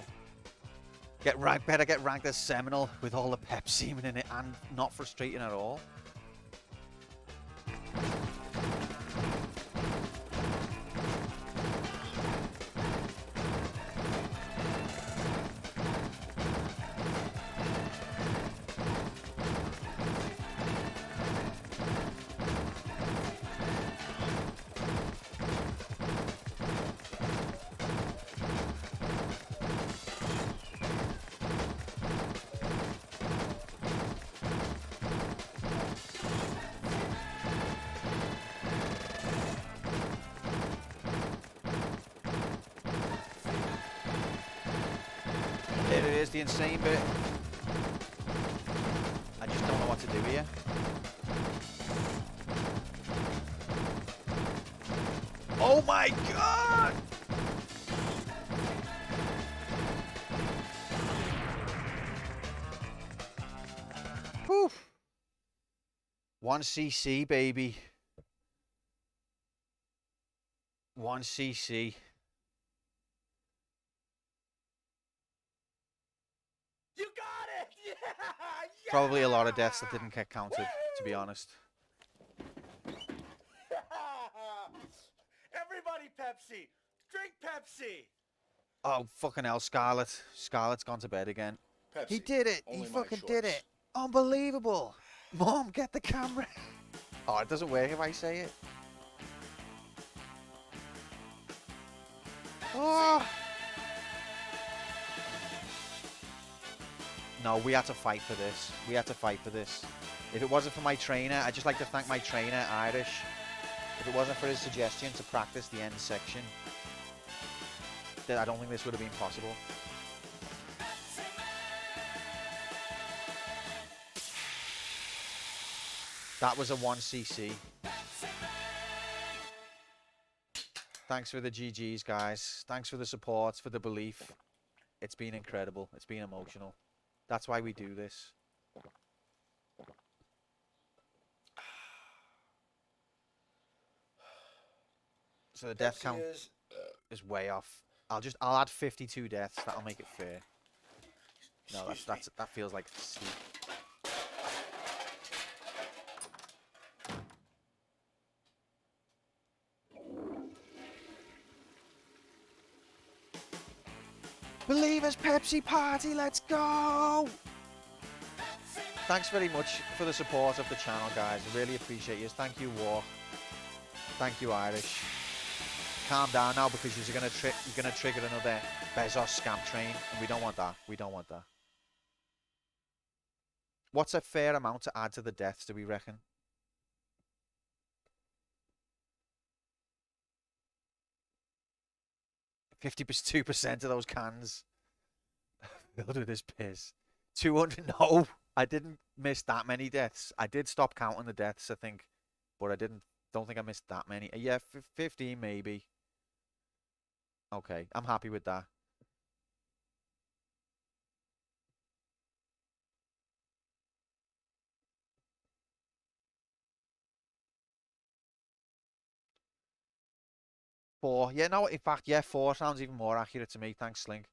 Get ranked, better get ranked as Seminole with all the Pepsiman in it and not frustrating at all. There it is, the insane bit. I just don't know what to do here. Oh my god! Whew. 1cc, baby. 1cc. You got it! Yeah! Probably a lot of deaths that didn't get counted, to be honest. Everybody Pepsi! Drink Pepsi! Oh, fucking hell, Scarlett. Scarlett's gone to bed again. Pepsi. He did it. He Only my fucking did choice. it. Unbelievable. Mom, get the camera. Oh, it doesn't work if I say it. Oh. No, we had to fight for this. We had to fight for this. If it wasn't for my trainer, I'd just like to thank my trainer, Irish. If it wasn't for his suggestion to practice the end section, then I don't think this would have been possible. That was a 1cc. Thanks for the GGs, guys. Thanks for the support, for the belief. It's been incredible. It's been emotional. That's why we do this. So the death count is way off. I'll add 52 deaths. That'll make it fair. No, that feels like steep. Believers Pepsi party, let's go! Thanks very much for the support of the channel, guys. I really appreciate you. Thank you, War. Thank you, Irish. Calm down now because you're gonna trigger another Bezos scam train, and we don't want that. We don't want that. What's a fair amount to add to the deaths, do we reckon? 52% of those cans filled with this piss. 200. No, I didn't miss that many deaths. I did stop counting the deaths, I think, but I don't think I missed that many. Yeah, 15 maybe. Okay, I'm happy with that. Four. Yeah, no, in fact, yeah, 4 sounds even more accurate to me. Thanks, Slink.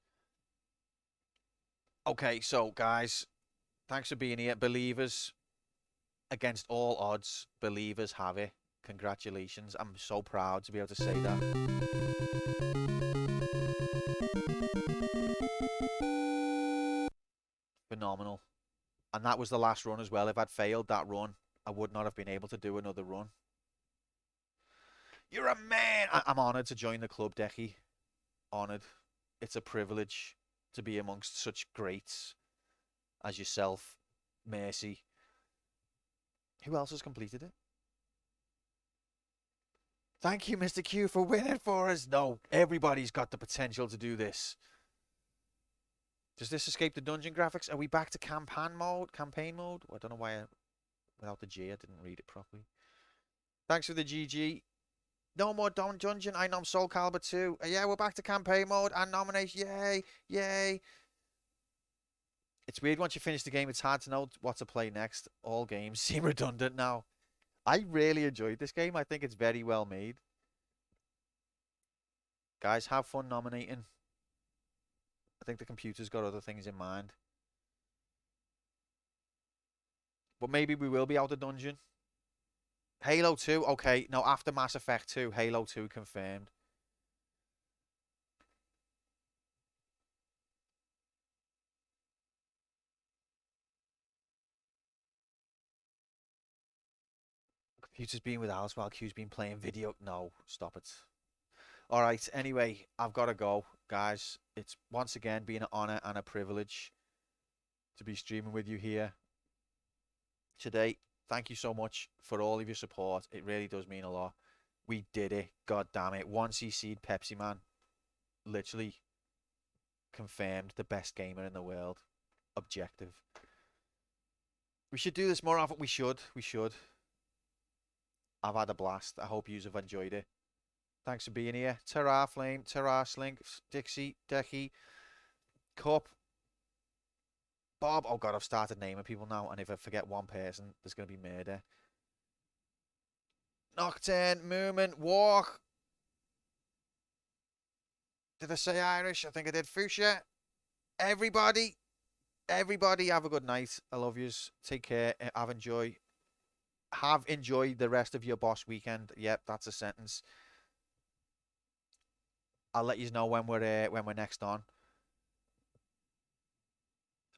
Okay, so, guys, thanks for being here. Believers, against all odds, believers have it. Congratulations. I'm so proud to be able to say that. Phenomenal. And that was the last run as well. If I'd failed that run, I would not have been able to do another run. You're a man! I'm honoured to join the club, Decky. Honoured. It's a privilege to be amongst such greats as yourself, Mercy. Who else has completed it? Thank you, Mr. Q, for winning for us. No, everybody's got the potential to do this. Does this escape the dungeon graphics? Are we back to campaign mode? Campaign mode? Well, I don't know why without the G, I didn't read it properly. Thanks for the GG. No more dungeon. I nom Soul Calibur 2. Yeah, we're back to campaign mode and nomination. Yay. Yay. It's weird once you finish the game, it's hard to know what to play next. All games seem redundant now. I really enjoyed this game. I think it's very well made. Guys, have fun nominating. I think the computer's got other things in mind. But maybe we will be out of dungeon. Halo 2, okay. No, after Mass Effect 2, Halo 2 confirmed. Computer's been with Alice while Q's been playing video. No, stop it. All right, anyway, I've got to go. Guys, it's once again been an honor and a privilege to be streaming with you here today. Thank you so much for all of your support. It really does mean a lot. We did it. God damn it. 1cc Pepsiman. Literally confirmed the best gamer in the world. Objective. We should do this more often. We should. I've had a blast. I hope you have enjoyed it. Thanks for being here. Ta-ra, Flame. Ta-ra, Slink. Dixie. Decky. Cup. Bob. Oh, God, I've started naming people now. And if I forget one person, there's going to be murder. Nocturne. Movement. Walk. Did I say Irish? I think I did. Fuchsia. Everybody. Everybody have a good night. I love yous. Take care. Have enjoyed the rest of your boss weekend. Yep, that's a sentence. I'll let you know when we're next on.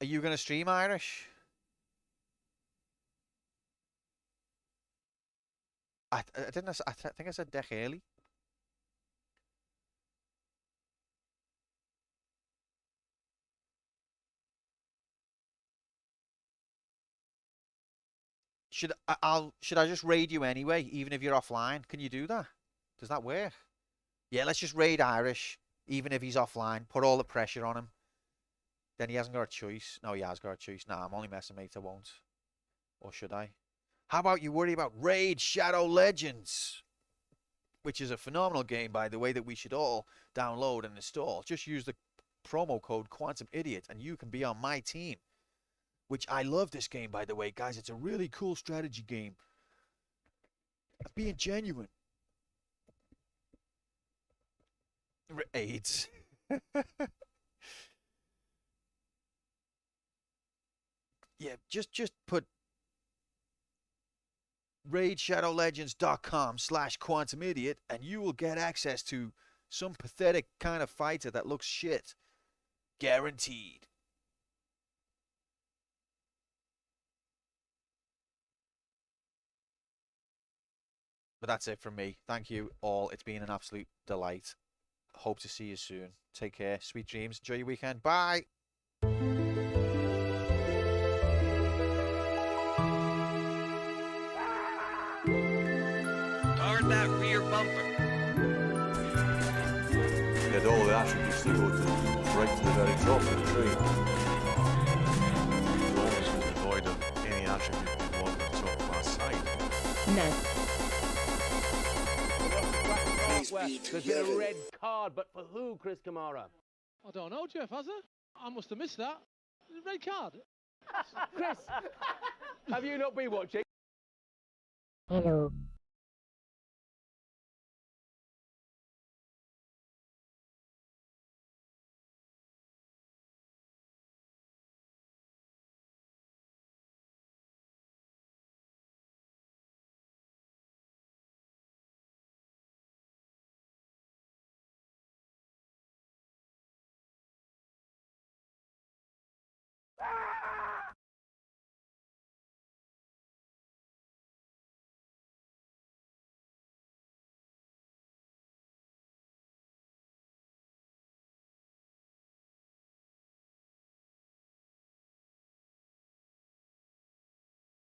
Are you gonna stream, Irish? I didn't. I think I said Deck early. Should I just raid you anyway, even if you're offline? Can you do that? Does that work? Yeah, let's just raid Irish, even if he's offline. Put all the pressure on him. Then he hasn't got a choice. No, he has got a choice. Nah, I'm only messing, mate. I won't. Or should I? How about you worry about Raid Shadow Legends? Which is a phenomenal game, by the way, that we should all download and install. Just use the promo code Quantum Idiot and you can be on my team. Which I love this game, by the way, guys. It's a really cool strategy game. I'm being genuine. AIDS. Yeah, just put raidshadowlegends.com/Quantum Idiot and you will get access to some pathetic kind of fighter that looks shit. Guaranteed. But that's it from me. Thank you all. It's been an absolute delight. Hope to see you soon. Take care. Sweet dreams. Enjoy your weekend. Bye. Guard that rear bumper. He had all the attributes that go to right to the very top of the tree. Performance was devoid of any attribute you'd want on the top class side. No. There's been a red card, but for who, Chris Kamara? I don't know, Jeff, has there? I must have missed that. Red card. Chris, have you not been watching? Hello.